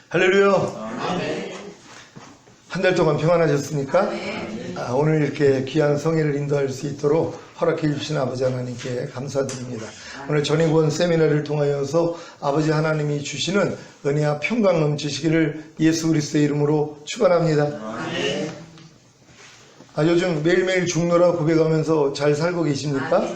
할렐루야. 한 달 동안 평안하셨습니까? 오늘 이렇게 귀한 성회를 인도할 수 있도록 허락해 주신 아버지 하나님께 감사드립니다. 오늘 전인권 세미나를 통하여서 아버지 하나님이 주시는 은혜와 평강 넘치시기를 예수 그리스도의 이름으로 축원합니다. 요즘 매일매일 죽노라 고백하면서 잘 살고 계십니까?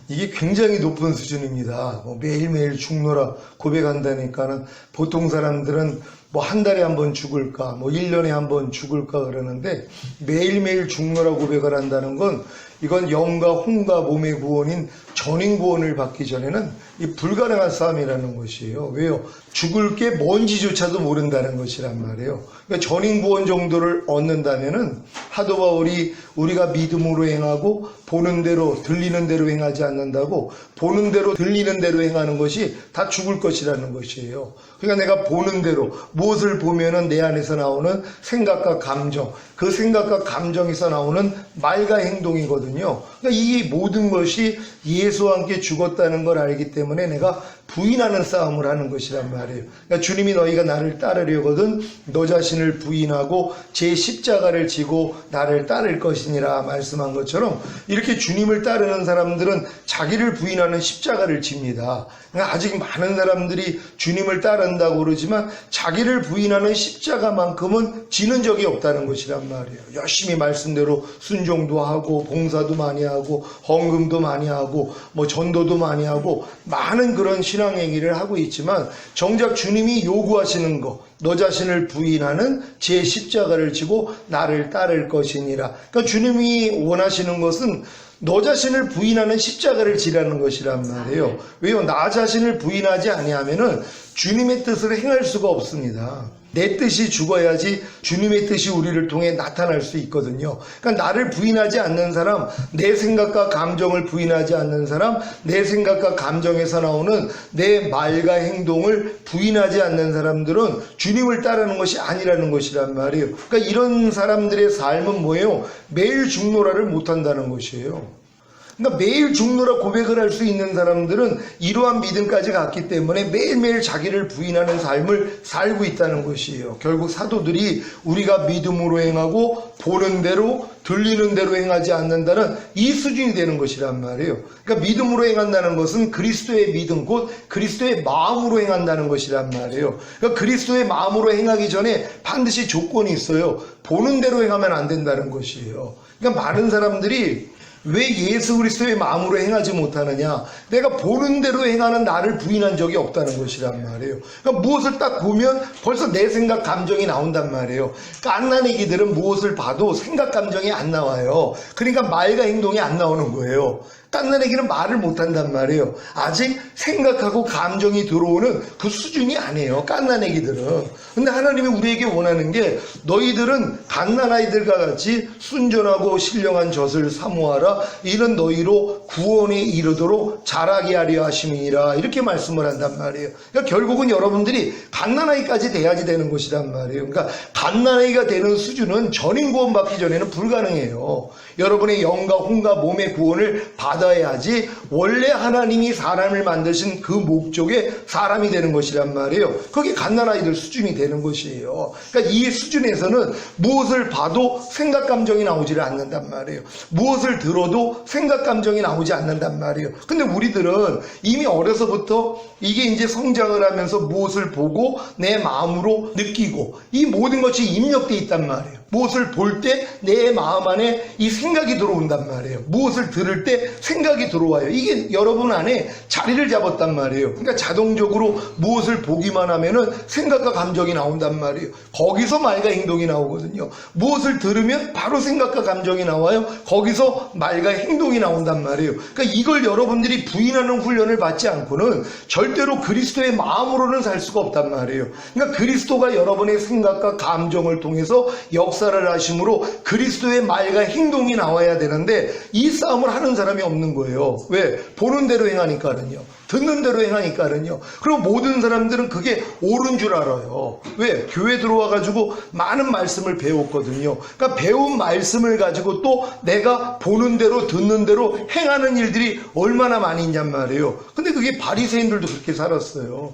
이게 굉장히 높은 수준입니다. 매일매일 죽노라 고백한다니까는 보통 사람들은 한 달에 한 번 죽을까, 1년에 한 번 죽을까 그러는데 매일매일 죽노라 고백을 한다는 건 이건 영과 혼과 몸의 구원인 전인 구원을 받기 전에는 이 불가능한 싸움이라는 것이에요. 왜요? 죽을 게 뭔지조차도 모른다는 것이란 말이에요. 그러니까 전인 구원 정도를 얻는다면은 사도 바울이 우리가 믿음으로 행하고 보는 대로 들리는 대로 행하지 않는다고, 보는 대로 들리는 대로 행하는 것이 다 죽을 것이라는 것이에요. 그러니까 내가 보는 대로 무엇을 보면은 내 안에서 나오는 생각과 감정, 그 생각과 감정에서 나오는 말과 행동이거든요. 그러니까 이 모든 것이 예수와 함께 죽었다는 걸 알기 때문에 내가 부인하는 싸움을 하는 것이란 말이에요. 그러니까 주님이 너희가 나를 따르려거든 너 자신을 부인하고 제 십자가를 지고 나를 따를 것이니라 말씀한 것처럼 이렇게 주님을 따르는 사람들은 자기를 부인하는 십자가를 집니다. 그러니까 아직 많은 사람들이 주님을 따른다고 그러지만 자기를 부인하는 십자가만큼은 지는 적이 없다는 것이란 말이에요. 열심히 말씀대로 순종도 하고 봉사도 많이 하고 헌금도 많이 하고 전도도 많이 하고 많은 그런 신앙 행위를 하고 있지만 정작 주님이 요구하시는 거, 너 자신을 부인하는 제 십자가를 지고 나를 따를 것이니라. 그러니까 주님이 원하시는 것은 너 자신을 부인하는 십자가를 지라는 것이란 말이에요. 왜요? 나 자신을 부인하지 아니하면은 주님의 뜻을 행할 수가 없습니다. 내 뜻이 죽어야지 주님의 뜻이 우리를 통해 나타날 수 있거든요. 그러니까 나를 부인하지 않는 사람, 내 생각과 감정을 부인하지 않는 사람, 내 생각과 감정에서 나오는 내 말과 행동을 부인하지 않는 사람들은 주님을 따르는 것이 아니라는 것이란 말이에요. 그러니까 이런 사람들의 삶은 뭐예요? 매일 죽노라를 못한다는 것이에요. 그러니까 매일 죽노라 고백을 할 수 있는 사람들은 이러한 믿음까지 갔기 때문에 매일매일 자기를 부인하는 삶을 살고 있다는 것이에요. 결국 사도들이 우리가 믿음으로 행하고 보는 대로 들리는 대로 행하지 않는다는 이 수준이 되는 것이란 말이에요. 그러니까 믿음으로 행한다는 것은 그리스도의 믿음 곧 그리스도의 마음으로 행한다는 것이란 말이에요. 그러니까 그리스도의 마음으로 행하기 전에 반드시 조건이 있어요. 보는 대로 행하면 안 된다는 것이에요. 그러니까 많은 사람들이 왜 예수 그리스도의 마음으로 행하지 못하느냐? 내가 보는 대로 행하는 나를 부인한 적이 없다는 것이란 말이에요. 그러니까 무엇을 딱 보면 벌써 내 생각 감정이 나온단 말이에요. 갓난애기들은 무엇을 봐도 생각 감정이 안 나와요. 그러니까 말과 행동이 안 나오는 거예요. 갓난애기는 말을 못한단 말이에요. 아직 생각하고 감정이 들어오는 그 수준이 아니에요. 갓난애기들은. 근데 하나님이 우리에게 원하는 게 너희들은 갓난아이들과 같이 순전하고 신령한 젖을 사모하라. 이는 너희로 구원에 이르도록 자라게 하려 하심이니라. 이렇게 말씀을 한단 말이에요. 그러니까 결국은 여러분들이 갓난아이까지 돼야지 되는 것이란 말이에요. 그러니까 갓난아이가 되는 수준은 전인 구원 받기 전에는 불가능해요. 여러분의 영과 혼과 몸의 구원을 받아야지 원래 하나님이 사람을 만드신 그 목적에 사람이 되는 것이란 말이에요. 그게 갓난아이들 수준이 되는 것이에요. 그러니까 이 수준에서는 무엇을 봐도 생각 감정이 나오지를 않는단 말이에요. 무엇을 들어도 생각 감정이 나오지 않는단 말이에요. 근데 우리들은 이미 어려서부터 이게 이제 성장을 하면서 무엇을 보고 내 마음으로 느끼고 이 모든 것이 입력돼 있단 말이에요. 무엇을 볼 때 내 마음 안에 이 생각이 들어온단 말이에요. 무엇을 들을 때 생각이 들어와요. 이게 여러분 안에 자리를 잡았단 말이에요. 그러니까 자동적으로 무엇을 보기만 하면은 생각과 감정이 나온단 말이에요. 거기서 말과 행동이 나오거든요. 무엇을 들으면 바로 생각과 감정이 나와요. 거기서 말과 행동이 나온단 말이에요. 그러니까 이걸 여러분들이 부인하는 훈련을 받지 않고는 절대로 그리스도의 마음으로는 살 수가 없단 말이에요. 그러니까 그리스도가 여러분의 생각과 감정을 통해서 역사를 하심으로 그리스도의 말과 행동이 나와야 되는데 이 싸움을 하는 사람이 없는 거예요. 왜? 보는 대로 행하니까는요. 듣는 대로 행하니까는요. 그리고 모든 사람들은 그게 옳은 줄 알아요. 왜? 교회 들어와가지고 많은 말씀을 배웠거든요. 그러니까 배운 말씀을 가지고 또 내가 보는 대로 듣는 대로 행하는 일들이 얼마나 많이 있냔 말이에요. 근데 그게 바리새인들도 그렇게 살았어요.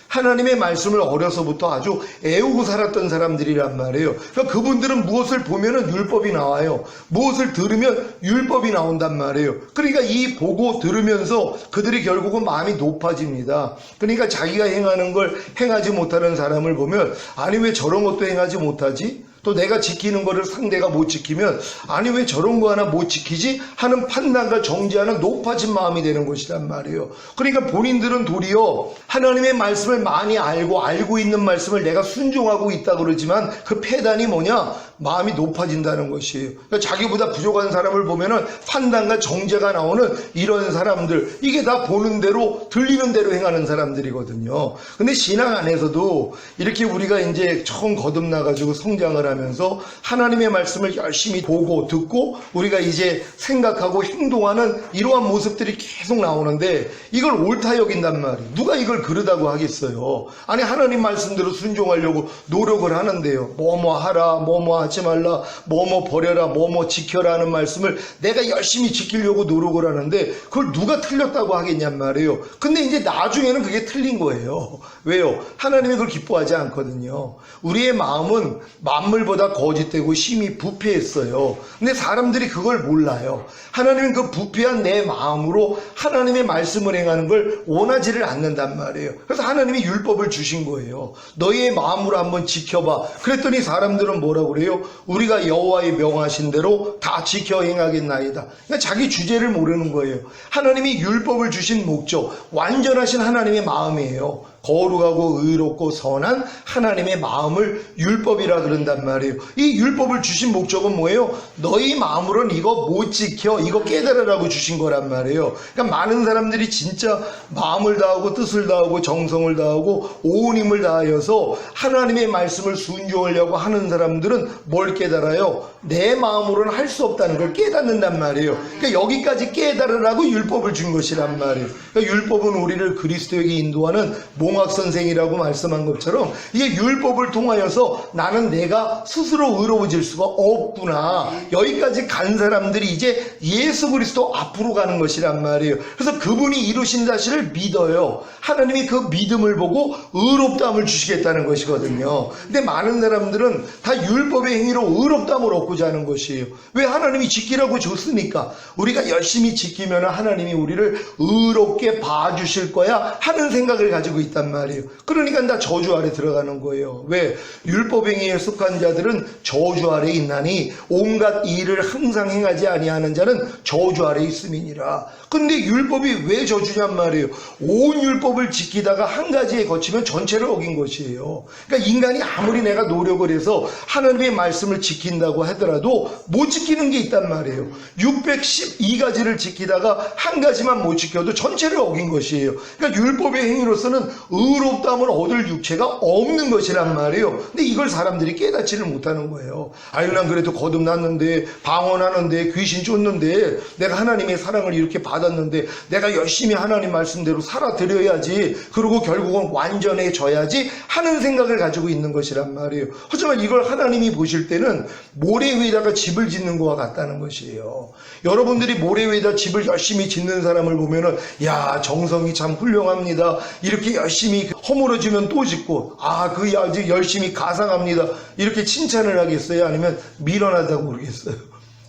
하나님의 말씀을 어려서부터 아주 애우고 살았던 사람들이란 말이에요. 그러니까 그분들은 무엇을 보면은 율법이 나와요. 무엇을 들으면 율법이 나온단 말이에요. 그러니까 이 보고 들으면서 그들이 결국은 마음이 높아집니다. 그러니까 자기가 행하는 걸 행하지 못하는 사람을 보면 아니 왜 저런 것도 행하지 못하지? 또 내가 지키는 거를 상대가 못 지키면 아니 왜 저런 거 하나 못 지키지? 하는 판단과 정죄하는 높아진 마음이 되는 것이란 말이에요. 그러니까 본인들은 도리어 하나님의 말씀을 많이 알고 있는 말씀을 내가 순종하고 있다 그러지만 그 폐단이 뭐냐? 마음이 높아진다는 것이에요. 그러니까 자기보다 부족한 사람을 보면은 판단과 정죄가 나오는 이런 사람들, 이게 다 보는 대로 들리는 대로 행하는 사람들이거든요. 근데 신앙 안에서도 이렇게 우리가 이제 처음 거듭나가지고 성장을 하면서 하나님의 말씀을 열심히 보고 듣고 우리가 이제 생각하고 행동하는 이러한 모습들이 계속 나오는데 이걸 옳다 여긴단 말이에요. 누가 이걸 그러다고 하겠어요. 아니 하나님 말씀대로 순종하려고 노력을 하는데요. 뭐뭐 하라, 뭐뭐 하지 말라, 뭐뭐 버려라, 뭐뭐 지켜라 하는 말씀을 내가 열심히 지키려고 노력을 하는데 그걸 누가 틀렸다고 하겠냔 말이에요. 근데 이제 나중에는 그게 틀린 거예요. 왜요? 하나님이 그걸 기뻐하지 않거든요. 우리의 마음은 만물보다 거짓되고 심히 부패했어요. 근데 사람들이 그걸 몰라요. 하나님은 그 부패한 내 마음으로 하나님의 말씀을 행하는 걸 원하지를 않는단 말이에요. 그래서 하나님이 율법을 주신 거예요. 너희의 마음으로 한번 지켜봐. 그랬더니 사람들은 뭐라고 그래요? 우리가 여호와의 명하신 대로 다 지켜 행하겠나이다. 그러니까 자기 주제를 모르는 거예요. 하나님이 율법을 주신 목적, 완전하신 하나님의 마음이에요. 거룩하고 의롭고 선한 하나님의 마음을 율법이라 그런단 말이에요. 이 율법을 주신 목적은 뭐예요? 너희 마음으로는 이거 못 지켜, 이거 깨달으라고 주신 거란 말이에요. 그러니까 많은 사람들이 진짜 마음을 다하고 뜻을 다하고 정성을 다하고 온 힘을 다하여서 하나님의 말씀을 순종하려고 하는 사람들은 뭘 깨달아요? 내 마음으로는 할 수 없다는 걸 깨닫는단 말이에요. 그러니까 여기까지 깨달으라고 율법을 준 것이란 말이에요. 그러니까 율법은 우리를 그리스도에게 인도하는 몽학 선생이라고 말씀한 것처럼 이게 율법을 통하여서 나는 내가 스스로 의로워질 수가 없구나. 여기까지 간 사람들이 이제 예수 그리스도 앞으로 가는 것이란 말이에요. 그래서 그분이 이루신 사실을 믿어요. 하나님이 그 믿음을 보고 의롭다함을 주시겠다는 것이거든요. 근데 많은 사람들은 다 율법의 행위로 의롭다함을 얻고자 하는 것이에요. 왜? 하나님이 지키라고 줬으니까. 우리가 열심히 지키면 하나님이 우리를 의롭게 봐주실 거야 하는 생각을 가지고 있단 말이에요. 그러니까 다 저주 아래 들어가는 거예요. 왜? 율법행위에 속한 자들은 저주 아래 있나니 온갖 일을 항상 행하지 아니하는 자는 저주 아래 있음이니라. 근데 율법이 왜 저주냔 말이에요. 온 율법을 지키다가 한 가지에 거치면 전체를 어긴 것이에요. 그러니까 인간이 아무리 내가 노력을 해서 하나님의 말씀을 지킨다고 하더라도 못 지키는 게 있단 말이에요. 612가지를 지키다가 한 가지만 못 지켜도 전체를 어긴 것이에요. 그러니까 율법의 행위로서는 의롭다함을 얻을 육체가 없는 것이란 말이에요. 근데 이걸 사람들이 깨닫지를 못하는 거예요. 아유, 난 그래도 거듭났는데, 방언하는데, 귀신 쫓는데, 내가 하나님의 사랑을 이렇게 받았는데, 내가 열심히 하나님 말씀대로 살아드려야지, 그리고 결국은 완전해져야지 하는 생각을 가지고 있는 것이란 말이에요. 하지만 이걸 하나님이 보실 때는 모래 위에다가 집을 짓는 것과 같다는 것이에요. 여러분들이 모래 위에다 집을 열심히 짓는 사람을 보면은, 야, 정성이 참 훌륭합니다. 이렇게 열심히 허물어지면 또 짓고, 그 아주 열심히 가상합니다. 이렇게 칭찬을 하겠어요? 아니면 미련하다고 그러겠어요?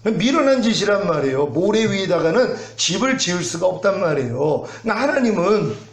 미련한 짓이란 말이에요. 모래 위에다가는 집을 지을 수가 없단 말이에요. 하나님은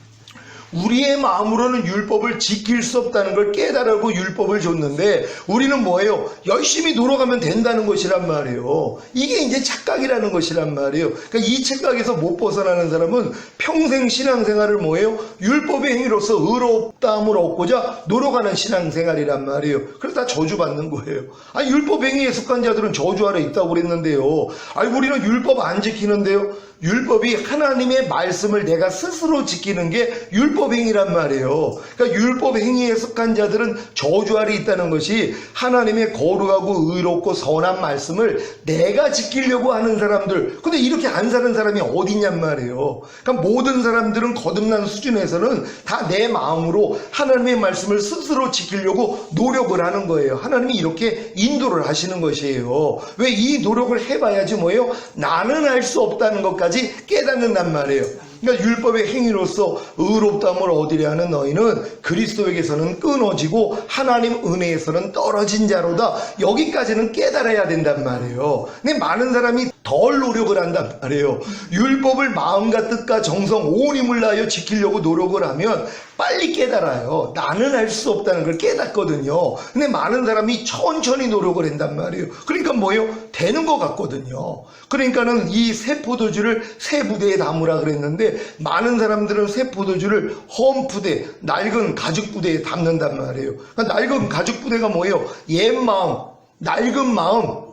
우리의 마음으로는 율법을 지킬 수 없다는 걸 깨달고 율법을 줬는데 우리는 뭐예요? 열심히 노력하면 된다는 것이란 말이에요. 이게 이제 착각이라는 것이란 말이에요. 그러니까 이 착각에서 못 벗어나는 사람은 평생 신앙생활을 뭐예요? 율법의 행위로서 의롭다함을 얻고자 노력하는 신앙생활이란 말이에요. 그래서 다 저주받는 거예요. 율법 행위에 속한 자들은 저주 아래 있다고 그랬는데요. 우리는 율법 안 지키는데요. 율법이 하나님의 말씀을 내가 스스로 지키는 게 율법행위란 말이에요. 그러니까 율법행위에 속한 자들은 저주 아래 있다는 것이 하나님의 거룩하고 의롭고 선한 말씀을 내가 지키려고 하는 사람들. 근데 이렇게 안 사는 사람이 어디 있냔 말이에요. 그러니까 모든 사람들은 거듭난 수준에서는 다 내 마음으로 하나님의 말씀을 스스로 지키려고 노력을 하는 거예요. 하나님이 이렇게 인도를 하시는 것이에요. 왜? 이 노력을 해봐야지 뭐예요? 나는 할 수 없다는 것까지 깨닫는단 말이에요. 그러니까 율법의 행위로서 의롭다함을 얻으려 하는 너희는 그리스도에게서는 끊어지고 하나님 은혜에서는 떨어진 자로다. 여기까지는 깨달아야 된단 말이에요. 근데 많은 사람이 덜 노력을 한단 말이에요. 율법을 마음과 뜻과 정성 온 힘을 다하여 지키려고 노력을 하면 빨리 깨달아요. 나는 할 수 없다는 걸 깨닫거든요. 근데 많은 사람이 천천히 노력을 한단 말이에요. 그러니까 뭐예요? 되는 것 같거든요. 그러니까는 이 새 포도주를 새 부대에 담으라 그랬는데 많은 사람들은 새 포도주를 험 부대, 낡은 가죽 부대에 담는단 말이에요. 그러니까 낡은 가죽 부대가 뭐예요? 옛 마음, 낡은 마음,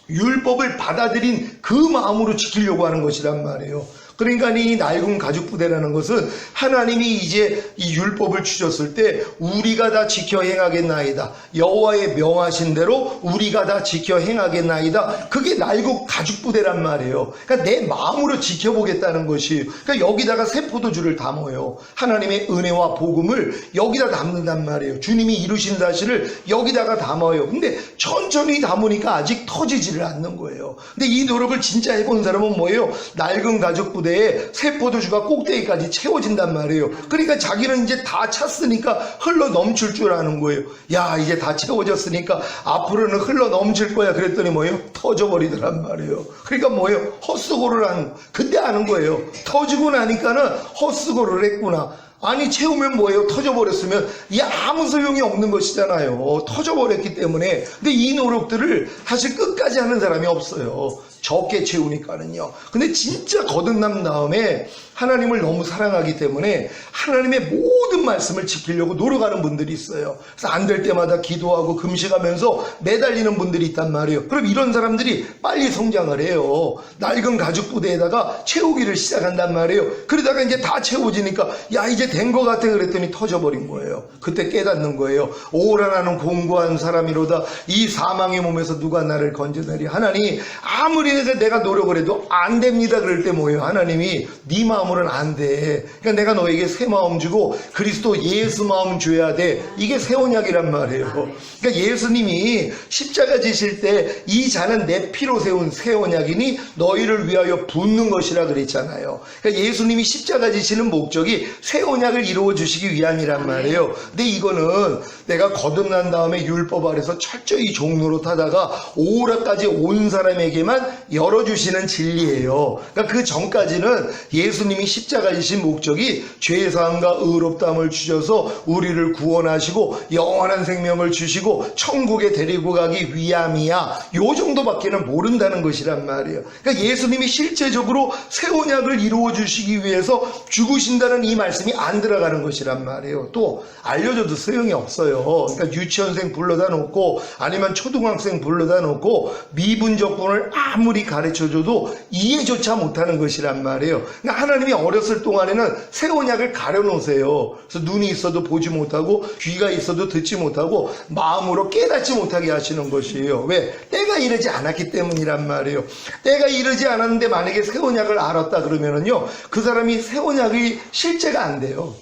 율법을 받아들인 그 마음으로 지키려고 하는 것이란 말이에요. 그러니까 이 낡은 가죽 부대라는 것은 하나님이 이제 이 율법을 주셨을 때 우리가 다 지켜 행하겠나이다. 여호와의 명하신 대로 우리가 다 지켜 행하겠나이다. 그게 낡은 가죽 부대란 말이에요. 그러니까 내 마음으로 지켜보겠다는 것이. 그러니까 여기다가 새 포도주를 담아요. 하나님의 은혜와 복음을 여기다 담는단 말이에요. 주님이 이루신 사실을 여기다가 담아요. 근데 천천히 담으니까 아직 터지지를 않는 거예요. 근데 이 노력을 진짜 해본 사람은 뭐예요? 낡은 가죽 부대 새 포도주가 꼭대기까지 채워진단 말이에요. 그러니까 자기는 이제 다 찼으니까 흘러 넘칠 줄 아는 거예요. 야, 이제 다 채워졌으니까 앞으로는 흘러 넘칠 거야. 그랬더니 뭐예요? 터져버리더란 말이에요. 그러니까 뭐예요? 헛수고를 하는, 그때 아는 거예요. 터지고 나니까는 헛수고를 했구나. 아니, 채우면 뭐예요? 터져버렸으면 이게 아무 소용이 없는 것이잖아요. 터져버렸기 때문에. 근데 이 노력들을 사실 끝까지 하는 사람이 없어요. 적게 채우니까는요. 근데 진짜 거듭난 다음에 하나님을 너무 사랑하기 때문에 하나님의 모든 말씀을 지키려고 노력하는 분들이 있어요. 그래서 안 될 때마다 기도하고 금식하면서 매달리는 분들이 있단 말이에요. 그럼 이런 사람들이 빨리 성장을 해요. 낡은 가죽 부대에다가 채우기를 시작한단 말이에요. 그러다가 이제 다 채워지니까 야, 이제 된 것 같아 그랬더니 터져버린 거예요. 그때 깨닫는 거예요. 오라 나는 공고한 사람이로다. 이 사망의 몸에서 누가 나를 건져내리. 하나님, 아무리 내가 노력을 해도 안 됩니다. 그럴 때 뭐예요? 하나님이 네 마음으로는 안 돼. 그러니까 내가 너에게 새 마음 주고 그리스도 예수 마음 줘야 돼. 이게 새 언약이란 말이에요. 그러니까 예수님이 십자가 지실 때 이 잔은 내 피로 세운 새 언약이니 너희를 위하여 붓는 것이라 그랬잖아요. 그러니까 예수님이 십자가 지시는 목적이 새 언약을 이루어 주시기 위함이란 말이에요. 근데 이거는 내가 거듭난 다음에 율법 아래서 철저히 종노릇 하다가 오라까지 온 사람에게만 열어주시는 진리예요. 그러니까 그 전까지는 예수님이 십자가 지신 목적이 죄사함과 의롭다함을 주셔서 우리를 구원하시고 영원한 생명을 주시고 천국에 데리고 가기 위함이야. 요 정도밖에는 모른다는 것이란 말이에요. 그러니까 예수님이 실제적으로 새 언약을 이루어 주시기 위해서 죽으신다는 이 말씀이 안 들어가는 것이란 말이에요. 또 알려줘도 소용이 없어요. 그러니까 유치원생 불러다 놓고 아니면 초등학생 불러다 놓고 미분적분을 아무리 가르쳐줘도 이해조차 못하는 것이란 말이에요. 그러니까 하나님이 어렸을 동안에는 새 언약을 가려놓으세요. 그래서 눈이 있어도 보지 못하고 귀가 있어도 듣지 못하고 마음으로 깨닫지 못하게 하시는 것이에요. 왜? 때가 이르지 않았기 때문이란 말이에요. 때가 이르지 않았는데 만약에 새 언약을 알았다 그러면은요, 그 사람이 새 언약이 실제가 안 돼요.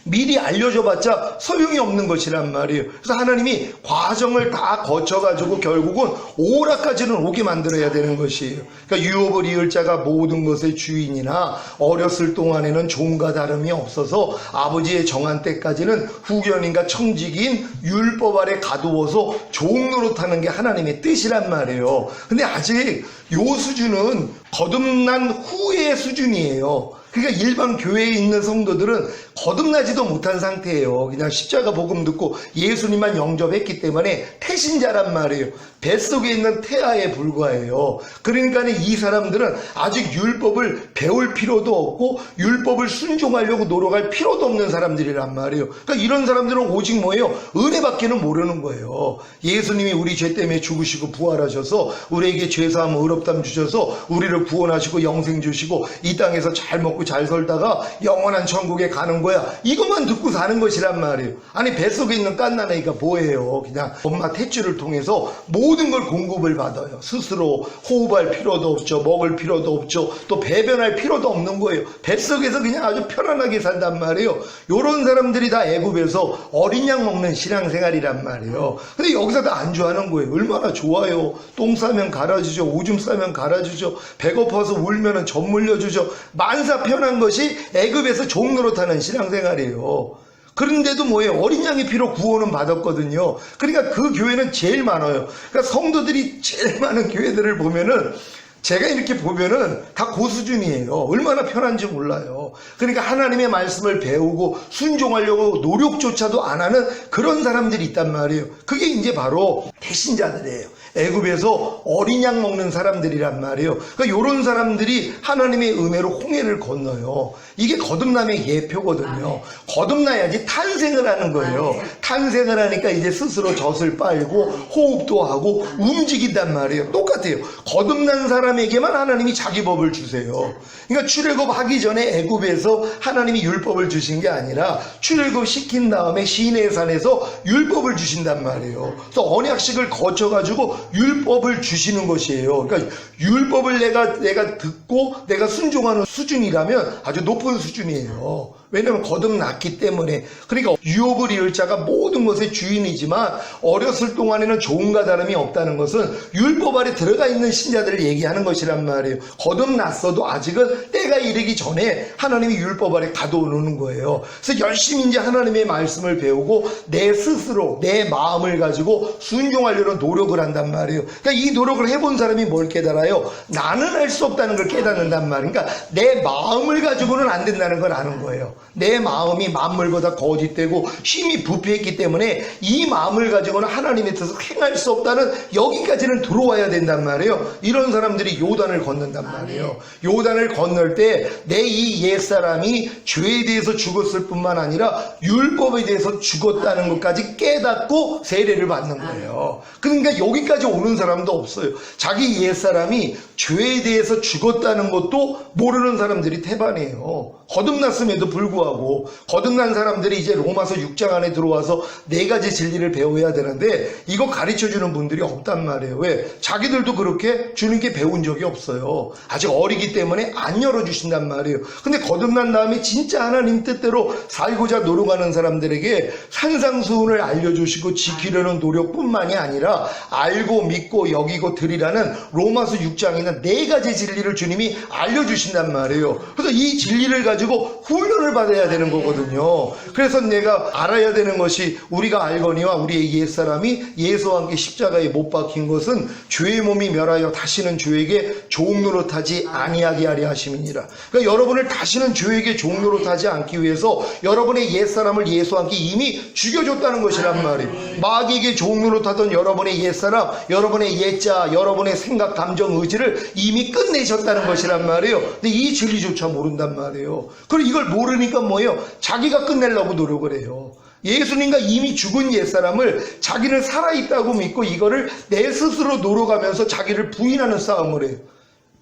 미리 알려줘봤자 소용이 없는 것이란 말이에요. 그래서 하나님이 과정을 다 거쳐가지고 결국은 오라까지는 오게 만들어야 되는 것이에요. 그러니까 유업을 이을 자가 모든 것의 주인이나 어렸을 동안에는 종과 다름이 없어서 아버지의 정한 때까지는 후견인과 청지기인 율법 아래 가두어서 종 노릇하는 게 하나님의 뜻이란 말이에요. 근데 아직 요 수준은 거듭난 후의 수준이에요. 그러니까 일반 교회에 있는 성도들은 거듭나지도 못한 상태예요. 그냥 십자가 복음 듣고 예수님만 영접했기 때문에 태신자란 말이에요. 뱃속에 있는 태아에 불과해요. 그러니까 이 사람들은 아직 율법을 배울 필요도 없고 율법을 순종하려고 노력할 필요도 없는 사람들이란 말이에요. 그러니까 이런 사람들은 오직 뭐예요? 은혜밖에는 모르는 거예요. 예수님이 우리 죄 때문에 죽으시고 부활하셔서 우리에게 죄사함 의롭다함 주셔서 우리를 구원하시고 영생 주시고 이 땅에서 잘 먹고 잘 살다가 영원한 천국에 가는 거야. 이것만 듣고 사는 것이란 말이에요. 아니 뱃속에 있는 깐난아이가 뭐예요? 그냥 엄마 횟줄을 통해서 모든 걸 공급을 받아요. 스스로 호흡할 필요도 없죠. 먹을 필요도 없죠. 또 배변할 필요도 없는 거예요. 뱃속에서 그냥 아주 편안하게 산단 말이에요. 요런 사람들이 다 애굽에서 어린 양 먹는 신앙생활이란 말이에요. 근데 여기서 다 안주하는 거예요. 얼마나 좋아요. 똥 싸면 갈아주죠. 오줌 싸면 갈아주죠. 배고파서 울면은 젖 물려주죠. 만사 편한 것이 애굽에서 종노릇하는 신앙생활이에요. 그런데도 뭐예요? 어린 양의 피로 구원은 받았거든요. 그러니까 그 교회는 제일 많아요. 그러니까 성도들이 제일 많은 교회들을 보면은 제가 이렇게 보면은 다 고수준이에요. 얼마나 편한지 몰라요. 그러니까 하나님의 말씀을 배우고 순종하려고 노력조차도 안 하는 그런 사람들이 있단 말이에요. 그게 이제 바로 대신자들이에요. 애굽에서 어린 양 먹는 사람들이란 말이에요. 그러니까 이런 사람들이 하나님의 은혜로 홍해를 건너요. 이게 거듭남의 예표거든요. 거듭나야지 탄생을 하는 거예요. 탄생을 하니까 이제 스스로 젖을 빨고 호흡도 하고 움직인단 말이에요. 똑같아요. 거듭난 사람에게만 하나님이 자기 법을 주세요. 그러니까 출애굽하기 전에 애굽에서 하나님이 율법을 주신 게 아니라 출애굽 시킨 다음에 시내의 산에서 율법을 주신단 말이에요. 그래서 언약식을 거쳐가지고 율법을 주시는 것이에요. 그러니까 율법을 내가 듣고 내가 순종하는 수준이라면 아주 높은 수준이에요. 왜냐하면 거듭났기 때문에. 그러니까 유업을 이을 자가 모든 것의 주인이지만 어렸을 동안에는 종과 다름이 없다는 것은 율법 아래 들어가 있는 신자들을 얘기하는 것이란 말이에요. 거듭났어도 아직은 때가 이르기 전에 하나님이 율법 아래 가둬놓는 거예요. 그래서 열심히 이제 하나님의 말씀을 배우고 내 스스로 내 마음을 가지고 순종하려는 노력을 한단 말이에요. 그러니까 이 노력을 해본 사람이 뭘 깨달아요? 나는 할 수 없다는 걸 깨닫는단 말이에요. 그러니까 내 마음을 가지고는 안 된다는 걸 아는 거예요. 내 마음이 만물보다 거짓되고 힘이 부패했기 때문에 이 마음을 가지고는 하나님의 뜻을 행할 수 없다는 여기까지는 들어와야 된단 말이에요. 이런 사람들이 요단을 건넌단 말이에요. 요단을 건널 때 내 이 옛사람이 죄에 대해서 죽었을 뿐만 아니라 율법에 대해서 죽었다는 것까지 깨닫고 세례를 받는 거예요. 그러니까 여기까지 오는 사람도 없어요. 자기 옛사람이 죄에 대해서 죽었다는 것도 모르는 사람들이 태반이에요. 거듭났음에도 불구하고 거듭난 사람들이 이제 로마서 6장 안에 들어와서 4가지 진리를 배워야 되는데 이거 가르쳐주는 분들이 없단 말이에요. 왜? 자기들도 그렇게 주님께 배운 적이 없어요. 아직 어리기 때문에 안 열어주신단 말이에요. 근데 거듭난 다음에 진짜 하나님 뜻대로 살고자 노력하는 사람들에게 산상수훈을 알려주시고 지키려는 노력뿐만이 아니라 알고 믿고 여기고 드리라는 로마서 6장에는 4가지 진리를 주님이 알려주신단 말이에요. 그래서 이 진리를 가지고 훈련을 받아야 되는 거거든요. 그래서 내가 알아야 되는 것이 우리가 알거니와 우리의 옛사람이 예수와 함께 십자가에 못 박힌 것은 죄의 몸이 멸하여 다시는 죄에게 종노릇하지 아니하게 하려 하심이니라. 그러니까 여러분을 다시는 죄에게 종노릇하지 않기 위해서 여러분의 옛사람을 예수와 함께 이미 죽여줬다는 것이란 말이에요. 마귀에게 종노릇하던 여러분의 옛사람, 여러분의 옛자, 여러분의 생각, 감정, 의지를 이미 끝내셨다는 것이란 말이에요. 근데 이 진리조차 모른단 말이에요. 그리고 이걸 모르니까 뭐예요? 자기가 끝내려고 노력을 해요. 예수님과 이미 죽은 옛사람을 자기는 살아있다고 믿고 이거를 내 스스로 노력하면서 자기를 부인하는 싸움을 해요.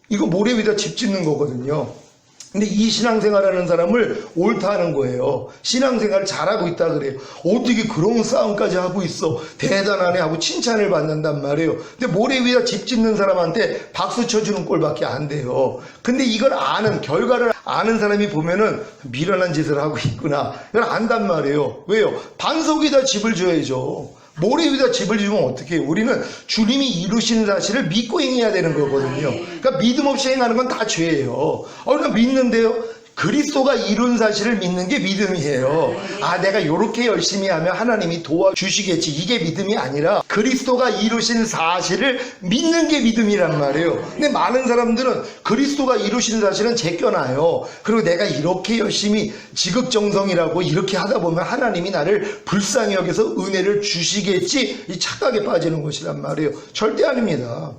이거 모래 위에다 집 짓는 거거든요. 근데 이 신앙생활하는 사람을 옳다 하는 거예요. 신앙생활 잘하고 있다 그래요. 어떻게 그런 싸움까지 하고 있어? 대단하네 하고 칭찬을 받는단 말이에요. 근데 모래 위에다 집 짓는 사람한테 박수 쳐주는 꼴밖에 안 돼요. 근데 이걸 아는, 결과를 아는 사람이 보면은 미련한 짓을 하고 있구나. 이걸 안단 말이에요. 왜요? 반석에다 집을 지어야죠. 모래 위에다 집을 지으면 어떻게 해요? 우리는 주님이 이루신 사실을 믿고 행해야 되는 거거든요. 그러니까 믿음 없이 행하는 건 다 죄예요. 그러니까 믿는데요. 그리스도가 이룬 사실을 믿는 게 믿음이에요. 아, 내가 이렇게 열심히 하면 하나님이 도와주시겠지. 이게 믿음이 아니라 그리스도가 이루신 사실을 믿는 게 믿음이란 말이에요. 근데 많은 사람들은 그리스도가 이루신 사실은 제껴놔요. 그리고 내가 이렇게 열심히 지극정성이라고 이렇게 하다 보면 하나님이 나를 불쌍히 여겨서 은혜를 주시겠지. 이 착각에 빠지는 것이란 말이에요. 절대 아닙니다.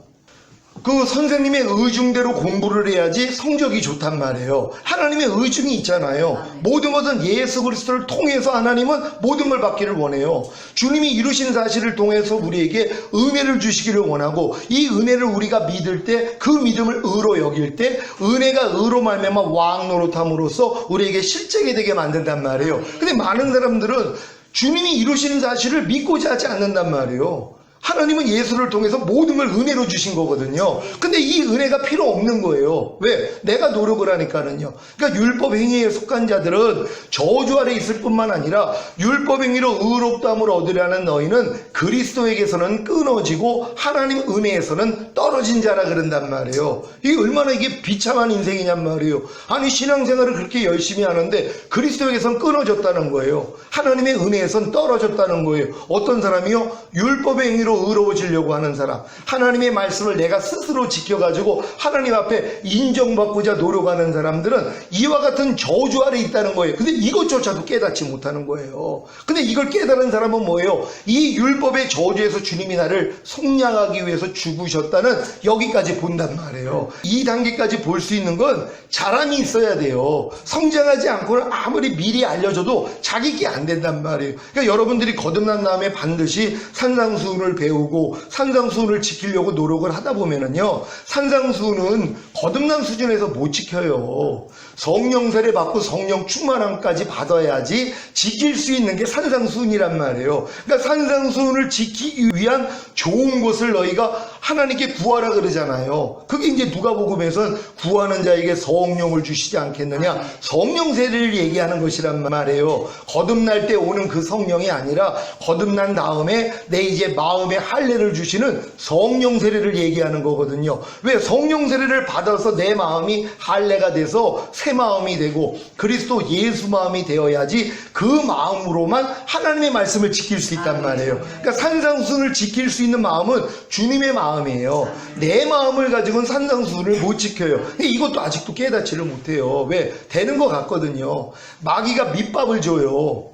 그 선생님의 의중대로 공부를 해야지 성적이 좋단 말이에요. 하나님의 의중이 있잖아요. 모든 것은 예수 그리스도를 통해서 하나님은 모든 걸 받기를 원해요. 주님이 이루신 사실을 통해서 우리에게 은혜를 주시기를 원하고 이 은혜를 우리가 믿을 때 그 믿음을 의로 여길 때 은혜가 의로 말미암아 왕 노릇함으로써 우리에게 실제게 되게 만든단 말이에요. 근데 많은 사람들은 주님이 이루시는 사실을 믿고자 하지 않는단 말이에요. 하나님은 예수를 통해서 모든 걸 은혜로 주신 거거든요. 근데 이 은혜가 필요 없는 거예요. 왜? 내가 노력을 하니까는요. 그러니까 율법 행위에 속한 자들은 저주 아래 있을 뿐만 아니라 율법 행위로 의롭다함을 얻으려는 너희는 그리스도에게서는 끊어지고 하나님 은혜에서는 떨어진 자라 그런단 말이에요. 이게 얼마나 이게 비참한 인생이냔 말이에요. 아니 신앙생활을 그렇게 열심히 하는데 그리스도에게서는 끊어졌다는 거예요. 하나님의 은혜에서는 떨어졌다는 거예요. 어떤 사람이요? 율법의 행위로 의로워지려고 하는 사람, 하나님의 말씀을 내가 스스로 지켜가지고 하나님 앞에 인정받고자 노력하는 사람들은 이와 같은 저주 아래 있다는 거예요. 근데 이것조차도 깨닫지 못하는 거예요. 근데 이걸 깨달은 사람은 뭐예요? 이 율법의 저주에서 주님이 나를 속량하기 위해서 죽으셨다는 여기까지 본단 말이에요. 이 단계까지 볼 수 있는 건 자랑이 있어야 돼요. 성장하지 않고는 아무리 미리 알려줘도 자기게 안 된단 말이에요. 그러니까 여러분들이 거듭난 다음에 반드시 산상수훈을 배우고 산상수훈을 지키려고 노력을 하다 보면은요, 산상수훈은 거듭난 수준에서 못 지켜요. 성령 세례 받고 성령 충만함까지 받아야지 지킬 수 있는 게 산상수훈이란 말이에요. 그러니까 산상수훈을 지키기 위한 좋은 것을 너희가 하나님께 구하라 그러잖아요. 그게 이제 누가복음에서는 구하는 자에게 성령을 주시지 않겠느냐, 성령 세례를 얘기하는 것이란 말이에요. 거듭날 때 오는 그 성령이 아니라 거듭난 다음에 내 이제 마음에 할례를 주시는 성령 세례를 얘기하는 거거든요. 왜? 성령 세례를 받아서 내 마음이 할례가 돼서 새 마음이 되고 그리스도 예수 마음이 되어야지 그 마음으로만 하나님의 말씀을 지킬 수 있단 말이에요. 그러니까 산상수훈을 지킬 수 있는 마음은 주님의 마음이에요. 내 마음을 가지고는 산상수훈을 못 지켜요. 이것도 아직도 깨닫지를 못해요. 왜? 되는 것 같거든요. 마귀가 밑밥을 줘요.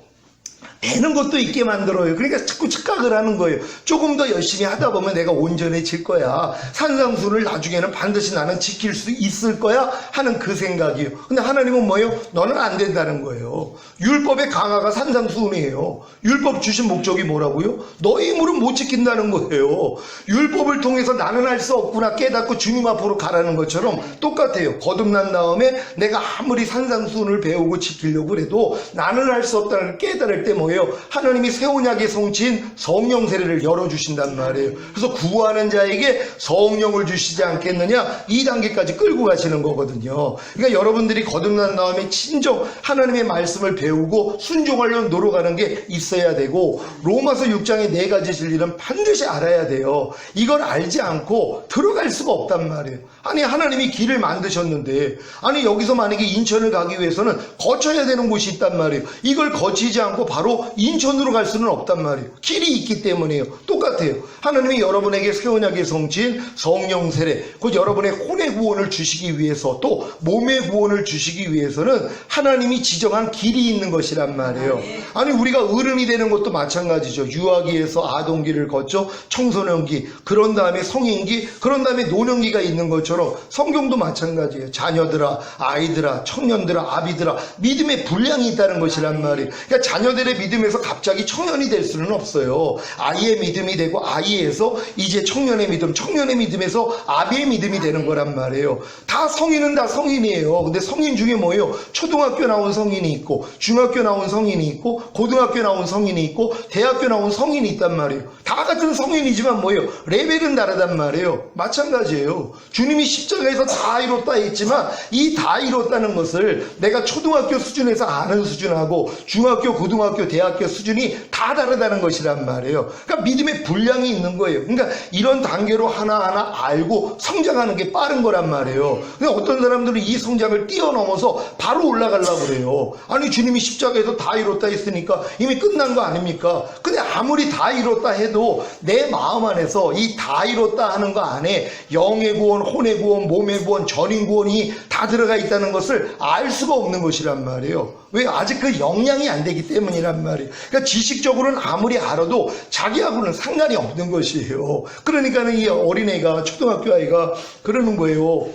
되는 것도 있게 만들어요. 그러니까 자꾸 착각을 하는 거예요. 조금 더 열심히 하다 보면 내가 온전해질 거야. 산상수훈을 나중에는 반드시 나는 지킬 수 있을 거야 하는 그 생각이에요. 근데 하나님은 뭐예요? 너는 안 된다는 거예요. 율법의 강화가 산상수훈이에요. 율법 주신 목적이 뭐라고요? 너희 힘으로 못 지킨다는 거예요. 율법을 통해서 나는 할 수 없구나 깨닫고 주님 앞으로 가라는 것처럼 똑같아요. 거듭난 다음에 내가 아무리 산상수훈을 배우고 지키려고 해도 나는 할 수 없다는 걸 깨달을 때 뭐예요? 하나님이 새 언약의 성취인 성령 세례를 열어주신단 말이에요. 그래서 구하는 자에게 성령을 주시지 않겠느냐, 이 단계까지 끌고 가시는 거거든요. 그러니까 여러분들이 거듭난 다음에 친정 하나님의 말씀을 배우고 순종하려고 노력하는 게 있어야 되고, 로마서 6장의 4가지 진리는 반드시 알아야 돼요. 이걸 알지 않고 들어갈 수가 없단 말이에요. 아니 하나님이 길을 만드셨는데, 아니 여기서 만약에 인천을 가기 위해서는 거쳐야 되는 곳이 있단 말이에요. 이걸 거치지 않고 바로 인천으로 갈 수는 없단 말이에요. 길이 있기 때문이에요. 똑같아요. 하나님이 여러분에게 새 언약의 성취인 성령 세례, 곧 여러분의 혼의 구원을 주시기 위해서, 또 몸의 구원을 주시기 위해서는 하나님이 지정한 길이 있는 것이란 말이에요. 아니 우리가 어른이 되는 것도 마찬가지죠. 유아기에서 아동기를 거쳐 청소년기, 그런 다음에 성인기, 그런 다음에 노년기가 있는 것처럼 성경도 마찬가지예요. 자녀들아, 아이들아, 청년들아, 아비들아, 믿음의 분량이 있다는 것이란 말이에요. 그러니까 자녀들의 믿음에서 갑자기 청년이 될 수는 없어요. 아이의 믿음이 되고 아이에서 이제 청년의 믿음, 청년의 믿음에서 아비의 믿음이 되는 거란 말이에요. 다 성인은 다 성인이에요. 근데 성인 중에 뭐예요? 초등학교 나온 성인이 있고, 중학교 나온 성인이 있고, 고등학교 나온 성인이 있고, 대학교 나온 성인이 있단 말이에요. 다 같은 성인이지만 뭐예요? 레벨은 다르단 말이에요. 마찬가지예요. 주님이 십자가에서 다 이뤘다 했지만 이 다 이뤘다는 것을 내가 초등학교 수준에서 아는 수준하고 중학교, 고등학교, 대학교 수준이 다 다르다는 것이란 말이에요. 그러니까 믿음의 분량이 있는 거예요. 그러니까 이런 단계로 하나하나 알고 성장하는 게 빠른 거란 말이에요. 근데 어떤 사람들은 이 성장을 뛰어넘어서 바로 올라가려고 그래요. 아니 주님이 십자가에서 다 이뤘다 했으니까 이미 끝난 거 아닙니까? 근데 아무리 다 이뤘다 해도 내 마음 안에서 이 다 이뤘다 하는 거 안에 영의 구원, 혼의 구원, 몸의 구원, 전인 구원이 다 들어가 있다는 것을 알 수가 없는 것이란 말이에요. 왜? 아직 그 역량이 안 되기 때문이란 말이에요. 그러니까 지식적으로는 아무리 알아도 자기하고는 상관이 없는 것이에요. 그러니까는 이 어린애가, 초등학교 아이가 그러는 거예요.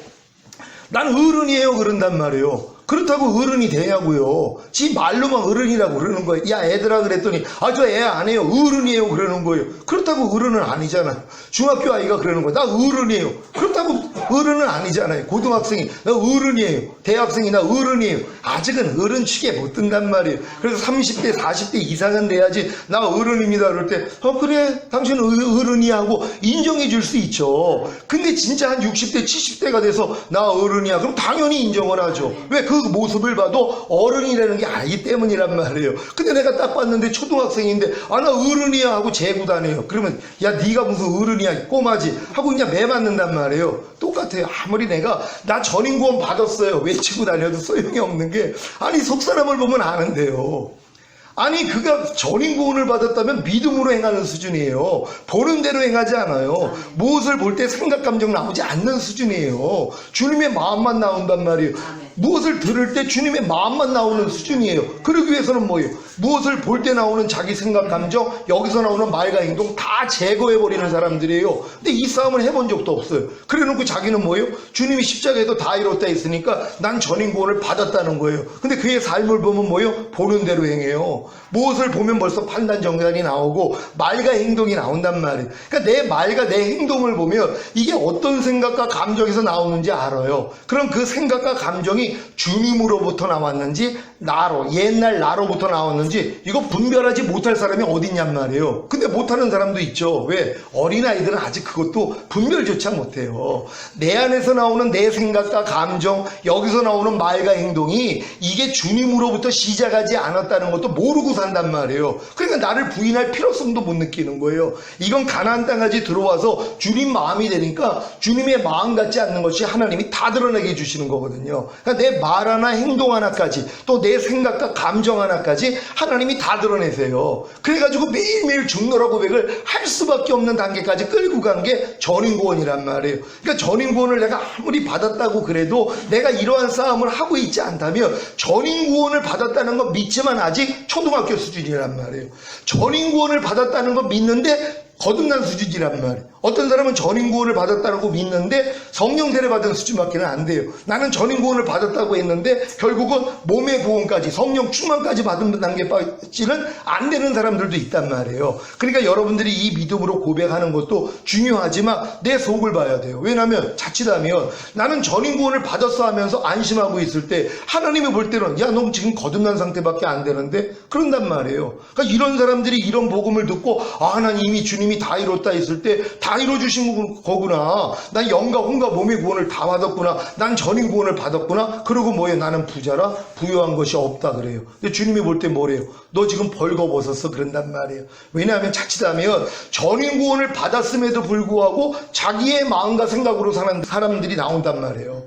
난 어른이에요. 그런단 말이에요. 그렇다고 어른이 되냐고요. 지 말로만 어른이라고 그러는 거예요. 야 애들아 그랬더니 아 저 애 안 해요. 어른이에요 그러는 거예요. 그렇다고 어른은 아니잖아요. 중학교 아이가 그러는 거예요. 나 어른이에요. 그렇다고 어른은 아니잖아요. 고등학생이 나 어른이에요. 대학생이 나 어른이에요. 아직은 어른 취급에 못 든단 말이에요. 그래서 30대 40대 이상은 돼야지 나 어른입니다 그럴 때 그래 당신은 어른이야 하고 인정해 줄 수 있죠. 근데 진짜 한 60대 70대가 돼서 나 어른이야 그럼 당연히 인정을 하죠. 왜? 그 모습을 봐도 어른이라는 게 아니기 때문이란 말이에요. 근데 내가 딱 봤는데 초등학생인데 아 나 어른이야 하고 재고 다녀요. 그러면 야 네가 무슨 어른이야 꼬마지 하고 그냥 매 맞는단 말이에요. 똑같아요. 아무리 내가 나 전인구원 받았어요 외치고 다녀도 소용이 없는 게 아니 속 사람을 보면 아는데요. 아니 그가 전인구원을 받았다면 믿음으로 행하는 수준이에요. 보는 대로 행하지 않아요. 무엇을 볼 때 생각 감정 나오지 않는 수준이에요. 주님의 마음만 나온단 말이에요. 무엇을 들을 때 주님의 마음만 나오는 수준이에요. 그러기 위해서는 뭐예요? 무엇을 볼 때 나오는 자기 생각 감정, 여기서 나오는 말과 행동 다 제거해버리는 사람들이에요. 근데 이 싸움을 해본 적도 없어요. 그래놓고 자기는 뭐예요? 주님이 십자가에도 다 이뤘다 했으니까 난 전인구원을 받았다는 거예요. 근데 그의 삶을 보면 뭐예요? 보는 대로 행해요. 무엇을 보면 벌써 판단 정단이 나오고 말과 행동이 나온단 말이에요. 그러니까 내 말과 내 행동을 보면 이게 어떤 생각과 감정에서 나오는지 알아요. 그럼 그 생각과 감정이 주님으로부터 나왔는지 나로 옛날 나로부터 나왔는지 이거 분별하지 못할 사람이 어디 있냔 말이에요. 근데 못하는 사람도 있죠. 왜? 어린아이들은 아직 그것도 분별조차 못해요. 내 안에서 나오는 내 생각과 감정 여기서 나오는 말과 행동이 이게 주님으로부터 시작하지 않았다는 것도 모르고 산단 말이에요. 그러니까 나를 부인할 필요성도 못 느끼는 거예요. 이건 가나안 땅까지 들어와서 주님 마음이 되니까 주님의 마음 같지 않는 것이 하나님이 다 드러내게 해주시는 거거든요. 그러니까 내 말 하나 행동 하나까지 또 내 생각과 감정 하나까지 하나님이 다 드러내세요. 그래가지고 매일매일 중노라 고백을 할 수밖에 없는 단계까지 끌고 간 게 전인구원이란 말이에요. 그러니까 전인구원을 내가 아무리 받았다고 그래도 내가 이러한 싸움을 하고 있지 않다면 전인구원을 받았다는 건 믿지만 아직 초등학교 수준이란 말이에요. 전인구원을 받았다는 건 믿는데 거듭난 수준이란 말이에요. 어떤 사람은 전인구원을 받았다고 믿는데 성령 세례 받은 수준밖에 안 돼요. 나는 전인구원을 받았다고 했는데 결국은 몸의 구원까지 성령 충만까지 받은 단계까지는 안 되는 사람들도 있단 말이에요. 그러니까 여러분들이 이 믿음으로 고백하는 것도 중요하지만 내 속을 봐야 돼요. 왜냐하면 자칫하면 나는 전인구원을 받았어 하면서 안심하고 있을 때 하나님이 볼 때는 야 너 지금 거듭난 상태밖에 안 되는데 그런단 말이에요. 그러니까 이런 사람들이 이런 복음을 듣고 아 난 이미 주님이 다 이뤘다 했을 때 다 이뤄주신 거구나. 난 영과 혼과 몸의 구원을 다 받았구나. 난 전인 구원을 받았구나. 그러고 뭐예요? 나는 부자라 부유한 것이 없다 그래요. 근데 주님이 볼 때 뭐래요? 너 지금 벌거벗었어 그런단 말이에요. 왜냐하면 자칫하면 전인 구원을 받았음에도 불구하고 자기의 마음과 생각으로 사는 사람들이 나온단 말이에요.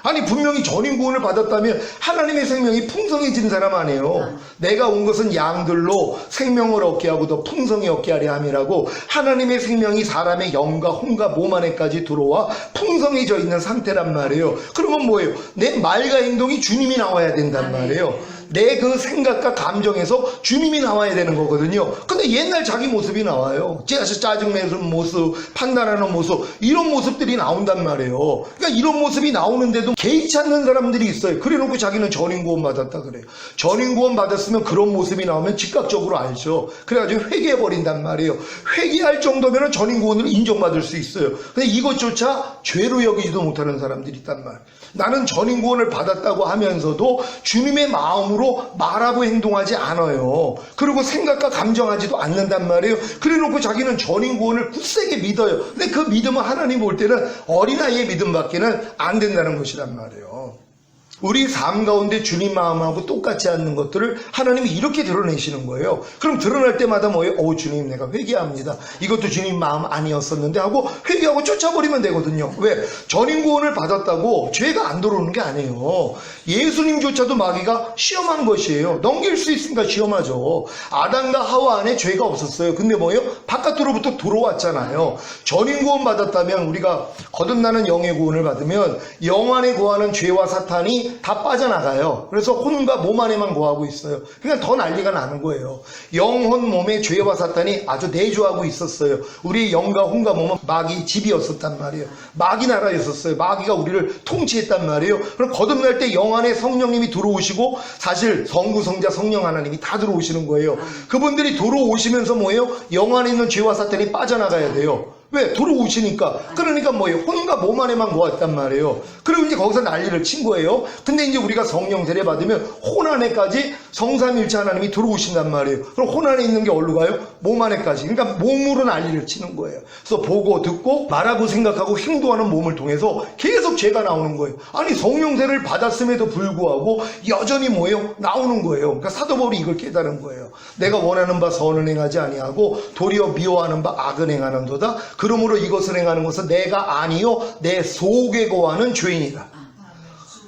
아니 분명히 전인 구원을 받았다면 하나님의 생명이 풍성해진 사람 아니에요. 내가 온 것은 양들로 생명을 얻게 하고 더 풍성히 얻게 하려 함이라고 하나님의 생명이 사람의 영과 혼과 몸 안에까지 들어와 풍성해져 있는 상태란 말이에요. 그러면 뭐예요? 내 말과 행동이 주님이 나와야 된단 말이에요. 내 그 생각과 감정에서 주님이 나와야 되는 거거든요. 근데 옛날 자기 모습이 나와요. 짜증내는 모습, 판단하는 모습, 이런 모습들이 나온단 말이에요. 그러니까 이런 모습이 나오는데도 개의치 않는 사람들이 있어요. 그래 놓고 자기는 전인구원 받았다 그래요. 전인구원 받았으면 그런 모습이 나오면 즉각적으로 알죠. 그래가지고 회개해버린단 말이에요. 회개할 정도면 전인구원을 인정받을 수 있어요. 근데 이것조차 죄로 여기지도 못하는 사람들이 있단 말이에요. 나는 전인구원을 받았다고 하면서도 주님의 마음으로 말하고 행동하지 않아요. 그리고 생각과 감정하지도 않는단 말이에요. 그래 놓고 자기는 전인구원을 굳세게 믿어요. 근데 그 믿음은 하나님 볼 때는 어린아이의 믿음밖에는 안 된다는 것이란 말이에요. 우리 삶 가운데 주님 마음하고 똑같지 않는 것들을 하나님이 이렇게 드러내시는 거예요. 그럼 드러날 때마다 뭐예요? 주님 내가 회개합니다. 이것도 주님 마음 아니었었는데 하고 회개하고 쫓아버리면 되거든요. 왜? 전인구원을 받았다고 죄가 안 들어오는 게 아니에요. 예수님조차도 마귀가 시험한 것이에요. 넘길 수 있으니까 시험하죠. 아담과 하와 안에 죄가 없었어요. 근데 뭐예요? 바깥으로부터 들어왔잖아요. 전인구원 받았다면 우리가 거듭나는 영의 구원을 받으면 영 안에 거하는 죄와 사탄이 힘이 다 빠져나가요. 그래서 혼과 몸 안에만 거하고 있어요. 그러니까 더 난리가 나는 거예요. 영혼 몸에 죄와 사탄이 아주 내주하고 있었어요. 우리의 영과 혼과 몸은 마귀 집이었었단 말이에요. 마귀 나라였었어요. 마귀가 우리를 통치했단 말이에요. 그럼 거듭날 때 영 안에 성령님이 들어오시고, 사실 성부, 성자, 성령 하나님이 다 들어오시는 거예요. 그분들이 들어오시면서 뭐예요? 영 안에 있는 죄와 사탄이 빠져나가야 돼요. 왜? 들어오시니까. 그러니까 뭐예요? 혼과 몸 안에만 모았단 말이에요. 그리고 이제 거기서 난리를 친 거예요. 근데 이제 우리가 성령 세례 받으면 혼 안에까지 성삼일체 하나님이 들어오신단 말이에요. 그럼 혼 안에 있는 게 어디로 가요? 몸 안에까지. 그러니까 몸으로 난리를 치는 거예요. 그래서 보고 듣고 말하고 생각하고 행동하는 몸을 통해서 계속 죄가 나오는 거예요. 아니, 성령 세례를 받았음에도 불구하고 여전히 뭐예요? 나오는 거예요. 그러니까 사도 바울이 이걸 깨달은 거예요. 내가 원하는 바 선은 행하지 아니하고 도리어 미워하는 바 악은 행하는도다. 그러므로 이것을 행하는 것은 내가 아니요 내 속에 거하는 죄인이라.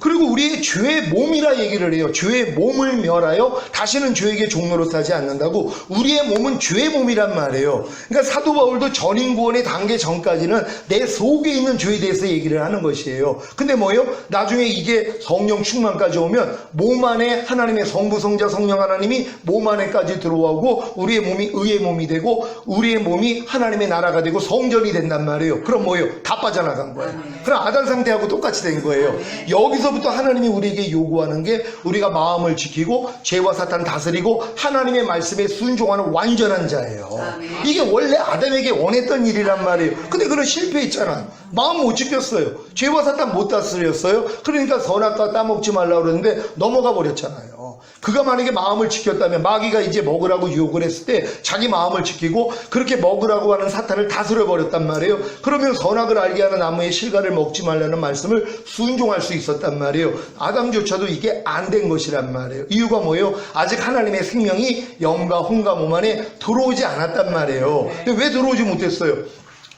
그리고 우리의 죄의 몸이라 얘기를 해요. 죄의 몸을 멸하여 다시는 죄에게 종로로 타지 않는다고. 우리의 몸은 죄의 몸이란 말이에요. 그러니까 사도 바울도 전인 구원의 단계 전까지는 내 속에 있는 죄에 대해서 얘기를 하는 것이에요. 근데 뭐예요? 나중에 이게 성령 충만까지 오면 몸 안에 하나님의 성부, 성자, 성령 하나님이 몸 안에까지 들어오고 우리의 몸이 의의 몸이 되고 우리의 몸이 하나님의 나라가 되고 성전이 된단 말이에요. 그럼 뭐예요? 다 빠져나간 거예요. 그럼 아담 상태하고 똑같이 된 거예요. 여기서부터 하나님이 우리에게 요구하는 게 우리가 마음을 지키고 죄와 사탄 다스리고 하나님의 말씀에 순종하는 완전한 자예요. 이게 원래 아담에게 원했던 일이란 말이에요. 근데 그건 실패했잖아요. 마음 못 지켰어요. 죄와 사탄 못 다스렸어요. 그러니까 선악과 따먹지 말라고 그러는데 넘어가 버렸잖아요. 그가 만약에 마음을 지켰다면 마귀가 이제 먹으라고 유혹을 했을 때 자기 마음을 지키고 그렇게 먹으라고 하는 사탄을 다스려 버렸단 말이에요. 그러면 선악을 알게 하는 나무의 실과를 먹지 말라는 말씀을 순종할 수 있었단 말이에요. 아담조차도 이게 안 된 것이란 말이에요. 이유가 뭐예요? 아직 하나님의 생명이 영과 혼과 몸 안에 들어오지 않았단 말이에요. 근데 왜 들어오지 못했어요?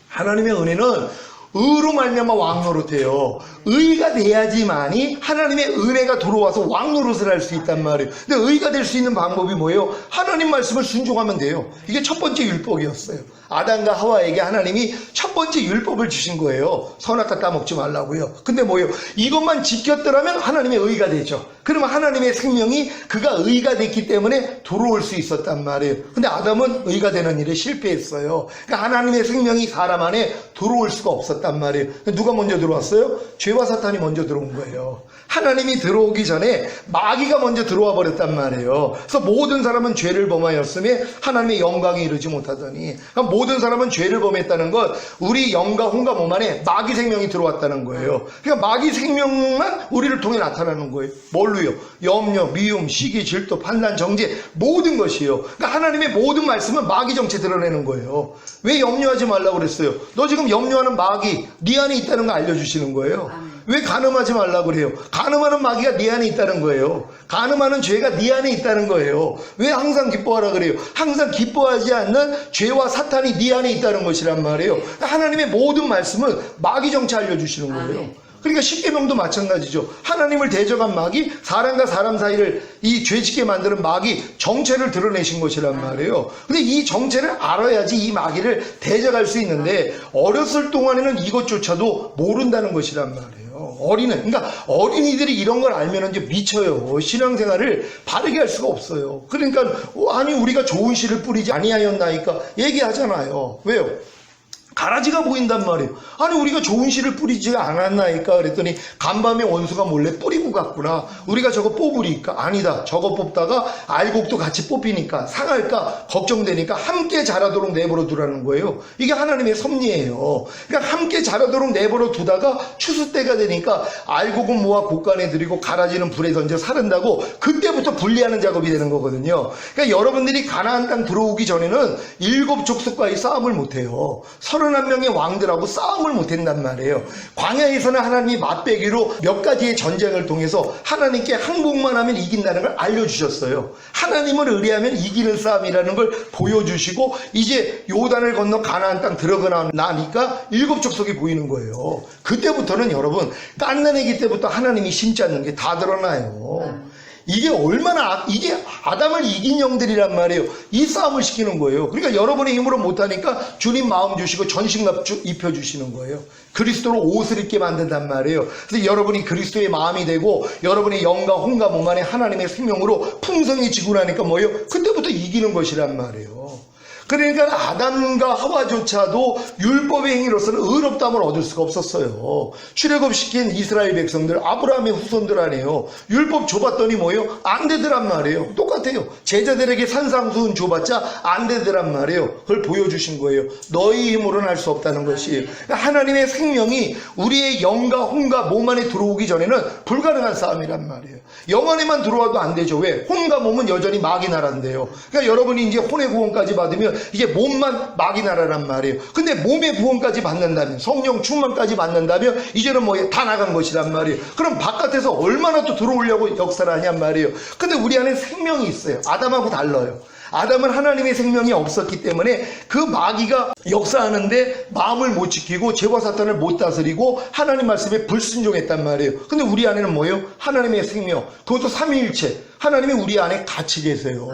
하나님의 은혜는 의로 말미암아 왕노릇해요. 의가 돼야지만이 하나님의 은혜가 들어와서 왕노릇을 할 수 있단 말이에요. 근데 의가 될 수 있는 방법이 뭐예요? 하나님 말씀을 순종하면 돼요. 이게 첫 번째 율법이었어요. 아담과 하와에게 하나님이 첫 번째 율법을 주신 거예요. 선악과 따먹지 말라고요. 근데 뭐예요? 이것만 지켰더라면 하나님의 의가 되죠. 그러면 하나님의 생명이 그가 의가 됐기 때문에 들어올 수 있었단 말이에요. 근데 아담은 의가 되는 일에 실패했어요. 그러니까 하나님의 생명이 사람 안에 들어올 수가 없었단 말이에요. 누가 먼저 들어왔어요? 죄와 사탄이 먼저 들어온 거예요. 하나님이 들어오기 전에 마귀가 먼저 들어와 버렸단 말이에요. 그래서 모든 사람은 죄를 범하였음에 하나님의 영광에 이르지 못하더니, 그러니까 모든 사람은 죄를 범했다는 것, 우리 영과 혼과 몸 안에 마귀 생명이 들어왔다는 거예요. 그러니까 마귀 생명만 우리를 통해 나타나는 거예요. 뭘로요? 염려, 미움, 시기, 질투, 판단, 정죄, 모든 것이요. 그러니까 하나님의 모든 말씀은 마귀 정체 드러내는 거예요. 왜 염려하지 말라고 그랬어요? 너 지금 염려하는 마귀 네 안에 있다는 거 알려주시는 거예요. 왜 간음하지 말라고 그래요? 간음하는 마귀가 네 안에 있다는 거예요. 간음하는 죄가 네 안에 있다는 거예요. 왜 항상 기뻐하라 그래요? 항상 기뻐하지 않는 죄와 사탄이 네 안에 있다는 것이란 말이에요. 하나님의 모든 말씀은 마귀 정체 알려주시는 거예요. 그러니까 십계명도 마찬가지죠. 하나님을 대적한 마귀, 사람과 사람 사이를 이 죄짓게 만드는 마귀 정체를 드러내신 것이란 말이에요. 근데 이 정체를 알아야지 이 마귀를 대적할 수 있는데 어렸을 동안에는 이것조차도 모른다는 것이란 말이에요. 그러니까 어린이들이 이런 걸 알면 이제 미쳐요. 신앙생활을 바르게 할 수가 없어요. 그러니까 아니 우리가 좋은 씨를 뿌리지 아니하였나이까 얘기하잖아요. 왜요? 가라지가 보인단 말이에요. 아니 우리가 좋은 씨를 뿌리지 않았나이까 그랬더니 간밤에 원수가 몰래 뿌리고 갔구나. 우리가 저거 뽑으니까 아니다. 저거 뽑다가 알곡도 같이 뽑히니까 상할까 걱정되니까 함께 자라도록 내버려 두라는 거예요. 이게 하나님의 섭리예요. 그러니까 함께 자라도록 내버려 두다가 추수 때가 되니까 알곡은 모아 곡간에 들이고 가라지는 불에 던져 사른다고 그때부터 분리하는 작업이 되는 거거든요. 그러니까 여러분들이 가나안 땅 들어오기 전에는 7 족속과의 싸움을 못해요. 31명의 왕들하고 싸움을 못한단 말이에요. 광야에서는 하나님이 맛배기로 몇 가지의 전쟁을 통해서 하나님께 항복만 하면 이긴다는 걸 알려주셨어요. 하나님을 의뢰하면 이기는 싸움이라는 걸 보여주시고 이제 요단을 건너 가나안 땅 들어가 나니까 7 족속이 보이는 거예요. 그때부터는 여러분 깐난애기 때부터 하나님이 심지 않는 게 다 드러나요. 이게 얼마나 이게 아담을 이긴 영들이란 말이에요. 이 싸움을 시키는 거예요. 그러니까 여러분의 힘으로 못하니까 주님 마음 주시고 전신갑 입혀주시는 거예요. 그리스도로 옷을 입게 만든단 말이에요. 그래서 여러분이 그리스도의 마음이 되고 여러분의 영과 혼과 몸 안에 하나님의 생명으로 풍성해지고 나니까 뭐예요? 그때부터 이기는 것이란 말이에요. 그러니까 아담과 하와조차도 율법의 행위로서는 의롭다함을 얻을 수가 없었어요. 출애굽시킨 이스라엘 백성들, 아브라함의 후손들 아니에요. 율법 줘봤더니 뭐예요? 안 되더란 말이에요. 똑같아요. 제자들에게 산상수훈 줘봤자 안 되더란 말이에요. 그걸 보여주신 거예요. 너희 힘으로는 할 수 없다는 것이에요. 그러니까 하나님의 생명이 우리의 영과 혼과 몸 안에 들어오기 전에는 불가능한 싸움이란 말이에요. 영 안에만 들어와도 안 되죠. 왜? 혼과 몸은 여전히 마귀 나라인데요. 그러니까 여러분이 이제 혼의 구원까지 받으면 이게 몸만 마귀 나라란 말이에요. 근데 몸의 구원까지 받는다면, 성령 충만까지 받는다면 이제는 뭐예요? 다 나간 것이란 말이에요. 그럼 바깥에서 얼마나 또 들어오려고 역사를 하냔 말이에요. 근데 우리 안에 생명이 있어요. 아담하고 달라요. 아담은 하나님의 생명이 없었기 때문에 그 마귀가 역사하는데 마음을 못 지키고 죄와 사탄을 못 다스리고 하나님 말씀에 불순종했단 말이에요. 근데 우리 안에는 뭐예요? 하나님의 생명, 그것도 삼위일체, 하나님이 우리 안에 같이 계세요.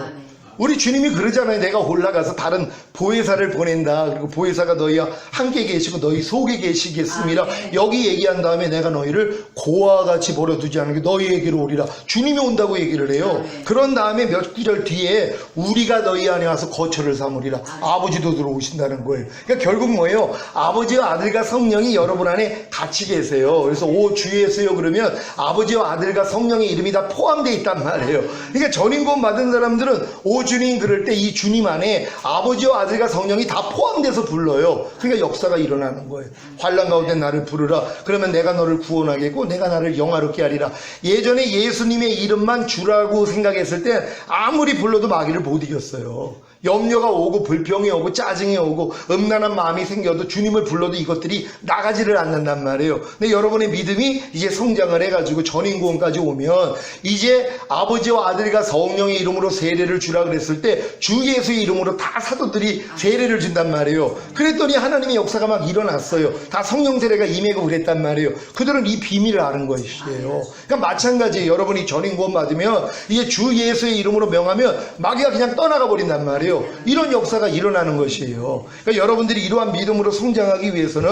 우리 주님이 그러잖아요. 내가 올라가서 다른 보혜사를 보낸다. 그리고 보혜사가 너희와 함께 계시고 너희 속에 계시겠습니다. 여기 얘기한 다음에 내가 너희를 고아와 같이 버려두지 않은 게 너희에게로 오리라. 주님이 온다고 얘기를 해요. 그런 다음에 몇 구절 뒤에 우리가 너희 안에 와서 거처를 삼으리라. 아버지도 들어오신다는 거예요. 그러니까 결국 뭐예요? 아버지와 아들과 성령이 여러분 안에 같이 계세요. 그래서 오 주 예수여 그러면 아버지와 아들과 성령의 이름이 다 포함되어 있단 말이에요. 그러니까 전인구원 받은 사람들은 오 주님 그럴 때 이 주님 안에 아버지와 아들과 성령이 다 포함돼서 불러요. 그러니까 역사가 일어나는 거예요. 환난 가운데 나를 부르라. 그러면 내가 너를 구원하겠고 내가 나를 영화롭게 하리라. 예전에 예수님의 이름만 주라고 생각했을 때 아무리 불러도 마귀를 못 이겼어요. 염려가 오고 불평이 오고 짜증이 오고 음란한 마음이 생겨도 주님을 불러도 이것들이 나가지를 않는단 말이에요. 근데 여러분의 믿음이 이제 성장을 해가지고 전인구원까지 오면 이제 아버지와 아들과 성령의 이름으로 세례를 주라 그랬을 때 주 예수의 이름으로 다 사도들이 세례를 준단 말이에요. 그랬더니 하나님의 역사가 막 일어났어요. 다 성령 세례가 임하고 그랬단 말이에요. 그들은 이 비밀을 아는 것이에요. 그러니까 마찬가지예요. 여러분이 전인구원 받으면 이제 주 예수의 이름으로 명하면 마귀가 그냥 떠나가 버린단 말이에요. 이런 역사가 일어나는 것이에요. 그러니까 여러분들이 이러한 믿음으로 성장하기 위해서는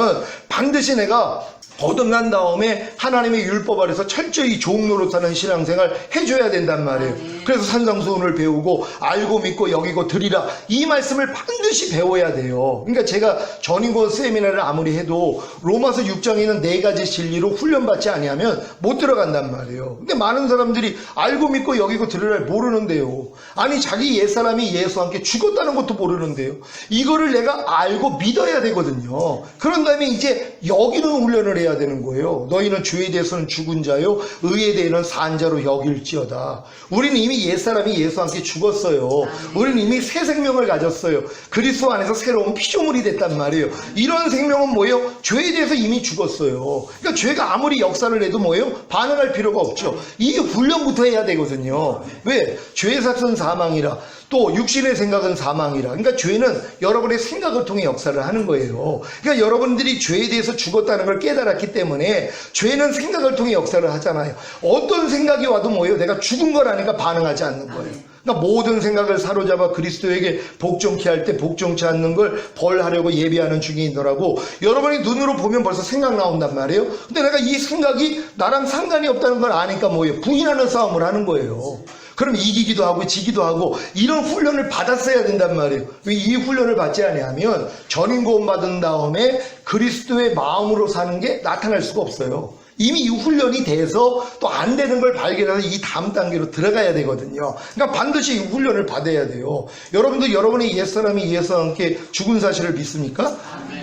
반드시 내가 거듭난 다음에 하나님의 율법 아래서 철저히 종로로 사는 신앙생활 해줘야 된단 말이에요. 그래서 산상수훈을 배우고 알고 믿고 여기고 드리라 이 말씀을 반드시 배워야 돼요. 그러니까 제가 전인구원 세미나를 아무리 해도 로마서 6장에 있는 4가지 진리로 훈련받지 아니하면 못 들어간단 말이에요. 근데 많은 사람들이 알고 믿고 여기고 드리라를 모르는데요. 아니 자기 옛사람이 예수와 함께 죽었다는 것도 모르는데요. 이거를 내가 알고 믿어야 되거든요. 그런 다음에 이제 여기는 훈련을 해야 되는 거예요. 너희는 죄에 대해서는 죽은 자요 의에 대해서는 산 자로 여길지어다. 우리는 이미 옛사람이 예수와 함께 죽었어요. 우리는 이미 새 생명을 가졌어요. 그리스도 안에서 새로운 피조물이 됐단 말이에요. 이런 생명은 뭐예요? 죄에 대해서 이미 죽었어요. 그러니까 죄가 아무리 역사를 해도 뭐예요? 반응할 필요가 없죠. 이 훈련부터 해야 되거든요. 왜? 죄의 삭은 사망이라 또 육신의 생각은 사망이라. 그러니까 죄는 여러분의 생각을 통해 역사를 하는 거예요. 그러니까 여러분들이 죄에 대해서 죽었다는 걸 깨달았기 때문에 죄는 생각을 통해 역사를 하잖아요. 어떤 생각이 와도 뭐예요? 내가 죽은 거라니까 반응하지 않는 거예요. 그러니까 모든 생각을 사로잡아 그리스도에게 복종케 할 때 복종치 않는 걸 벌하려고 예비하는 중에 있더라고. 여러분이 눈으로 보면 벌써 생각 나온단 말이에요. 근데 내가 이 생각이 나랑 상관이 없다는 걸 아니까 뭐예요? 부인하는 싸움을 하는 거예요. 그럼 이기기도 하고 지기도 하고 이런 훈련을 받았어야 된단 말이에요. 왜 이 훈련을 받지 않으면 전인구원 받은 다음에 그리스도의 마음으로 사는 게 나타날 수가 없어요. 이미 이 훈련이 돼서 또 안 되는 걸 발견해서 이 다음 단계로 들어가야 되거든요. 그러니까 반드시 이 훈련을 받아야 돼요. 여러분도 여러분의 옛사람이 예수와 함께 죽은 사실을 믿습니까?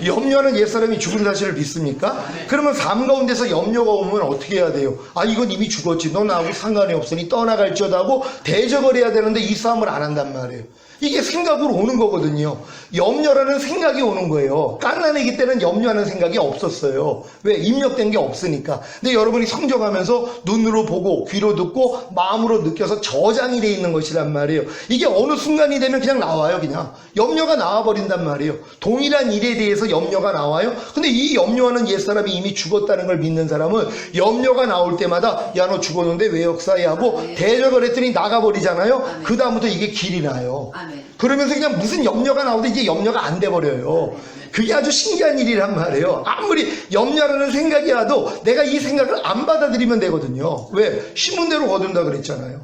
염려하는 옛사람이 죽은 사실을 믿습니까? 그러면 삶 가운데서 염려가 오면 어떻게 해야 돼요? 아 이건 이미 죽었지. 너 나하고 상관이 없으니 떠나갈지어다 하고 대적을 해야 되는데 이 싸움을 안 한단 말이에요. 이게 생각으로 오는 거거든요. 염려라는 생각이 오는 거예요. 갓난아기 때는 염려하는 생각이 없었어요. 왜? 입력된 게 없으니까. 근데 여러분이 성장하면서 눈으로 보고 귀로 듣고 마음으로 느껴서 저장이 돼 있는 것이란 말이에요. 이게 어느 순간이 되면 그냥 나와요. 그냥 염려가 나와버린단 말이에요. 동일한 일에 대해서 염려가 나와요. 근데 이 염려하는 옛사람이 이미 죽었다는 걸 믿는 사람은 염려가 나올 때마다 야 너 죽었는데 왜 역사해 하고 대적을 했더니 나가버리잖아요. 그 다음부터 이게 길이 나요. 그러면서 그냥 무슨 염려가 나오는데 이제 염려가 안 돼버려요. 그게 아주 신기한 일이란 말이에요. 아무리 염려라는 생각이 와도 내가 이 생각을 안 받아들이면 되거든요. 왜? 심은 대로 거둔다 그랬잖아요.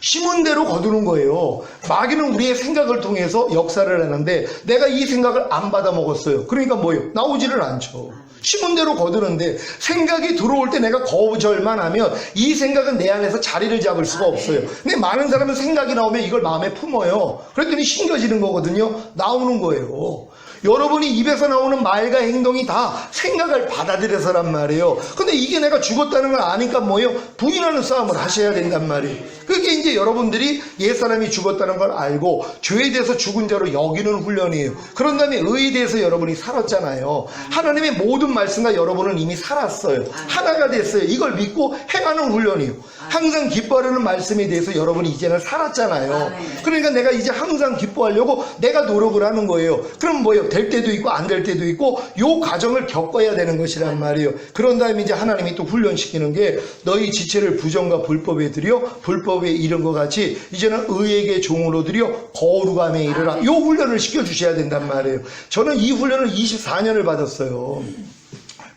심은 대로 거두는 거예요. 마귀는 우리의 생각을 통해서 역사를 하는데 내가 이 생각을 안 받아 먹었어요. 그러니까 뭐예요? 나오지를 않죠. 심은 대로 거두는데 생각이 들어올 때 내가 거절만 하면 이 생각은 내 안에서 자리를 잡을 수가 없어요. 근데 많은 사람은 생각이 나오면 이걸 마음에 품어요. 그랬더니 신겨지는 거거든요. 나오는 거예요. 여러분이 입에서 나오는 말과 행동이 다 생각을 받아들여서란 말이에요. 근데 이게 내가 죽었다는 걸 아니까 뭐예요? 부인하는 싸움을 하셔야 된단 말이에요. 그게 이제 여러분들이 옛사람이 죽었다는 걸 알고 죄에 대해서 죽은 자로 여기는 훈련이에요. 그런 다음에 의에 대해서 여러분이 살았잖아요. 하나님의 모든 말씀과 여러분은 이미 살았어요. 하나가 됐어요. 이걸 믿고 행하는 훈련이에요. 항상 기뻐하려는 말씀에 대해서 여러분이 이제는 살았잖아요. 그러니까 내가 이제 항상 기뻐하려고 내가 노력을 하는 거예요. 그럼 뭐예요? 될 때도 있고 안 될 때도 있고 요 과정을 겪어야 되는 것이란 말이에요. 그런 다음에 이제 하나님이 또 훈련시키는 게 너희 지체를 부정과 불법에 들여 불법에 이른 것 같이 이제는 의에게 종으로 들여 거룩함에 이르라. 요 훈련을 시켜주셔야 된단 말이에요. 저는 이 훈련을 24년을 받았어요.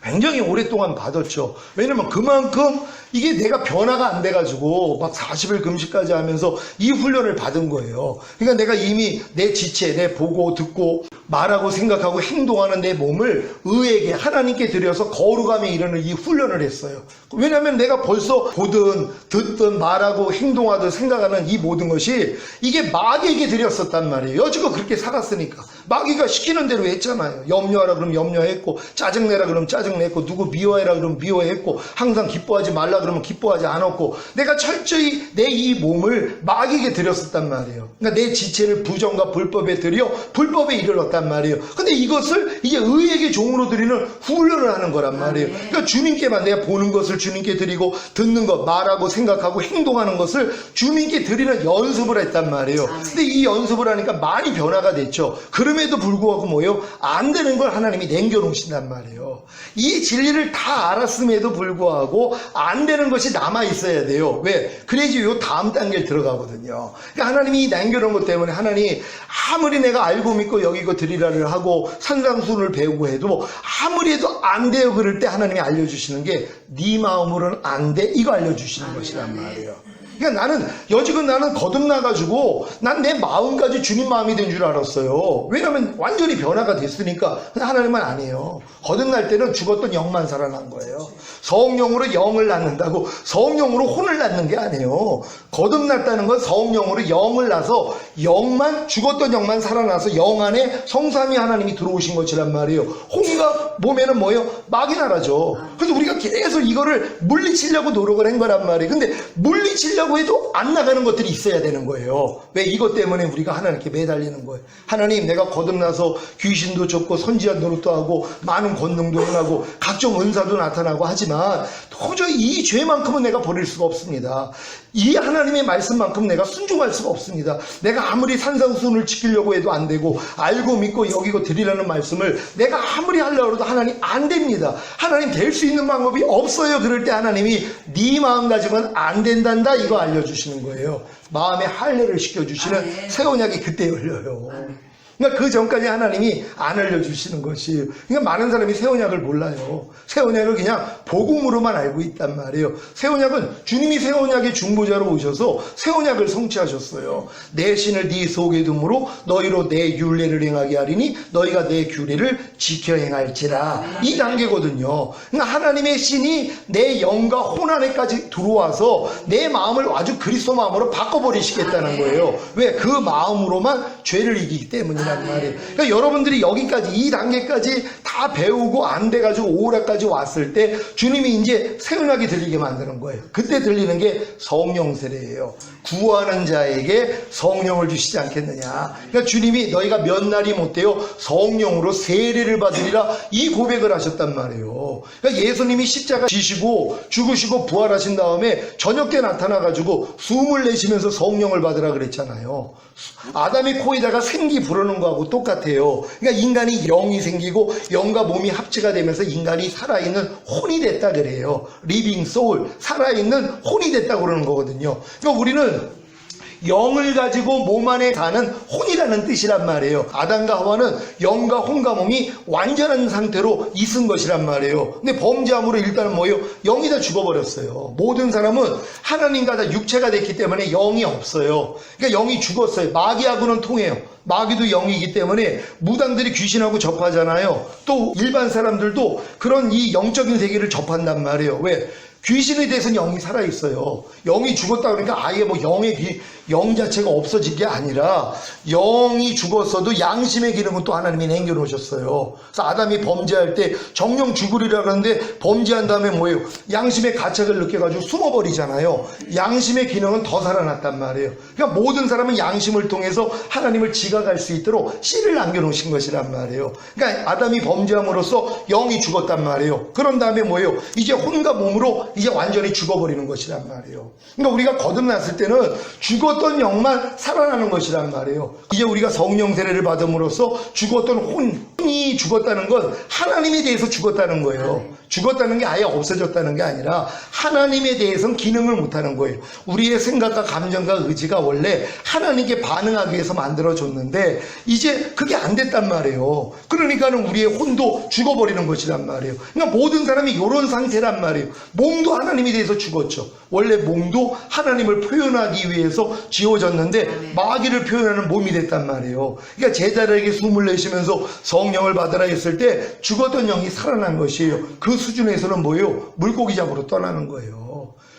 굉장히 오랫동안 받았죠. 왜냐면 그만큼 이게 내가 변화가 안 돼가지고 막 40일 금식까지 하면서 이 훈련을 받은 거예요. 그러니까 내가 이미 내 지체, 내 보고 듣고 말하고 생각하고 행동하는 내 몸을 의에게 하나님께 드려서 거룩함에 이르는 이 훈련을 했어요. 왜냐하면 내가 벌써 보든 듣든 말하고 행동하든 생각하는 이 모든 것이 이게 마귀에게 드렸었단 말이에요. 여지껏 그렇게 살았으니까. 마귀가 시키는 대로 했잖아요. 염려하라 그러면 염려했고 짜증내라 그러면 짜증냈고 누구 미워해라 그러면 미워했고 항상 기뻐하지 말라 그러면 기뻐하지 않았고 내가 철저히 내 이 몸을 마귀에게 드렸었단 말이에요. 그러니까 내 지체를 부정과 불법에 드려 불법에 이르렀단 말이에요. 근데 이것을 이제 의에게 종으로 드리는 훈련을 하는 거란 말이에요. 그러니까 주님께만 내가 보는 것을 주님께 드리고 듣는 것, 말하고 생각하고 행동하는 것을 주님께 드리는 연습을 했단 말이에요. 근데 이 연습을 하니까 많이 변화가 됐죠. 그럼에도 불구하고 뭐예요? 안 되는 걸 하나님이 남겨놓으신단 말이에요. 이 진리를 다 알았음에도 불구하고 안 되는 것이 남아 있어야 돼요. 왜? 그래야지 요 다음 단계를 들어가거든요. 그러니까 하나님이 남겨놓은 것 때문에 하나님 아무리 내가 알고 믿고 여기고 드리라를 하고 산상수훈을 배우고 해도 아무리 해도 안 돼요. 그럴 때 하나님이 알려주시는 게 네 마음으로는 안 돼. 이거 알려주시는 것이란 말이에요. 그러니까 여지껏 나는 거듭나가지고 난 내 마음까지 주님 마음이 된 줄 알았어요. 왜냐면 완전히 변화가 됐으니까. 근데 하나님은 아니에요. 거듭날 때는 죽었던 영만 살아난 거예요. 성령으로 영을 낳는다고 성령으로 혼을 낳는 게 아니에요. 거듭났다는 건 성령으로 영을 낳아서 영만, 죽었던 영만 살아나서 영 안에 성삼위 하나님이 들어오신 것이란 말이에요. 혼과 몸에는 뭐예요? 마귀 나라죠. 그래서 우리가 계속 이거를 물리치려고 노력을 한 거란 말이에요. 근데 물리치려고 해도 안 나가는 것들이 있어야 되는 거예요. 왜? 이것 때문에 우리가 하나님께 매달리는 거예요. 하나님, 내가 거듭나서 귀신도 쫓고 선지자 노릇도 하고 많은 권능도 행하고 각종 은사도 나타나고 하지만 도저히 이 죄만큼은 내가 버릴 수가 없습니다. 이 하나님의 말씀만큼 내가 순종할 수가 없습니다. 내가 아무리 산상수훈을 지키려고 해도 안 되고 알고 믿고 여기고 드리라는 말씀을 내가 아무리 하려고 해도 하나님 안 됩니다. 하나님 될 수 있는 방법이 없어요. 그럴 때 하나님이 네 마음 가지고는 안 된단다 이거 알려주시는 거예요. 마음에 할례를 시켜주시는 새 언약이 그때 열려요. 그러니까 그 전까지 하나님이 안 알려주시는 것이에요. 그러니까 많은 사람이 새 언약을 몰라요. 새 언약을 그냥 복음으로만 알고 있단 말이에요. 새 언약은 주님이 새 언약의 중보자로 오셔서 새 언약을 성취하셨어요. 내 신을 네 속에 둠으로 너희로 내 율례를 행하게 하리니 너희가 내 규례를 지켜 행할지라. 이 단계거든요. 그러니까 하나님의 신이 내 영과 혼 안에까지 들어와서 내 마음을 아주 그리스도 마음으로 바꿔버리시겠다는 거예요. 왜? 그 마음으로만 죄를 이기기 때문이란 말이에요. 그러니까 여러분들이 여기까지 이 단계까지 다 배우고 안 돼가지고 오라까지 왔을 때 주님이 이제 새 언약이 들리게 만드는 거예요. 그때 들리는 게 성령 세례예요. 구하는 자에게 성령을 주시지 않겠느냐. 그러니까 주님이 너희가 몇 날이 못되어 성령으로 세례를 받으리라 이 고백을 하셨단 말이에요. 그러니까 예수님이 십자가 지시고 죽으시고 부활하신 다음에 저녁 때 나타나가지고 숨을 내쉬면서 성령을 받으라 그랬잖아요. 아담의 코에다가 생기 불어넣은 거하고 똑같아요. 그러니까 인간이 영이 생기고 영과 몸이 합체가 되면서 인간이 살아있는 혼이 됐다 그래요. 리빙 소울, 살아있는 혼이 됐다고 그러는 거거든요. 그러니까 우리는 영을 가지고 몸 안에 사는 혼이라는 뜻이란 말이에요. 아담과 하와는 영과 혼과 몸이 완전한 상태로 있은 것이란 말이에요. 근데 범죄함으로 일단은 뭐예요? 영이 다 죽어버렸어요. 모든 사람은 하나님과 다 육체가 됐기 때문에 영이 없어요. 그러니까 영이 죽었어요. 마귀하고는 통해요. 마귀도 영이기 때문에 무당들이 귀신하고 접하잖아요. 또 일반 사람들도 그런 이 영적인 세계를 접한단 말이에요. 왜? 귀신에 대해서는 영이 살아있어요. 영이 죽었다 그러니까 아예 뭐 영 자체가 없어진 게 아니라 영이 죽었어도 양심의 기능은 또 하나님이 남겨놓으셨어요. 그래서 아담이 범죄할 때 정령 죽으리라 그러는데 범죄한 다음에 뭐예요? 양심의 가책을 느껴가지고 숨어버리잖아요. 양심의 기능은 더 살아났단 말이에요. 그러니까 모든 사람은 양심을 통해서 하나님을 지각할 수 있도록 씨를 남겨놓으신 것이란 말이에요. 그러니까 아담이 범죄함으로써 영이 죽었단 말이에요. 그런 다음에 뭐예요? 이제 혼과 몸으로 이제 완전히 죽어버리는 것이란 말이에요. 그러니까 우리가 거듭났을 때는 죽었던 영만 살아나는 것이란 말이에요. 이제 우리가 성령 세례를 받음으로써 죽었던 혼이 죽었다는 건 하나님에 대해서 죽었다는 거예요. 죽었다는 게 아예 없어졌다는 게 아니라 하나님에 대해서는 기능을 못하는 거예요. 우리의 생각과 감정과 의지가 원래 하나님께 반응하기 위해서 만들어졌는데 이제 그게 안 됐단 말이에요. 그러니까는 우리의 혼도 죽어버리는 것이란 말이에요. 그러니까 모든 사람이 이런 상태란 말이에요. 몸도 하나님에 대해서 죽었죠. 원래 몸도 하나님을 표현하기 위해서 지어졌는데 마귀를 표현하는 몸이 됐단 말이에요. 그러니까 제자들에게 숨을 내쉬면서 성령을 받으라 했을 때 죽었던 영이 살아난 것이에요. 그 수준에서는 뭐예요? 물고기 잡으러 떠나는 거예요.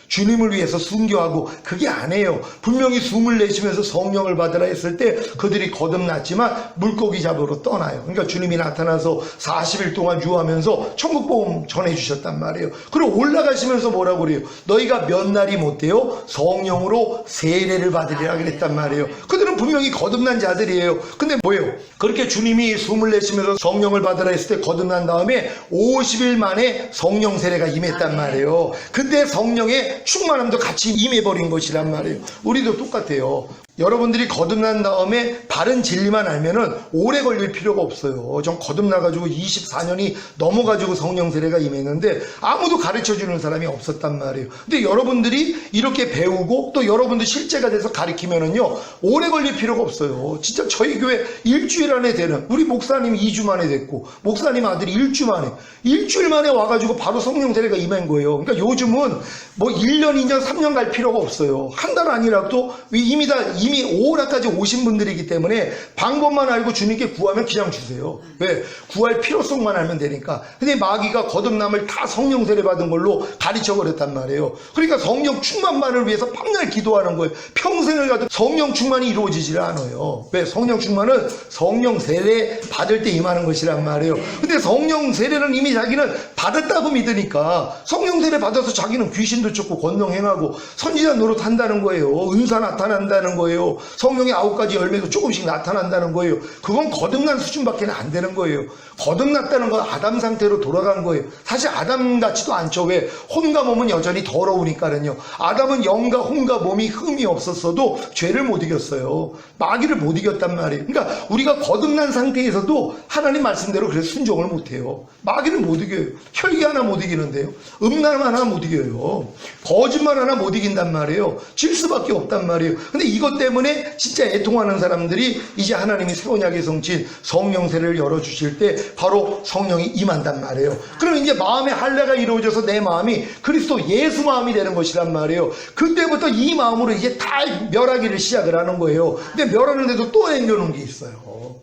주님을 위해서 순교하고 그게 아니에요. 분명히 숨을 내쉬면서 성령을 받으라 했을 때 그들이 거듭났지만 물고기 잡으러 떠나요. 그러니까 주님이 나타나서 40일 동안 유하면서 천국복음 전해주셨단 말이에요. 그리고 올라가시면서 뭐라고 그래요? 너희가 몇 날이 못돼요? 성령으로 세례를 받으리라 그랬단 말이에요. 그들은 분명히 거듭난 자들이에요. 근데 뭐예요? 그렇게 주님이 숨을 내쉬면서 성령을 받으라 했을 때 거듭난 다음에 50일 만에 성령 세례가 임했단 말이에요. 근데 성령의 충만함도 같이 임해버린 것이란 말이에요. 우리도 똑같아요. 여러분들이 거듭난 다음에 바른 진리만 알면은 오래 걸릴 필요가 없어요. 전 거듭나가지고 24년이 넘어가지고 성령 세례가 임했는데 아무도 가르쳐주는 사람이 없었단 말이에요. 근데 여러분들이 이렇게 배우고 또 여러분들 실제가 돼서 가르치면은요 오래 걸릴 필요가 없어요. 진짜 저희 교회 일주일 안에 되는, 우리 목사님 2주 만에 됐고 목사님 아들이 일주일 만에 와가지고 바로 성령 세례가 임한 거예요. 그러니까 요즘은 뭐 1년, 2년, 3년 갈 필요가 없어요. 한 달 아니라도 이미 5월까지 오신 분들이기 때문에 방법만 알고 주님께 구하면 그냥 주세요. 왜? 구할 필요성만 알면 되니까. 근데 마귀가 거듭남을 다 성령 세례 받은 걸로 가르쳐 버렸단 말이에요. 그러니까 성령 충만만을 위해서 밤날 기도하는 거예요. 평생을 가도 성령 충만이 이루어지질 않아요. 왜? 성령 충만은 성령 세례 받을 때 임하는 것이란 말이에요. 근데 성령 세례는 이미 자기는 받았다고 믿으니까 성령 세례 받아서 자기는 귀신도 쫓고 권능 행하고 선지자 노릇 한다는 거예요. 은사 나타난다는 거예요. 성령의 9가지 열매도 조금씩 나타난다는 거예요. 그건 거듭난 수준밖에 안 되는 거예요. 거듭났다는 건 아담 상태로 돌아간 거예요. 사실 아담 같지도 않죠. 왜? 혼과 몸은 여전히 더러우니까는요. 아담은 영과 혼과 몸이 흠이 없었어도 죄를 못 이겼어요. 마귀를 못 이겼단 말이에요. 그러니까 우리가 거듭난 상태에서도 하나님 말씀대로 그래서 순종을 못 해요. 마귀를 못 이겨요. 혈기 하나 못 이기는데요. 음란 하나 못 이겨요. 거짓말 하나 못 이긴단 말이에요. 질 수밖에 없단 말이에요. 근데 이것 때문에 진짜 애통하는 사람들이 이제 하나님이 새 언약의 성취인 성령 세례를 열어주실 때 바로 성령이 임한단 말이에요. 그럼 이제 마음의 할례가 이루어져서 내 마음이 그리스도 예수 마음이 되는 것이란 말이에요. 그때부터 이 마음으로 이제 다 멸하기를 시작을 하는 거예요. 근데 멸하는데도 또 남겨놓은 게 있어요.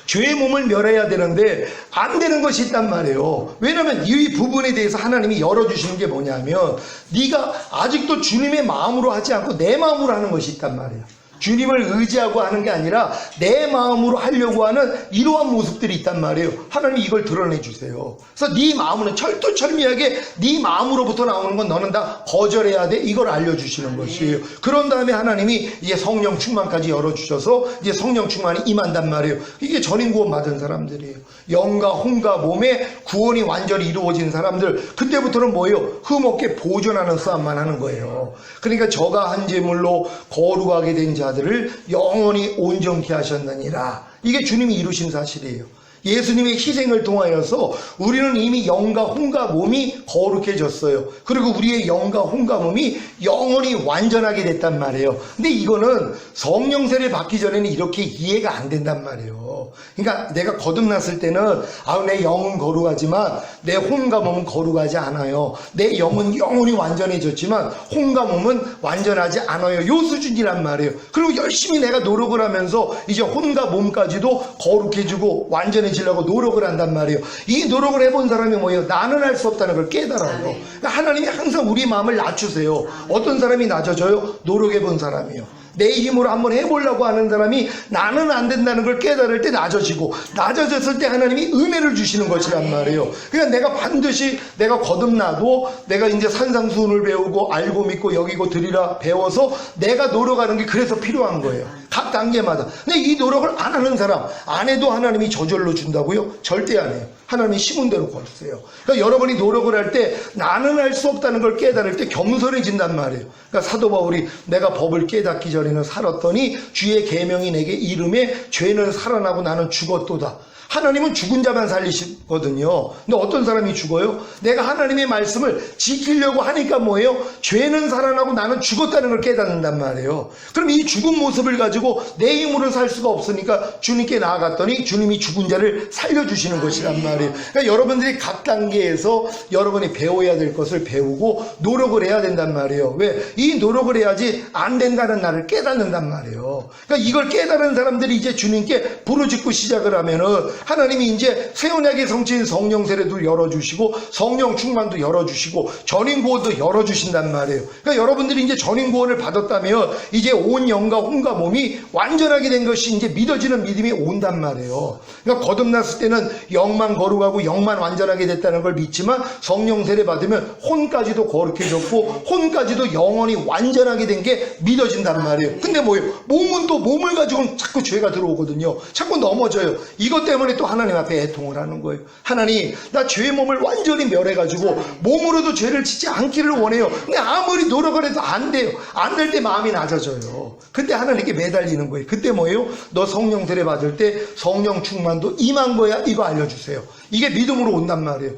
죄의 몸을 멸해야 되는데 안 되는 것이 있단 말이에요. 왜냐하면 이 부분에 대해서 하나님이 열어주시는 게 뭐냐면 네가 아직도 주님의 마음으로 하지 않고 내 마음으로 하는 것이 있단 말이에요. 주님을 의지하고 하는 게 아니라 내 마음으로 하려고 하는 이러한 모습들이 있단 말이에요. 하나님이 이걸 드러내 주세요. 그래서 네 마음은 철두철미하게 네 마음으로부터 나오는 건 너는 다 거절해야 돼. 이걸 알려주시는 것이에요. 그런 다음에 하나님이 이제 성령 충만까지 열어주셔서 이제 성령 충만이 임한단 말이에요. 이게 전인 구원 받은 사람들이에요. 영과 혼과 몸의 구원이 완전히 이루어진 사람들, 그때부터는 뭐예요? 흠없게 보존하는 싸움만 하는 거예요. 그러니까 저가 한 제물로 거룩하게 된 자들을 영원히 온전케 하셨느니라. 이게 주님이 이루신 사실이에요. 예수님의 희생을 통하여서 우리는 이미 영과 혼과 몸이 거룩해졌어요. 그리고 우리의 영과 혼과 몸이 영원히 완전하게 됐단 말이에요. 근데 이거는 성령 세례 받기 전에는 이렇게 이해가 안 된단 말이에요. 그러니까 내가 거듭났을 때는 내 영은 거룩하지만 내 혼과 몸은 거룩하지 않아요. 내 영은 영원히 완전해졌지만 혼과 몸은 완전하지 않아요. 요 수준이란 말이에요. 그리고 열심히 내가 노력을 하면서 이제 혼과 몸까지도 거룩해지고 완전해지려고 노력을 한단 말이에요. 이 노력을 해본 사람이 뭐예요? 나는 할 수 없다는 걸 깨달아요. 그러니까 하나님이 항상 우리 마음을 낮추세요. 어떤 사람이 낮아져요? 노력해본 사람이요. 내 힘으로 한번 해보려고 하는 사람이 나는 안 된다는 걸 깨달을 때 낮아지고, 낮아졌을 때 하나님이 은혜를 주시는 것이란 말이에요. 그러니까 내가 반드시 내가 거듭나도 내가 이제 산상수훈을 배우고 알고 믿고 여기고 드리라 배워서 내가 노력하는 게 그래서 필요한 거예요. 각 단계마다. 근데 이 노력을 안 하는 사람, 안 해도 하나님이 저절로 준다고요? 절대 안 해요. 하나님이 심은 대로 걸으세요. 그러니까 여러분이 노력을 할 때 나는 할 수 없다는 걸 깨달을 때 겸손해진단 말이에요. 그러니까 사도 바울이 내가 법을 깨닫기 전에는 살았더니 주의 계명이 내게 이름에 죄는 살아나고 나는 죽었도다. 하나님은 죽은 자만 살리시거든요. 근데 어떤 사람이 죽어요? 내가 하나님의 말씀을 지키려고 하니까 뭐예요? 죄는 살아나고 나는 죽었다는 걸 깨닫는단 말이에요. 그럼 이 죽은 모습을 가지고 내 힘으로 살 수가 없으니까 주님께 나아갔더니 주님이 죽은 자를 살려주시는 것이란 말이에요. 그러니까 여러분들이 각 단계에서 여러분이 배워야 될 것을 배우고 노력을 해야 된단 말이에요. 왜? 이 노력을 해야지 안 된다는 나를 깨닫는단 말이에요. 그러니까 이걸 깨달은 사람들이 이제 주님께 부르짖고 시작을 하면은 하나님이 이제 새 언약의 성취인 성령 세례도 열어주시고 성령 충만도 열어주시고 전인 구원도 열어주신단 말이에요. 그러니까 여러분들이 이제 전인 구원을 받았다면 이제 온 영과 혼과 몸이 완전하게 된 것이 이제 믿어지는 믿음이 온단 말이에요. 그러니까 거듭났을 때는 영만 거룩하고 영만 완전하게 됐다는 걸 믿지만 성령 세례 받으면 혼까지도 거룩해졌고 혼까지도 영원히 완전하게 된 게 믿어진단 말이에요. 근데 뭐예요? 몸은 또 몸을 가지고는 자꾸 죄가 들어오거든요. 자꾸 넘어져요. 이것 때문에 또 하나님 앞에 애통을 하는 거예요. 하나님, 나 죄의 몸을 완전히 멸해가지고 몸으로도 죄를 짓지 않기를 원해요. 근데 아무리 노력을 해도 안 돼요. 안 될 때 마음이 낮아져요. 그때 하나님께 매달리는 거예요. 그때 뭐예요? 너 성령 세례 받을 때 성령 충만도 임한 거야. 이거 알려주세요. 이게 믿음으로 온단 말이에요.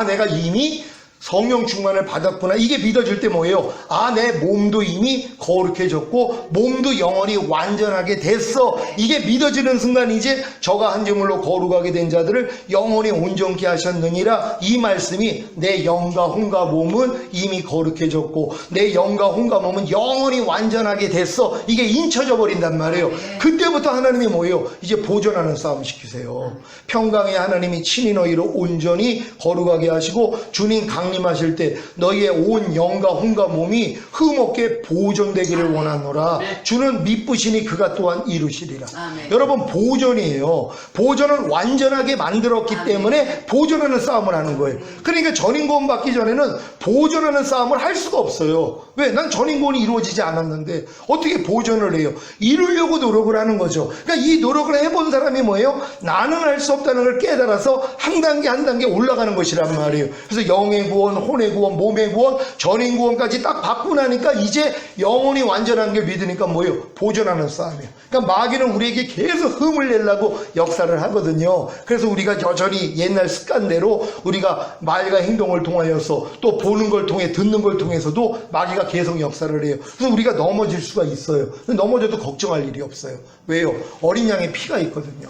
내가 이미 성령 충만을 받았구나. 이게 믿어질 때 뭐예요? 내 몸도 이미 거룩해졌고 몸도 영원히 완전하게 됐어. 이게 믿어지는 순간 이제 저가 한 제물로 거룩하게 된 자들을 영원히 온전케 하셨느니라. 이 말씀이 내 영과 혼과 몸은 이미 거룩해졌고 내 영과 혼과 몸은 영원히 완전하게 됐어. 이게 인쳐져 버린단 말이에요. 그때부터 하나님이 뭐예요? 이제 보존하는 싸움 시키세요. 평강의 하나님이 친히 너희를 온전히 거룩하게 하시고 주님 강림하실 때 너희의 온 영과 혼과 몸이 흠없게 보존되기를 원하노라. 주는 미쁘시니 그가 또한 이루시리라. 여러분, 보존이에요. 보존을 완전하게 만들었기 때문에 보존하는 싸움을 하는 거예요. 그러니까 전인구원 받기 전에는 보존하는 싸움을 할 수가 없어요. 왜? 난 전인구원이 이루어지지 않았는데 어떻게 보존을 해요? 이루려고 노력을 하는 거죠. 그러니까 이 노력을 해본 사람이 뭐예요? 나는 할 수 없다는 걸 깨달아서 한 단계 한 단계 올라가는 것이란 말이에요. 그래서 영의 구원, 혼의 구원, 몸의 구원, 전인 구원까지 딱 받고 나니까 이제 영혼이 완전한 게 믿으니까 뭐예요? 보존하는 싸움이에요. 그러니까 마귀는 우리에게 계속 흠을 내려고 역사를 하거든요. 그래서 우리가 여전히 옛날 습관대로 우리가 말과 행동을 통하여서 또 보는 걸 통해 듣는 걸 통해서도 마귀가 계속 역사를 해요. 그래서 우리가 넘어질 수가 있어요. 넘어져도 걱정할 일이 없어요. 왜요? 어린 양의 피가 있거든요.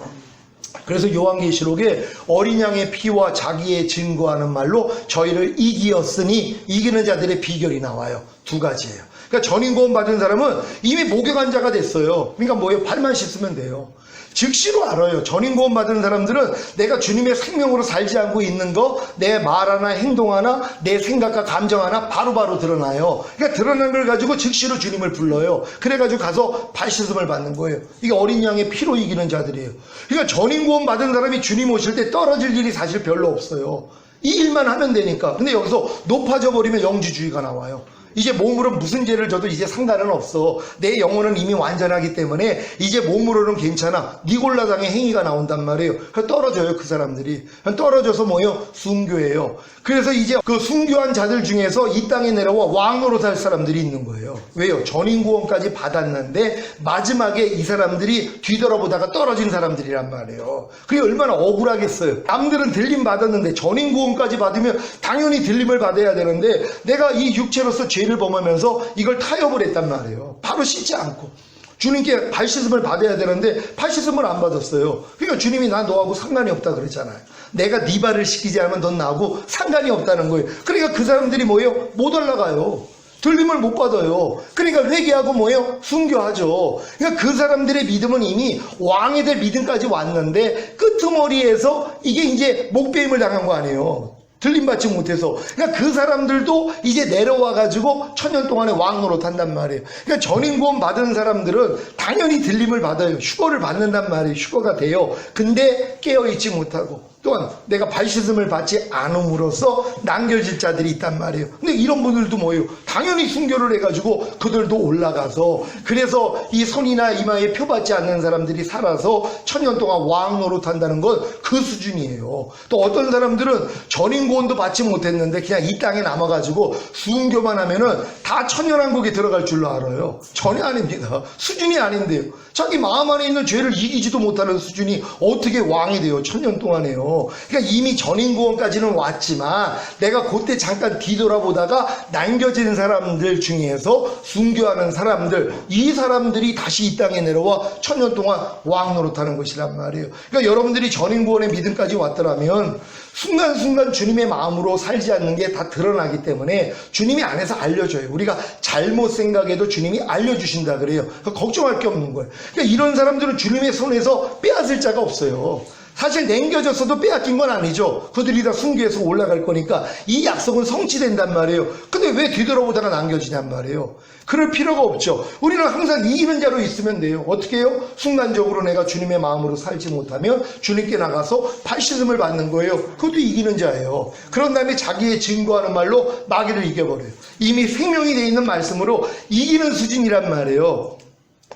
그래서 요한계시록에 어린 양의 피와 자기의 증거하는 말로 저희를 이기었으니 이기는 자들의 비결이 나와요. 두 가지예요. 그러니까 전인구원 받은 사람은 이미 목욕한 자가 됐어요. 그러니까 뭐예요? 발만 씻으면 돼요. 즉시로 알아요. 전인구원 받은 사람들은 내가 주님의 생명으로 살지 않고 있는 거, 내 말 하나, 행동 하나, 내 생각과 감정 하나 바로바로 드러나요. 그러니까 드러난 걸 가지고 즉시로 주님을 불러요. 그래가지고 가서 발씻음을 받는 거예요. 이게 어린 양의 피로 이기는 자들이에요. 그러니까 전인구원 받은 사람이 주님 오실 때 떨어질 일이 사실 별로 없어요. 이 일만 하면 되니까. 근데 여기서 높아져 버리면 영지주의가 나와요. 이제 몸으로 무슨 죄를 져도 이제 상관은 없어. 내 영혼은 이미 완전하기 때문에 이제 몸으로는 괜찮아. 니골라당의 행위가 나온단 말이에요. 떨어져요, 그 사람들이. 떨어져서 뭐예요? 순교예요. 그래서 이제 그 순교한 자들 중에서 이 땅에 내려와 왕으로 살 사람들이 있는 거예요. 왜요? 전인구원까지 받았는데 마지막에 이 사람들이 뒤돌아보다가 떨어진 사람들이란 말이에요. 그게 얼마나 억울하겠어요. 남들은 들림 받았는데 전인구원까지 받으면 당연히 들림을 받아야 되는데 내가 이 육체로서 죄를 범하면서 이걸 타협을 했단 말이에요. 바로 씻지 않고 주님께 발씻음을 받아야 되는데 발씻음을 안 받았어요. 그러니까 주님이 나 너하고 상관이 없다 그랬잖아요. 내가 네 발을 씻기지 않으면 넌 나하고 상관이 없다는 거예요. 그러니까 그 사람들이 뭐예요? 못 올라가요. 들림을 못 받아요. 그러니까 회개하고 뭐예요? 순교하죠. 그러니까 그 사람들의 믿음은 이미 왕이 될 믿음까지 왔는데 끄트머리에서 이게 이제 목배임을 당한 거 아니에요. 들림받지 못해서. 그러니까 그 사람들도 이제 내려와가지고 천년 동안에 왕으로 탄단 말이에요. 그러니까 전인구원 받은 사람들은 당연히 들림을 받아요. 휴거를 받는단 말이에요. 휴거가 돼요. 근데 깨어있지 못하고 또한 내가 발씻음을 받지 않음으로써 남겨질 자들이 있단 말이에요. 근데 이런 분들도 뭐예요? 당연히 순교를 해가지고 그들도 올라가서 그래서 이 손이나 이마에 표받지 않는 사람들이 살아서 천년 동안 왕 노릇한다는 건 그 수준이에요. 또 어떤 사람들은 전인구원도 받지 못했는데 그냥 이 땅에 남아가지고 순교만 하면은 다 천년왕국에 들어갈 줄로 알아요. 전혀 아닙니다. 수준이 아닌데요. 자기 마음 안에 있는 죄를 이기지도 못하는 수준이 어떻게 왕이 돼요? 천년 동안에요. 그러니까 이미 전인구원까지는 왔지만 내가 그때 잠깐 뒤돌아보다가 남겨진 사람들 중에서 순교하는 사람들, 이 사람들이 다시 이 땅에 내려와 천년 동안 왕 노릇하는 것이란 말이에요. 그러니까 여러분들이 전인구원의 믿음까지 왔더라면 순간순간 주님의 마음으로 살지 않는 게 다 드러나기 때문에 주님이 안에서 알려줘요. 우리가 잘못 생각해도 주님이 알려주신다 그래요. 걱정할 게 없는 거예요. 그러니까 이런 사람들은 주님의 손에서 빼앗을 자가 없어요. 사실 남겨졌어도 빼앗긴 건 아니죠. 그들이 다 순교해서 올라갈 거니까 이 약속은 성취된단 말이에요. 근데 왜 뒤돌아보다가 남겨지냔 말이에요. 그럴 필요가 없죠. 우리는 항상 이기는 자로 있으면 돼요. 어떻게 해요? 순간적으로 내가 주님의 마음으로 살지 못하면 주님께 나가서 발씻음을 받는 거예요. 그것도 이기는 자예요. 그런 다음에 자기의 증거하는 말로 마귀를 이겨버려요. 이미 생명이 돼 있는 말씀으로 이기는 수준이란 말이에요.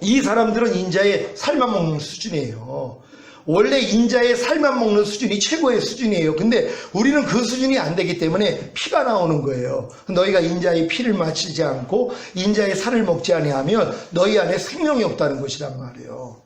이 사람들은 인자의 삶아 먹는 수준이에요. 원래 인자의 살만 먹는 수준이 최고의 수준이에요. 근데 우리는 그 수준이 안 되기 때문에 피가 나오는 거예요. 너희가 인자의 피를 마시지 않고 인자의 살을 먹지 아니하면 너희 안에 생명이 없다는 것이란 말이에요.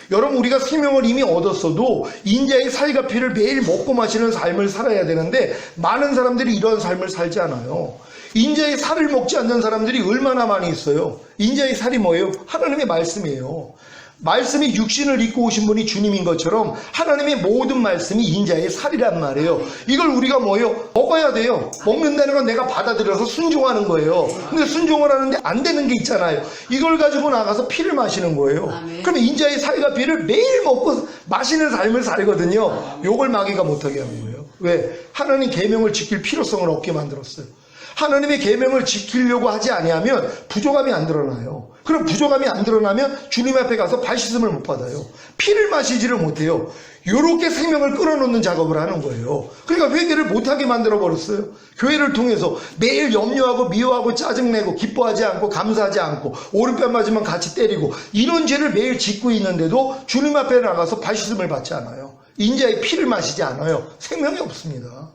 여러분, 우리가 생명을 이미 얻었어도 인자의 살과 피를 매일 먹고 마시는 삶을 살아야 되는데 많은 사람들이 이런 삶을 살지 않아요. 인자의 살을 먹지 않는 사람들이 얼마나 많이 있어요. 인자의 살이 뭐예요? 하나님의 말씀이에요. 말씀이 육신을 입고 오신 분이 주님인 것처럼 하나님의 모든 말씀이 인자의 살이란 말이에요. 이걸 우리가 뭐예요? 먹어야 돼요. 먹는다는 건 내가 받아들여서 순종하는 거예요. 근데 순종을 하는데 안 되는 게 있잖아요. 이걸 가지고 나가서 피를 마시는 거예요. 그러면 인자의 살과 피를 매일 먹고 마시는 삶을 살거든요. 요걸 마귀가 못하게 하는 거예요. 왜? 하나님 계명을 지킬 필요성을 얻게 만들었어요. 하나님의 계명을 지키려고 하지 아니하면 부족함이 안 드러나요. 그럼 부족함이 안 드러나면 주님 앞에 가서 발씻음을 못 받아요. 피를 마시지를 못해요. 이렇게 생명을 끌어놓는 작업을 하는 거예요. 그러니까 회개를 못하게 만들어버렸어요. 교회를 통해서 매일 염려하고 미워하고 짜증내고 기뻐하지 않고 감사하지 않고 오른편 맞으면 같이 때리고 이런 죄를 매일 짓고 있는데도 주님 앞에 나가서 발씻음을 받지 않아요. 인자의 피를 마시지 않아요. 생명이 없습니다.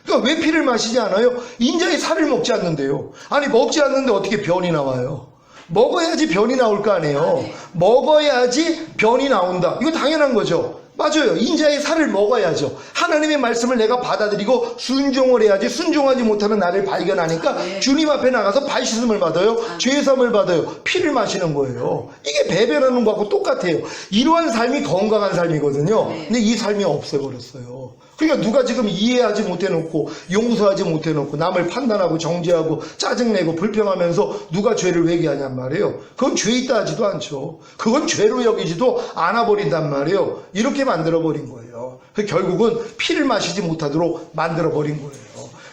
그러니까 왜 피를 마시지 않아요? 인자의 살을 먹지 않는데요. 아니, 먹지 않는데 어떻게 변이 나와요? 먹어야지 변이 나올 거 아니에요. 먹어야지 변이 나온다. 이거 당연한 거죠. 맞아요. 인자의 살을 먹어야죠. 하나님의 말씀을 내가 받아들이고 순종을 해야지 순종하지 못하는 나를 발견하니까 주님 앞에 나가서 발씻음을 받아요. 죄사함을 받아요. 피를 마시는 거예요. 이게 배변하는 거하고 똑같아요. 이러한 삶이 건강한 삶이거든요. 근데 이 삶이 없애버렸어요. 그러니까 누가 지금 이해하지 못해놓고 용서하지 못해놓고 남을 판단하고 정죄하고 짜증내고 불평하면서 누가 죄를 회개하냔 말이에요. 그건 죄 있다 하지도 않죠. 그건 죄로 여기지도 않아버린단 말이에요. 이렇게 만들어버린 거예요. 결국은 피를 마시지 못하도록 만들어버린 거예요.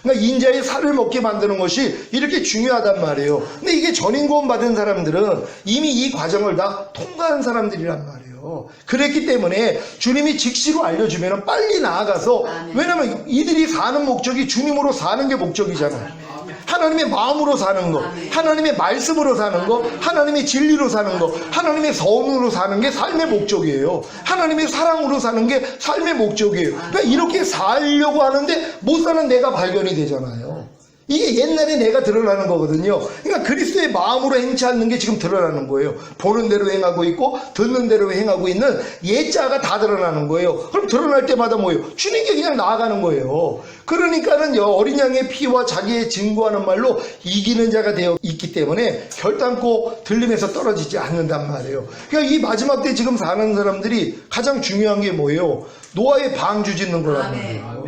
그러니까 인자의 살을 먹게 만드는 것이 이렇게 중요하단 말이에요. 근데 이게 전인구원 받은 사람들은 이미 이 과정을 다 통과한 사람들이란 말이에요. 그랬기 때문에 주님이 직시로 알려주면 빨리 나아가서, 왜냐면 이들이 사는 목적이 주님으로 사는 게 목적이잖아요. 하나님의 마음으로 사는 거, 하나님의 말씀으로 사는 거, 하나님의 진리로 사는 거, 하나님의 선으로 사는 게 삶의 목적이에요. 하나님의 사랑으로 사는 게 삶의 목적이에요. 그러니까 이렇게 살려고 하는데 못 사는 내가 발견이 되잖아요. 이게 옛날에 내가 드러나는 거거든요. 그러니까 그리스도의 마음으로 행치 않는 게 지금 드러나는 거예요. 보는 대로 행하고 있고 듣는 대로 행하고 있는 옛자가 다 드러나는 거예요. 그럼 드러날 때마다 뭐예요? 주님께 그냥 나아가는 거예요. 그러니까는 어린 양의 피와 자기의 증거하는 말로 이기는 자가 되어 있기 때문에 결단코 들림에서 떨어지지 않는단 말이에요. 그러니까 이 마지막 때 지금 사는 사람들이 가장 중요한 게 뭐예요? 노아의 방주 짓는 거란 말이에요.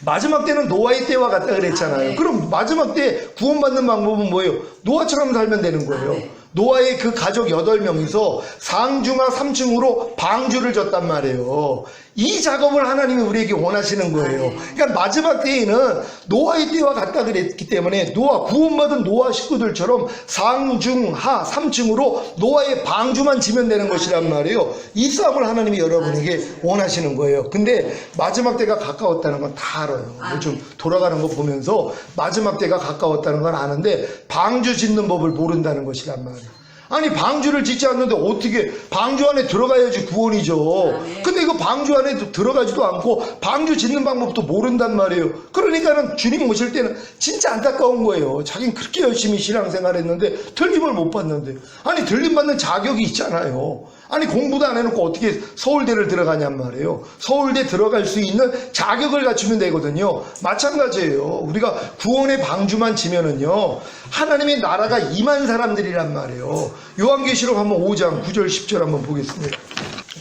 마지막 때는 노아의 때와 같다 그랬잖아요. 그럼 마지막 때 구원받는 방법은 뭐예요? 노아처럼 살면 되는 거예요. 노아의 그 가족 8명이서 상중하 3층으로 방주를 졌단 말이에요. 이 작업을 하나님이 우리에게 원하시는 거예요. 그러니까 마지막 때에는 노아의 때와 같다 그랬기 때문에 구원받은 노아 식구들처럼 상중하 3층으로 노아의 방주만 지면 되는 것이란 말이에요. 이 싸움을 하나님이 여러분에게 원하시는 거예요. 근데 마지막 때가 가까웠다는 건 다 알아요. 좀 돌아가는 거 보면서 마지막 때가 가까웠다는 건 아는데 방주 짓는 법을 모른다는 것이란 말이에요. 아니 방주를 짓지 않는데 어떻게 방주 안에 들어가야지 구원이죠. 근데 이거 방주 안에 들어가지도 않고 방주 짓는 방법도 모른단 말이에요. 그러니까는 주님 오실 때는 진짜 안타까운 거예요. 자기는 그렇게 열심히 신앙생활 했는데 들림을 못 받는데, 아니 들림 받는 자격이 있잖아요. 아니 공부도 안 해놓고 어떻게 서울대를 들어가냔 말이에요. 서울대 들어갈 수 있는 자격을 갖추면 되거든요. 마찬가지예요. 우리가 구원의 방주만 지면은요 하나님의 나라가 임한 사람들이란 말이에요. 요한계시록 한번 5장 9절 10절 한번 보겠습니다.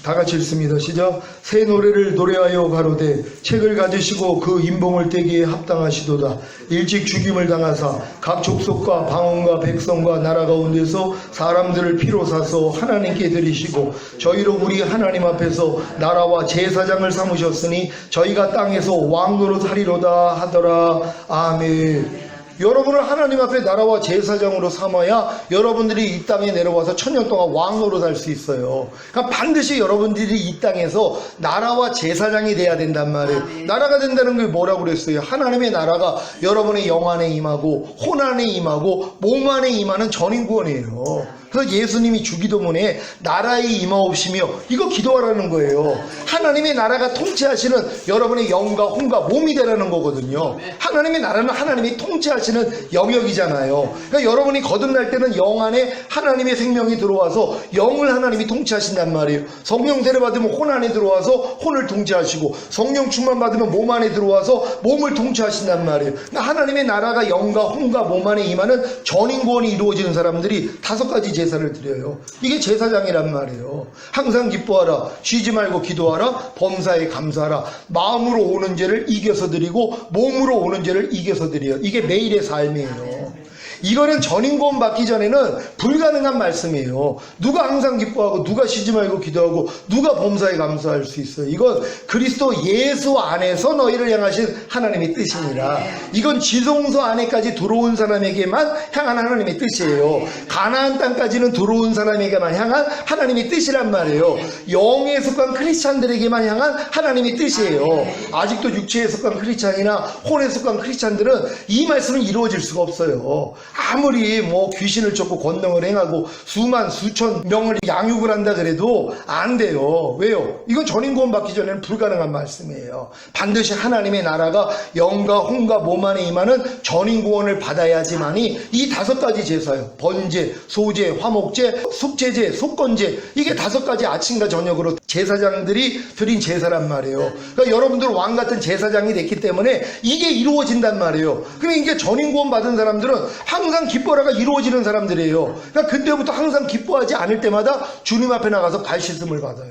다 같이 읽습니다. 시작. 새 노래를 노래하여 가로되 책을 가지시고 그 인봉을 떼기에 합당하시도다. 일찍 죽임을 당하사 각 족속과 방언과 백성과 나라 가운데서 사람들을 피로 사서 하나님께 드리시고 저희로 우리 하나님 앞에서 나라와 제사장을 삼으셨으니 저희가 땅에서 왕노릇 하리로다 하더라. 아멘. 여러분을 하나님 앞에 나라와 제사장으로 삼아야 여러분들이 이 땅에 내려와서 1000년 동안 왕노릇 할 수 있어요. 그러니까 반드시 여러분들이 이 땅에서 나라와 제사장이 돼야 된단 말이에요. 나라가 된다는 게 뭐라고 그랬어요? 하나님의 나라가 여러분의 영 안에 임하고 혼 안에 임하고 몸 안에 임하는 전인구원이에요. 그래서 예수님이 주기도문에 나라에 임하옵시며 이거 기도하라는 거예요. 하나님의 나라가 통치하시는 여러분의 영과 혼과 몸이 되라는 거거든요. 하나님의 나라는 하나님이 통치하시는 영역이잖아요. 그러니까 여러분이 거듭날 때는 영 안에 하나님의 생명이 들어와서 영을 하나님이 통치하신단 말이에요. 성령 세례 받으면 혼 안에 들어와서 혼을 통치하시고 성령 충만 받으면 몸 안에 들어와서 몸을 통치하신단 말이에요. 그러니까 하나님의 나라가 영과 혼과 몸 안에 임하는 전인구원이 이루어지는 사람들이 5가지 제사를 드려요. 이게 제사장이란 말이에요. 항상 기뻐하라. 쉬지 말고 기도하라. 범사에 감사하라. 마음으로 오는 죄를 이겨서 드리고 몸으로 오는 죄를 이겨서 드려요. 이게 매일의 삶이에요. 이거는 전인구원 받기 전에는 불가능한 말씀이에요. 누가 항상 기뻐하고 누가 쉬지 말고 기도하고 누가 범사에 감사할 수 있어요. 이건 그리스도 예수 안에서 너희를 향하신 하나님의 뜻이니라. 이건 지성소 안에까지 들어온 사람에게만 향한 하나님의 뜻이에요. 가나안 땅까지는 들어온 사람에게만 향한 하나님의 뜻이란 말이에요. 영에 속한 크리스찬들에게만 향한 하나님의 뜻이에요. 아직도 육체에 속한 크리스찬이나 혼에 속한 크리스찬들은 이 말씀은 이루어질 수가 없어요. 아무리 뭐 귀신을 쫓고 권능을 행하고 수만 수천 명을 양육을 한다 그래도 안 돼요. 왜요? 이건 전인 구원 받기 전에는 불가능한 말씀이에요. 반드시 하나님의 나라가 영과 혼과 몸 안에 임하는 전인 구원을 받아야지만이 이 5가지 제사요. 번제, 소제, 화목제, 속죄제, 속건제, 이게 5가지 아침과 저녁으로 제사장들이 드린 제사란 말이에요. 그러니까 여러분들 왕 같은 제사장이 됐기 때문에 이게 이루어진단 말이에요. 그러니까 이게 전인 구원 받은 사람들은 항상 기뻐라가 이루어지는 사람들이에요. 그러니까 그때부터 항상 기뻐하지 않을 때마다 주님 앞에 나가서 발 씻음을 받아요.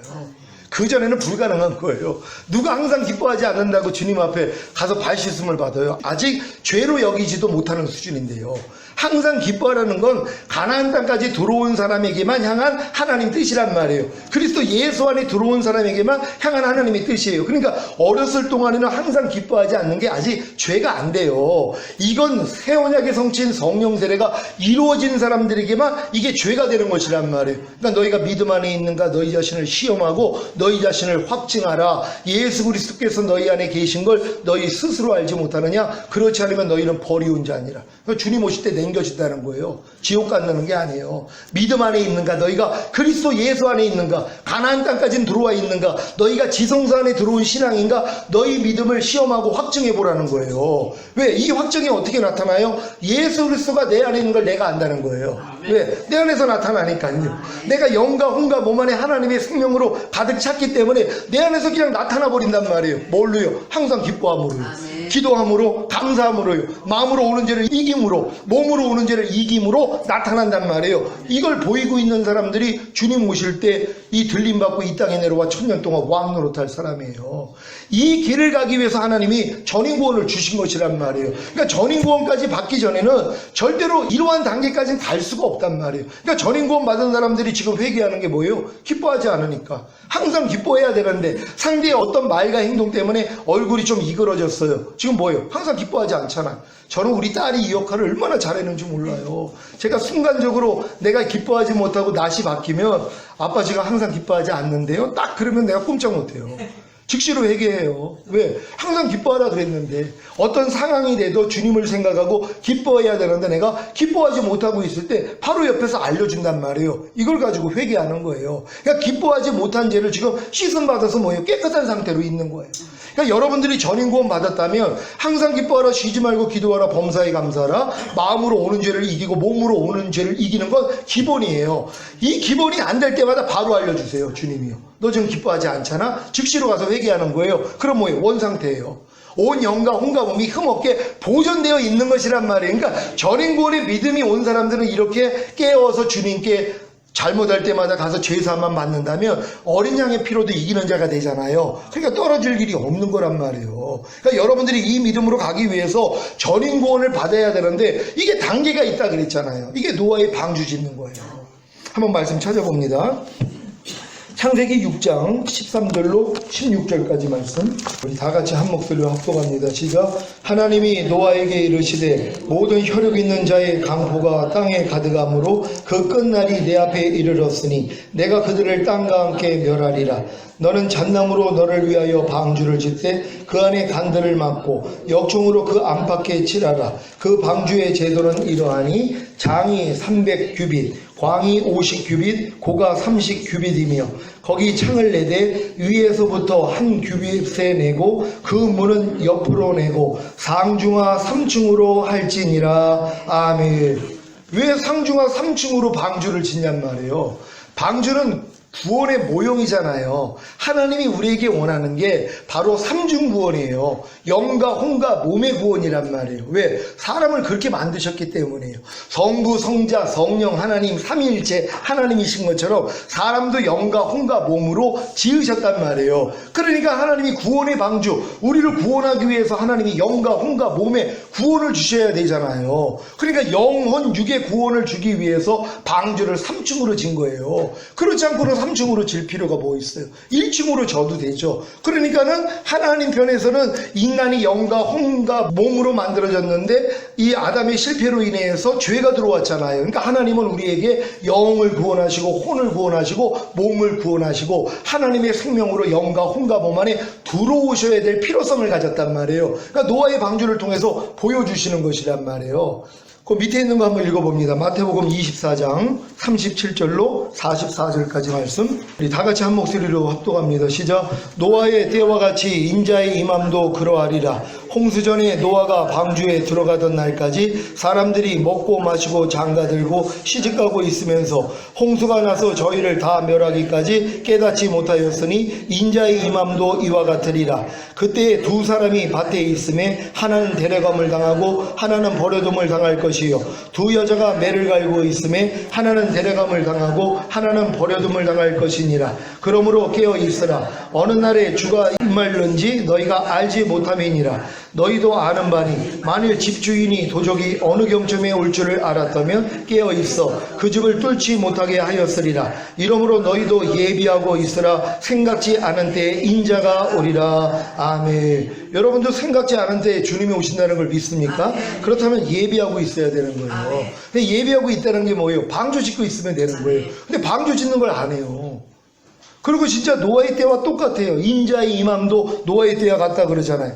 그전에는 불가능한 거예요. 누가 항상 기뻐하지 않는다고 주님 앞에 가서 발 씻음을 받아요. 아직 죄로 여기지도 못하는 수준인데요. 항상 기뻐하라는 건 가나안 땅까지 들어온 사람에게만 향한 하나님 뜻이란 말이에요. 그리스도 예수 안에 들어온 사람에게만 향한 하나님의 뜻이에요. 그러니까 어렸을 동안에는 항상 기뻐하지 않는 게 아직 죄가 안 돼요. 이건 새 언약의 성취인 성령 세례가 이루어진 사람들에게만 이게 죄가 되는 것이란 말이에요. 그러니까 너희가 믿음 안에 있는가 너희 자신을 시험하고 너희 자신을 확증하라. 예수 그리스도께서 너희 안에 계신 걸 너희 스스로 알지 못하느냐? 그렇지 않으면 너희는 버리운 자니라. 그러니까 주님 오실 때 남겨진다는 거예요. 지옥 간다는 게 아니에요. 믿음 안에 있는가? 너희가 그리스도 예수 안에 있는가? 가나안 땅까지는 들어와 있는가? 너희가 지성소 안에 들어온 신앙인가? 너희 믿음을 시험하고 확증해 보라는 거예요. 왜? 이 확증이 어떻게 나타나요? 예수 그리스도가 내 안에 있는 걸 내가 안다는 거예요. 왜? 내 안에서 나타나니까요. 내가 영과 혼과 몸 안에 하나님의 생명으로 가득 찼기 때문에 내 안에서 그냥 나타나 버린단 말이에요. 뭘로요? 항상 기뻐함으로요. 기도함으로, 감사함으로요. 마음으로 오는 죄를 이김으로, 몸으로 오는 죄를 이김으로 나타난단 말이에요. 이걸 보이고 있는 사람들이 주님 오실 때 이 들림받고 이 땅에 내려와 1000년 동안 왕노릇할 사람이에요. 이 길을 가기 위해서 하나님이 전인구원을 주신 것이란 말이에요. 그러니까 전인구원까지 받기 전에는 절대로 이러한 단계까지는 갈 수가 없단 말이에요. 그러니까 전인구원 받은 사람들이 지금 회개하는 게 뭐예요? 기뻐하지 않으니까. 항상 기뻐해야 되는데 상대의 어떤 말과 행동 때문에 얼굴이 좀 이그러졌어요. 지금 뭐예요? 항상 기뻐하지 않잖아. 저는 우리 딸이 이 역할을 얼마나 잘했는지 몰라요. 제가 순간적으로 내가 기뻐하지 못하고 낯이 바뀌면 아빠 제가 항상 기뻐하지 않는데요. 딱 그러면 내가 꼼짝 못해요. 즉시로 회개해요. 왜? 항상 기뻐하라 그랬는데 어떤 상황이 돼도 주님을 생각하고 기뻐해야 되는데 내가 기뻐하지 못하고 있을 때 바로 옆에서 알려준단 말이에요. 이걸 가지고 회개하는 거예요. 그러니까 기뻐하지 못한 죄를 지금 씻음 받아서 뭐예요? 깨끗한 상태로 있는 거예요. 그러니까 여러분들이 전인구원 받았다면 항상 기뻐하라, 쉬지 말고 기도하라, 범사에 감사하라, 마음으로 오는 죄를 이기고 몸으로 오는 죄를 이기는 건 기본이에요. 이 기본이 안 될 때마다 바로 알려주세요. 주님이요. 너 지금 기뻐하지 않잖아? 즉시로 가서 회개하는 거예요. 그럼 뭐예요? 원상태예요. 온 영과 혼과 몸이 흠없게 보존되어 있는 것이란 말이에요. 그러니까 전인구원의 믿음이 온 사람들은 이렇게 깨어서 주님께 잘못할 때마다 가서 제사만 받는다면 어린 양의 피로도 이기는 자가 되잖아요. 그러니까 떨어질 일이 없는 거란 말이에요. 그러니까 여러분들이 이 믿음으로 가기 위해서 전인구원을 받아야 되는데 이게 단계가 있다 그랬잖아요. 이게 노아의 방주 짓는 거예요. 한번 말씀 찾아봅니다. 창세기 6장 13절로 16절까지 말씀 우리 다 같이 한 목소리로 합독합니다. 시작. 하나님이 노아에게 이르시되 모든 혈육 있는 자의 강포가 땅에 가득하므로 그 끝날이 내 앞에 이르렀으니 내가 그들을 땅과 함께 멸하리라. 너는 잣나무로 너를 위하여 방주를 짓되 그 안에 간들을 막고 역청으로 그 안팎에 칠하라. 그 방주의 제도는 이러하니 장이 300규빗 광이 50규빗 고가 30규빗이며 거기 창을 내되 위에서부터 한 규빗에 내고 그 문은 옆으로 내고 상중하 3층으로 할지니라. 아멘. 왜 상중하 3층으로 방주를 짓냔 말이에요. 방주는 구원의 모형이잖아요. 하나님이 우리에게 원하는 게 바로 삼중구원이에요. 영과 혼과 몸의 구원이란 말이에요. 왜? 사람을 그렇게 만드셨기 때문이에요. 성부, 성자, 성령, 하나님, 삼위일체 하나님이신 것처럼 사람도 영과 혼과 몸으로 지으셨단 말이에요. 그러니까 하나님이 구원의 방주, 우리를 구원하기 위해서 하나님이 영과 혼과 몸에 구원을 주셔야 되잖아요. 그러니까 영혼, 육의 구원을 주기 위해서 방주를 3층으로 진 거예요. 그렇지 않고는 3층으로 질 필요가 뭐 있어요? 1층으로 져도 되죠. 그러니까는 하나님 편에서는 인간이 영과 혼과 몸으로 만들어졌는데 이 아담의 실패로 인해서 죄가 들어왔잖아요. 그러니까 하나님은 우리에게 영을 구원하시고 혼을 구원하시고 몸을 구원하시고 하나님의 생명으로 영과 혼과 몸 안에 들어오셔야 될 필요성을 가졌단 말이에요. 그러니까 노아의 방주를 통해서 보여주시는 것이란 말이에요. 그 밑에 있는 거 한번 읽어봅니다. 마태복음 24장 37절로 44절까지 말씀. 우리 다 같이 한 목소리로 합독합니다. 시작. 노아의 때와 같이 인자의 임함도 그러하리라. 홍수전에 노아가 방주에 들어가던 날까지 사람들이 먹고 마시고 장가들고 시집가고 있으면서 홍수가 나서 저희를 다 멸하기까지 깨닫지 못하였으니 인자의 임함도 이와 같으리라. 그때 두 사람이 밭에 있음에 하나는 데려감을 당하고 하나는 버려둠을 당할 것이요 두 여자가 매를 갈고 있음에 하나는 데려감을 당하고 하나는 버려둠을 당할 것이니라. 그러므로 깨어 있으라. 어느 날에 주가 임할는지 너희가 알지 못함이니라. 너희도 아는 바니 만일 집주인이 도적이 어느 경쯤에 올 줄을 알았다면 깨어 있어 그 집을 뚫지 못하게 하였으리라. 이러므로 너희도 예비하고 있으라. 생각지 않은 때에 인자가 오리라. 아멘. 여러분도 생각지 않은 때에 주님이 오신다는 걸 믿습니까? 그렇다면 예비하고 있어야 되는 거예요. 근데 예비하고 있다는 게 뭐예요? 방주 짓고 있으면 되는 거예요. 근데 방주 짓는 걸 안 해요. 그리고 진짜 노아의 때와 똑같아요. 인자의 임함도 노아의 때와 같다 그러잖아요.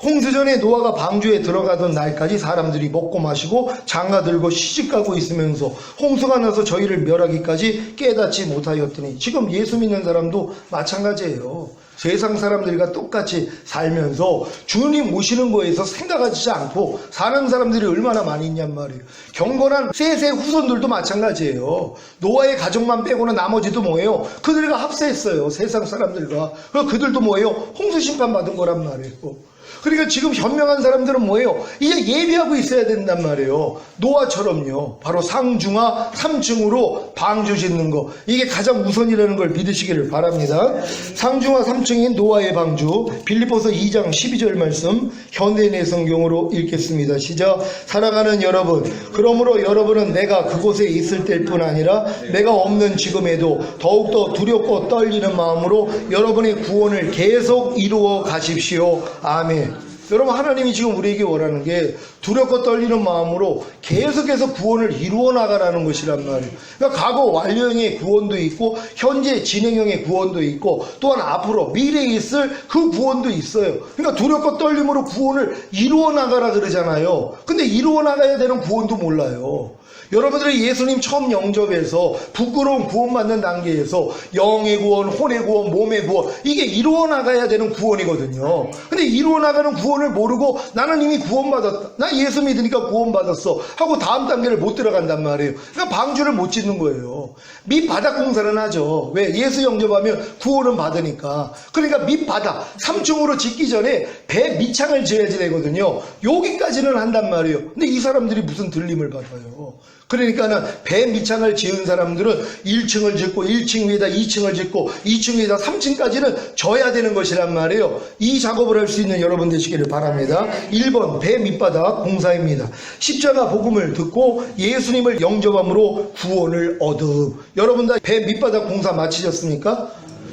홍수전에 노아가 방주에 들어가던 날까지 사람들이 먹고 마시고 장가들고 시집가고 있으면서 홍수가 나서 저희를 멸하기까지 깨닫지 못하였더니 지금 예수 믿는 사람도 마찬가지예요. 세상 사람들과 똑같이 살면서 주님 오시는 거에서 생각하지 않고 사는 사람들이 얼마나 많이 있냔 말이에요. 경건한 셋의 후손들도 마찬가지예요. 노아의 가족만 빼고는 나머지도 뭐예요? 그들과 합세했어요. 세상 사람들과. 그들도 뭐예요? 홍수 심판 받은 거란 말이에요. 그러니까 지금 현명한 사람들은 뭐예요? 이제 예비하고 있어야 된단 말이에요. 노아처럼요. 바로 상중하 3층으로 방주 짓는 거. 이게 가장 우선이라는 걸 믿으시기를 바랍니다. 상중하 3층인 노아의 방주. 빌립보서 2장 12절 말씀 현대인의 성경으로 읽겠습니다. 시작. 사랑하는 여러분, 그러므로 여러분은 내가 그곳에 있을 때뿐 아니라 내가 없는 지금에도 더욱더 두렵고 떨리는 마음으로 여러분의 구원을 계속 이루어 가십시오. 아멘. 여러분, 하나님이 지금 우리에게 원하는 게 두렵고 떨리는 마음으로 계속해서 구원을 이루어 나가라는 것이란 말이에요. 그러니까 과거 완료형의 구원도 있고 현재 진행형의 구원도 있고 또한 앞으로 미래에 있을 그 구원도 있어요. 그러니까 두렵고 떨림으로 구원을 이루어 나가라 그러잖아요. 근데 이루어 나가야 되는 구원도 몰라요. 여러분들이 예수님 처음 영접해서 부끄러운 구원받는 단계에서 영의 구원, 혼의 구원, 몸의 구원, 이게 이루어 나가야 되는 구원이거든요. 근데 이루어 나가는 구원을 모르고 나는 이미 구원받았다, 나 예수 믿으니까 구원받았어 하고 다음 단계를 못 들어간단 말이에요. 그러니까 방주를 못 짓는 거예요. 밑바닥 공사는 하죠. 왜? 예수 영접하면 구원은 받으니까. 그러니까 밑바닥 3층으로 짓기 전에 배 밑창을 지어야지 되거든요. 여기까지는 한단 말이에요. 근데 이 사람들이 무슨 들림을 받아요. 그러니까는 배 밑창을 지은 사람들은 1층을 짓고 1층 위에다 2층을 짓고 2층 위에다 3층까지는 져야 되는 것이란 말이에요. 이 작업을 할 수 있는 여러분 되시기를 바랍니다. 1번 배 밑바닥 공사입니다. 십자가 복음을 듣고 예수님을 영접함으로 구원을 얻음. 여러분 다 배 밑바닥 공사 마치셨습니까?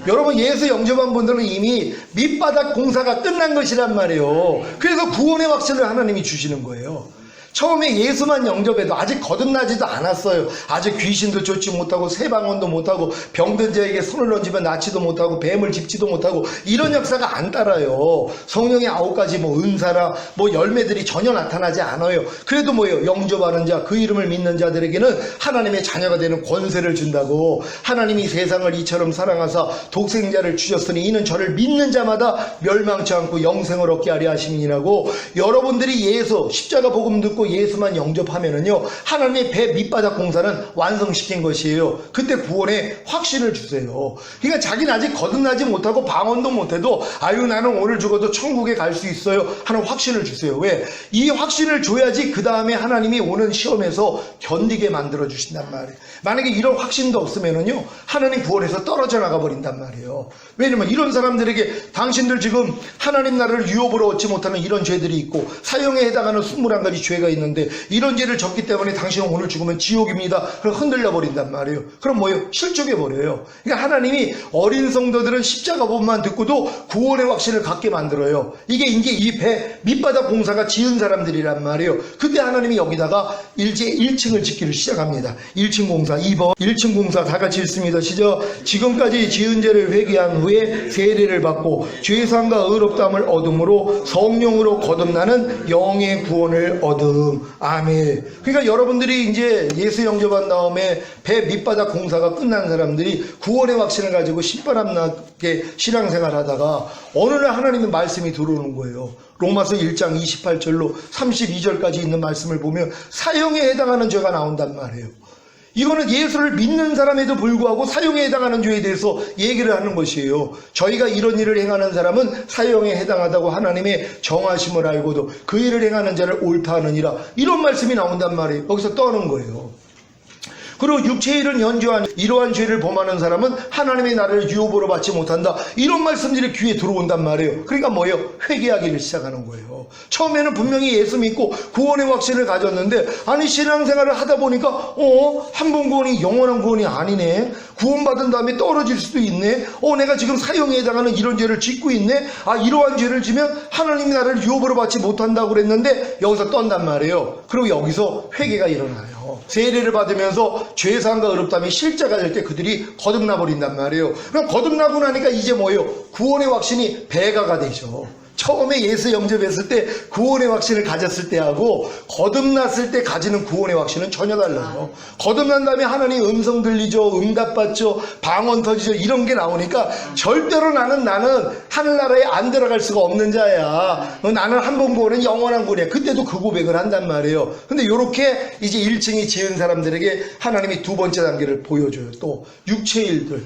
여러분 예수 영접한 분들은 이미 밑바닥 공사가 끝난 것이란 말이에요. 그래서 구원의 확신을 하나님이 주시는 거예요. 처음에 예수만 영접해도 아직 거듭나지도 않았어요. 아직 귀신도 쫓지 못하고 세방언도 못하고 병든 자에게 손을 얹으면 낫지도 못하고 뱀을 짚지도 못하고 이런 역사가 안 따라요. 성령의 9가지 은사라 열매들이 전혀 나타나지 않아요. 그래도 뭐예요? 영접하는 자, 그 이름을 믿는 자들에게는 하나님의 자녀가 되는 권세를 준다고. 하나님이 세상을 이처럼 사랑하사 독생자를 주셨으니 이는 저를 믿는 자마다 멸망치 않고 영생을 얻게 하려 하심이라고. 여러분들이 예수 십자가 복음 듣고 예수만 영접하면은요, 하나님의 배 밑바닥 공사는 완성시킨 것이에요. 그때 구원의 확신을 주세요. 그러니까 자기는 아직 거듭나지 못하고 방언도 못해도 아유 나는 오늘 죽어도 천국에 갈 수 있어요 하는 확신을 주세요. 왜? 이 확신을 줘야지 그 다음에 하나님이 오는 시험에서 견디게 만들어 주신단 말이에요. 만약에 이런 확신도 없으면은요, 하나님 구원에서 떨어져 나가 버린단 말이에요. 왜냐면 이런 사람들에게 당신들 지금 하나님 나라를 유업으로 얻지 못하는 이런 죄들이 있고 사형에 해당하는 21가지 죄가 있는데 이런 죄를 졌기 때문에 당신은 오늘 죽으면 지옥입니다. 그럼 흔들려 버린단 말이에요. 그럼 뭐예요? 실족해 버려요. 그러니까 하나님이 어린 성도들은 십자가 법만 듣고도 구원의 확신을 갖게 만들어요. 이게 이제 이 배 밑바닥 공사가 지은 사람들이란 말이에요. 그때 하나님이 여기다가 이제 1층을 짓기를 시작합니다. 1층 공사. 2번 1층 공사 다 같이 읽습니다. 시작. 지금까지 지은 죄를 회개한 후에 세례를 받고 죄사함과 의롭다함을 얻음으로 성령으로 거듭나는 영의 구원을 얻음. 얻음. 아멘. 그러니까 여러분들이 이제 예수 영접한 다음에 배 밑바닥 공사가 끝난 사람들이 구원의 확신을 가지고 신바람 나게 신앙생활 하다가 어느 날 하나님의 말씀이 들어오는 거예요. 로마서 1장 28절로 32절까지 있는 말씀을 보면 사형에 해당하는 죄가 나온단 말이에요. 이거는 예수를 믿는 사람에도 불구하고 사형에 해당하는 죄에 대해서 얘기를 하는 것이에요. 저희가 이런 일을 행하는 사람은 사형에 해당하다고 하나님의 정하심을 알고도 그 일을 행하는 자를 옳다 하느니라, 이런 말씀이 나온단 말이에요. 여기서 떠는 거예요. 그리고 육체의 일은 연주한 이러한 죄를 범하는 사람은 하나님의 나라를 유업으로 받지 못한다, 이런 말씀들이 귀에 들어온단 말이에요. 그러니까 뭐예요? 회개하기를 시작하는 거예요. 처음에는 분명히 예수 믿고 구원의 확신을 가졌는데, 아니 신앙생활을 하다 보니까 한 번 구원이 영원한 구원이 아니네, 구원받은 다음에 떨어질 수도 있네, 내가 지금 사형에 해당하는 이런 죄를 짓고 있네, 이러한 죄를 지면 하나님의 나라를 유업으로 받지 못한다고 그랬는데 여기서 떤단 말이에요. 그리고 여기서 회개가 일어나요. 세례를 받으면서 죄사함과 의롭다함이 실제가 될 때 그들이 거듭나 버린단 말이에요. 그럼 거듭나고 나니까 이제 뭐예요? 구원의 확신이 배가가 되죠. 처음에 예수 영접했을 때 구원의 확신을 가졌을 때하고 거듭났을 때 가지는 구원의 확신은 전혀 달라요. 거듭난 다음에 하나님 음성 들리죠, 응답받죠, 방언 터지죠, 이런 게 나오니까 절대로 나는 하늘나라에 안 들어갈 수가 없는 자야, 나는 한 번 구원은 영원한 구원이야, 그때도 그 고백을 한단 말이에요. 근데 이렇게 이제 1층이 지은 사람들에게 하나님이 두 번째 단계를 보여줘요. 또 육체의 일들,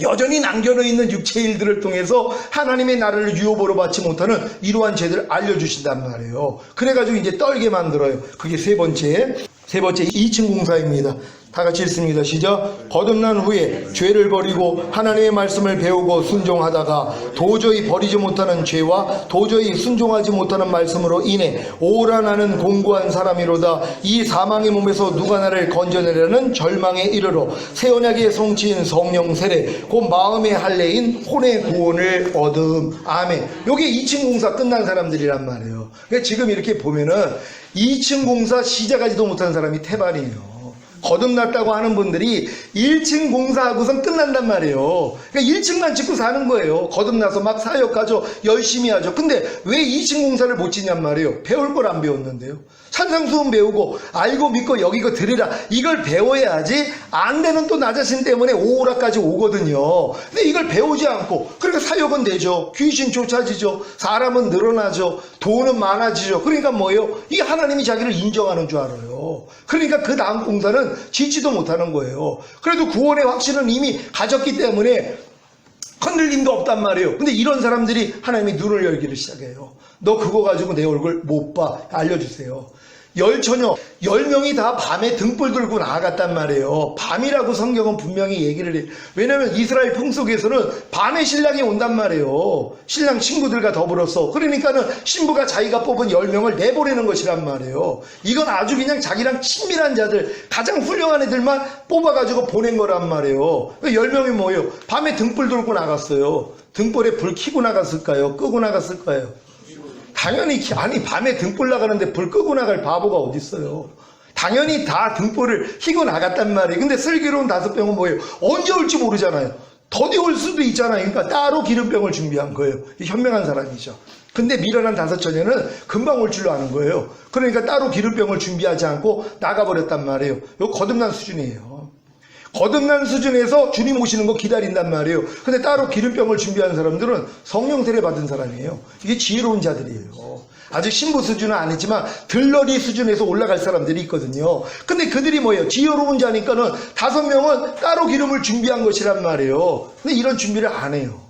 여전히 남겨놓여 있는 육체의 일들을 통해서 하나님의 나라를 유업으로 받지 못하는 이러한 죄들을 알려주신단 말이에요. 그래가지고 이제 떨게 만들어요. 그게 세 번째 2층 공사입니다. 다 같이 읽습니다. 시작. 거듭난 후에 죄를 버리고 하나님의 말씀을 배우고 순종하다가 도저히 버리지 못하는 죄와 도저히 순종하지 못하는 말씀으로 인해 오라 나는 공고한 사람이로다, 이 사망의 몸에서 누가 나를 건져내려는 절망에 이르러 새 언약의 성취인 성령 세례 곧 마음의 할례인 혼의 구원을 얻음. 아멘. 요게 2층 공사 끝난 사람들이란 말이에요. 그러니까 지금 이렇게 보면은 2층 공사 시작하지도 못한 사람이 태반이에요. 거듭났다고 하는 분들이 1층 공사하고선 끝난단 말이에요. 그러니까 1층만 짓고 사는 거예요. 거듭나서 막 사역하죠, 열심히 하죠. 근데 왜 2층 공사를 못 짓냔 말이에요. 배울 걸 안 배웠는데요. 산상수훈 배우고 알고 믿고 여기고 들으라, 이걸 배워야지 안 되는 또 나 자신 때문에 오라까지 오거든요. 근데 이걸 배우지 않고, 그러니까 사역은 되죠, 귀신 쫓아지죠, 사람은 늘어나죠, 돈은 많아지죠. 그러니까 뭐예요? 이게 하나님이 자기를 인정하는 줄 알아요. 그러니까 그 다음 공사는 짓지도 못하는 거예요. 그래도 구원의 확신은 이미 가졌기 때문에 흔들림도 없단 말이에요. 근데 이런 사람들이 하나님이 눈을 열기를 시작해요. 너 그거 가지고 내 얼굴 못 봐, 알려주세요. 열처녀 10명이 다 밤에 등불 들고 나아갔단 말이에요. 밤이라고 성경은 분명히 얘기를 해요. 왜냐면 이스라엘 풍속에서는 밤에 신랑이 온단 말이에요. 신랑 친구들과 더불어서. 그러니까는 신부가 자기가 뽑은 10명을 내보내는 것이란 말이에요. 이건 아주 그냥 자기랑 친밀한 자들, 가장 훌륭한 애들만 뽑아가지고 보낸 거란 말이에요. 10명이 뭐예요? 밤에 등불 들고 나갔어요. 등불에 불 켜고 나갔을까요? 끄고 나갔을까요? 당연히, 아니 밤에 등불 나가는데 불 끄고 나갈 바보가 어딨어요. 당연히 다 등불을 켜고 나갔단 말이에요. 근데 슬기로운 5병은 뭐예요? 언제 올지 모르잖아요. 더디 올 수도 있잖아요. 그러니까 따로 기름병을 준비한 거예요. 현명한 사람이죠. 근데 미련한 5처녀는 금방 올 줄로 아는 거예요. 그러니까 따로 기름병을 준비하지 않고 나가버렸단 말이에요. 이거 거듭난 수준이에요. 거듭난 수준에서 주님 오시는 거 기다린단 말이에요. 근데 따로 기름병을 준비한 사람들은 성령 세례 받은 사람이에요. 이게 지혜로운 자들이에요. 아직 신부 수준은 아니지만 들러리 수준에서 올라갈 사람들이 있거든요. 근데 그들이 뭐예요? 지혜로운 자니까는 5명은 따로 기름을 준비한 것이란 말이에요. 근데 이런 준비를 안 해요.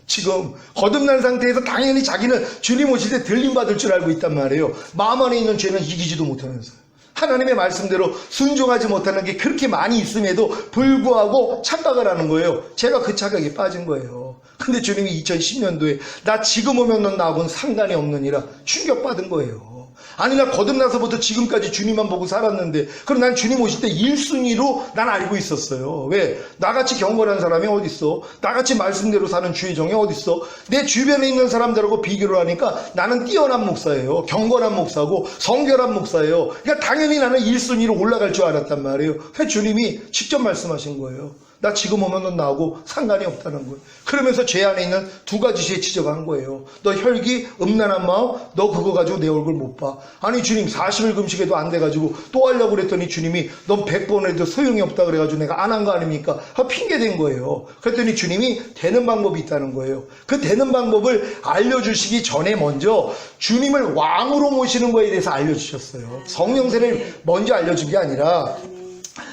지금 거듭난 상태에서 당연히 자기는 주님 오실 때 들림 받을 줄 알고 있단 말이에요. 마음 안에 있는 죄는 이기지도 못하면서요. 하나님의 말씀대로 순종하지 못하는 게 그렇게 많이 있음에도 불구하고 착각을 하는 거예요. 제가 그 착각에 빠진 거예요. 근데 주님이 2010년도에 나 지금 오면 넌 나하고는 상관이 없느니라 충격받은 거예요. 아니 나 거듭나서부터 지금까지 주님만 보고 살았는데, 그럼 난 주님 오실 때 1순위로 난 알고 있었어요. 왜? 나같이 경건한 사람이 어딨어? 나같이 말씀대로 사는 주의 종이 어딨어? 내 주변에 있는 사람들하고 비교를 하니까 나는 뛰어난 목사예요. 경건한 목사고 성결한 목사예요. 그러니까 당연히 나는 1순위로 올라갈 줄 알았단 말이에요. 주님이 직접 말씀하신 거예요. 나 지금 오면 넌 나하고 상관이 없다는 거예요. 그러면서 죄 안에 있는 두 가지 죄 지적한 거예요. 너 혈기, 음란한 마음, 너 그거 가지고 내 얼굴 못 봐. 아니 주님 40일 금식에도 안 돼가지고 또 하려고 그랬더니 주님이 넌 100번 해도 소용이 없다 그래가지고 내가 안 한 거 아닙니까? 핑계 댄 거예요. 그랬더니 주님이 되는 방법이 있다는 거예요. 그 되는 방법을 알려주시기 전에 먼저 주님을 왕으로 모시는 거에 대해서 알려주셨어요. 성령 세례를 먼저 알려준 게 아니라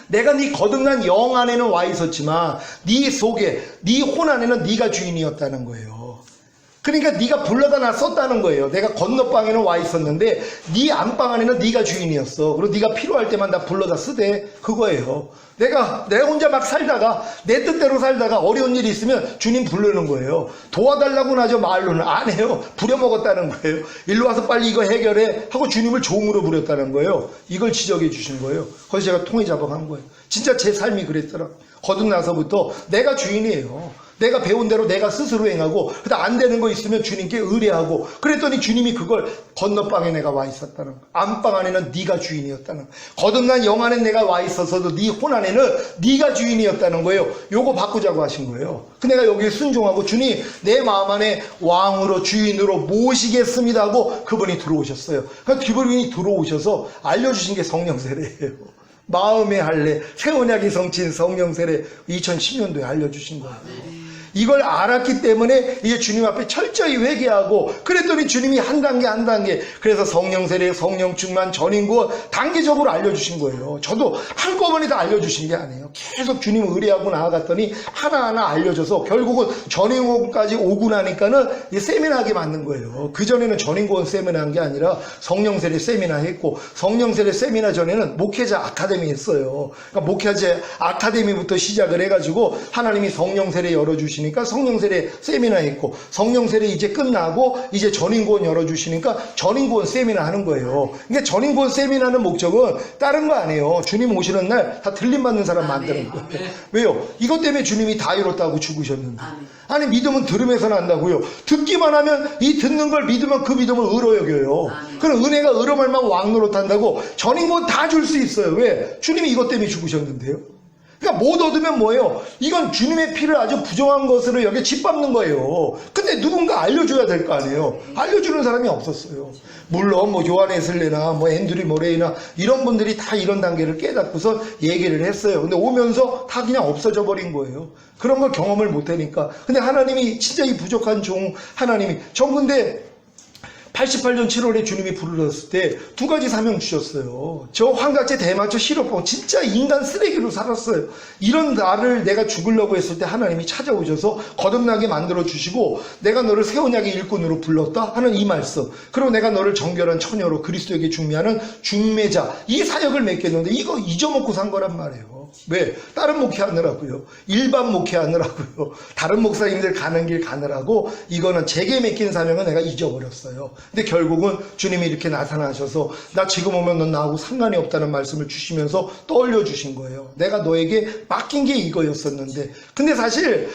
내가 네 거듭난 영 안에는 와 있었지만 네 속에, 네 혼 안에는 네가 주인이었다는 거예요. 그러니까 네가 불러다 놨었다는 거예요. 내가 건너방에는 와 있었는데 네 안방 안에는 네가 주인이었어. 그리고 네가 필요할 때만 다 불러다 쓰되 그거예요. 내가 혼자 막 살다가 내 뜻대로 살다가 어려운 일이 있으면 주님 부르는 거예요. 도와달라고는 하죠. 말로는 안 해요. 부려먹었다는 거예요. 일로 와서 빨리 이거 해결해 하고 주님을 종으로 부렸다는 거예요. 이걸 지적해 주신 거예요. 그래서 제가 통해 잡아간 거예요. 진짜 제 삶이 그랬더라. 거듭나서부터 내가 주인이에요. 내가 배운 대로 내가 스스로 행하고 그다음 안 되는 거 있으면 주님께 의뢰하고 그랬더니 주님이 그걸 건너방에 내가 와 있었다는 거. 안방 안에는 네가 주인이었다는 거. 거듭난 영 안에 내가 와 있어서도 네 혼 안에는 네가 주인이었다는 거예요. 요거 바꾸자고 하신 거예요. 그 내가 여기에 순종하고 주님 내 마음 안에 왕으로 주인으로 모시겠습니다 하고 그분이 들어오셨어요. 그러니까 그분이 들어오셔서 알려주신 게 성령 세례예요. 마음의 할례, 새 언약이 성취인 성령 세례 2010년도에 알려주신 거예요. 이걸 알았기 때문에 이제 주님 앞에 철저히 회개하고 그랬더니 주님이 한 단계 한 단계 그래서 성령 세례, 성령 충만, 전인 구원 단계적으로 알려주신 거예요. 저도 한꺼번에 다 알려주신 게 아니에요. 계속 주님 의뢰하고 나아갔더니 하나하나 알려줘서 결국은 전인 구원까지 오고 나니까는 세미나하게 만든 거예요. 그전에는 전인 구원 세미나 한 게 아니라 성령 세례 세미나 했고 성령 세례 세미나 전에는 목회자 아카데미 했어요. 그러니까 목회자 아카데미부터 시작을 해가지고 하나님이 성령 세례 열어주시니 성령 세례 세미나 했고 성령 세례 이제 끝나고 이제 전인구원 열어주시니까 전인구원 세미나 하는 거예요. 그러니까 전인구원 세미나는 목적은 다른 거 아니에요. 주님 오시는 날 다 들림 받는 사람 만드는 거예요. 왜요? 이것 때문에 주님이 다 이뤘다고 죽으셨는데. 아니 믿음은 들음에서 난다고요. 듣기만 하면 이 듣는 걸 믿으면 그 믿음을 의로 여겨요. 그럼 은혜가 의로 말만 왕 노릇한다고 전인구원 다 줄 수 있어요. 왜? 주님이 이것 때문에 죽으셨는데요. 그러니까 못 얻으면 뭐예요? 이건 주님의 피를 아주 부정한 것으로 여기 짓밟는 거예요. 근데 누군가 알려줘야 될 거 아니에요. 알려주는 사람이 없었어요. 물론 뭐 요한에슬레나 뭐 앤드류 모레이나 이런 분들이 다 이런 단계를 깨닫고서 얘기를 했어요. 근데 오면서 다 그냥 없어져 버린 거예요. 그런 걸 경험을 못 하니까. 근데 하나님이 진짜 이 부족한 종 하나님이 전 근데 88년 7월에 주님이 부르셨을 때 두 가지 사명 주셨어요. 저 환각제 대마초 실업봉 진짜 인간 쓰레기로 살았어요. 이런 나를 내가 죽으려고 했을 때 하나님이 찾아오셔서 거듭나게 만들어 주시고 내가 너를 새 언약의 일꾼으로 불렀다 하는 이 말씀. 그리고 내가 너를 정결한 처녀로 그리스도에게 중매하는 중매자 이 사역을 맺겠는데 이거 잊어먹고 산 거란 말이에요. 왜? 다른 목회하느라고요. 일반 목회하느라고요. 다른 목사님들 가는 길 가느라고 이거는 제게 맡긴 사명은 내가 잊어버렸어요. 근데 결국은 주님이 이렇게 나타나셔서 나 지금 오면 넌 나하고 상관이 없다는 말씀을 주시면서 떠올려 주신 거예요. 내가 너에게 맡긴 게 이거였었는데 근데 사실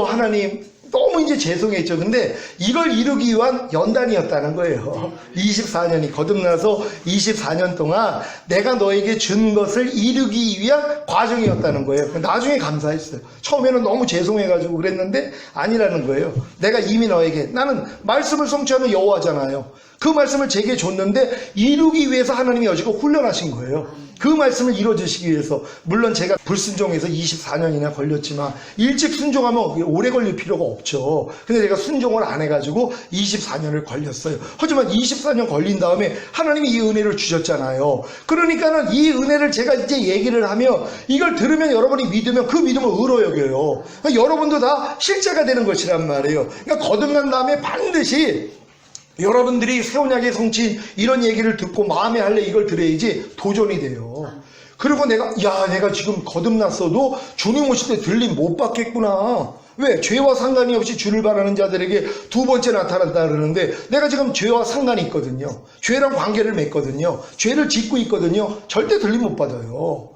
하나님 너무 이제 죄송했죠. 근데 이걸 이루기 위한 연단이었다는 거예요. 24년이 거듭나서 24년 동안 내가 너에게 준 것을 이루기 위한 과정이었다는 거예요. 나중에 감사했어요. 처음에는 너무 죄송해가지고 그랬는데 아니라는 거예요. 내가 이미 너에게 나는 말씀을 성취하는 여호와잖아요. 그 말씀을 제게 줬는데 이루기 위해서 하나님이 여지껏 훈련하신 거예요. 그 말씀을 이루어주시기 위해서 물론 제가 불순종해서 24년이나 걸렸지만 일찍 순종하면 오래 걸릴 필요가 없죠. 근데 제가 순종을 안 해가지고 24년을 걸렸어요. 하지만 24년 걸린 다음에 하나님이 이 은혜를 주셨잖아요. 그러니까는 이 은혜를 제가 이제 얘기를 하면 이걸 들으면 여러분이 믿으면 그 믿음을 의로 여겨요. 그러니까 여러분도 다 실제가 되는 것이란 말이에요. 그러니까 거듭난 다음에 반드시 여러분들이 새 언약의 성취인 이런 얘기를 듣고 마음의 할례 이걸 들어야지 도전이 돼요. 그리고 내가 지금 거듭났어도 주님 오실 때 들림 못 받겠구나. 왜? 죄와 상관이 없이 주를 바라는 자들에게 두 번째 나타난다 그러는데 내가 지금 죄와 상관이 있거든요. 죄랑 관계를 맺거든요. 죄를 짓고 있거든요. 절대 들림 못 받아요.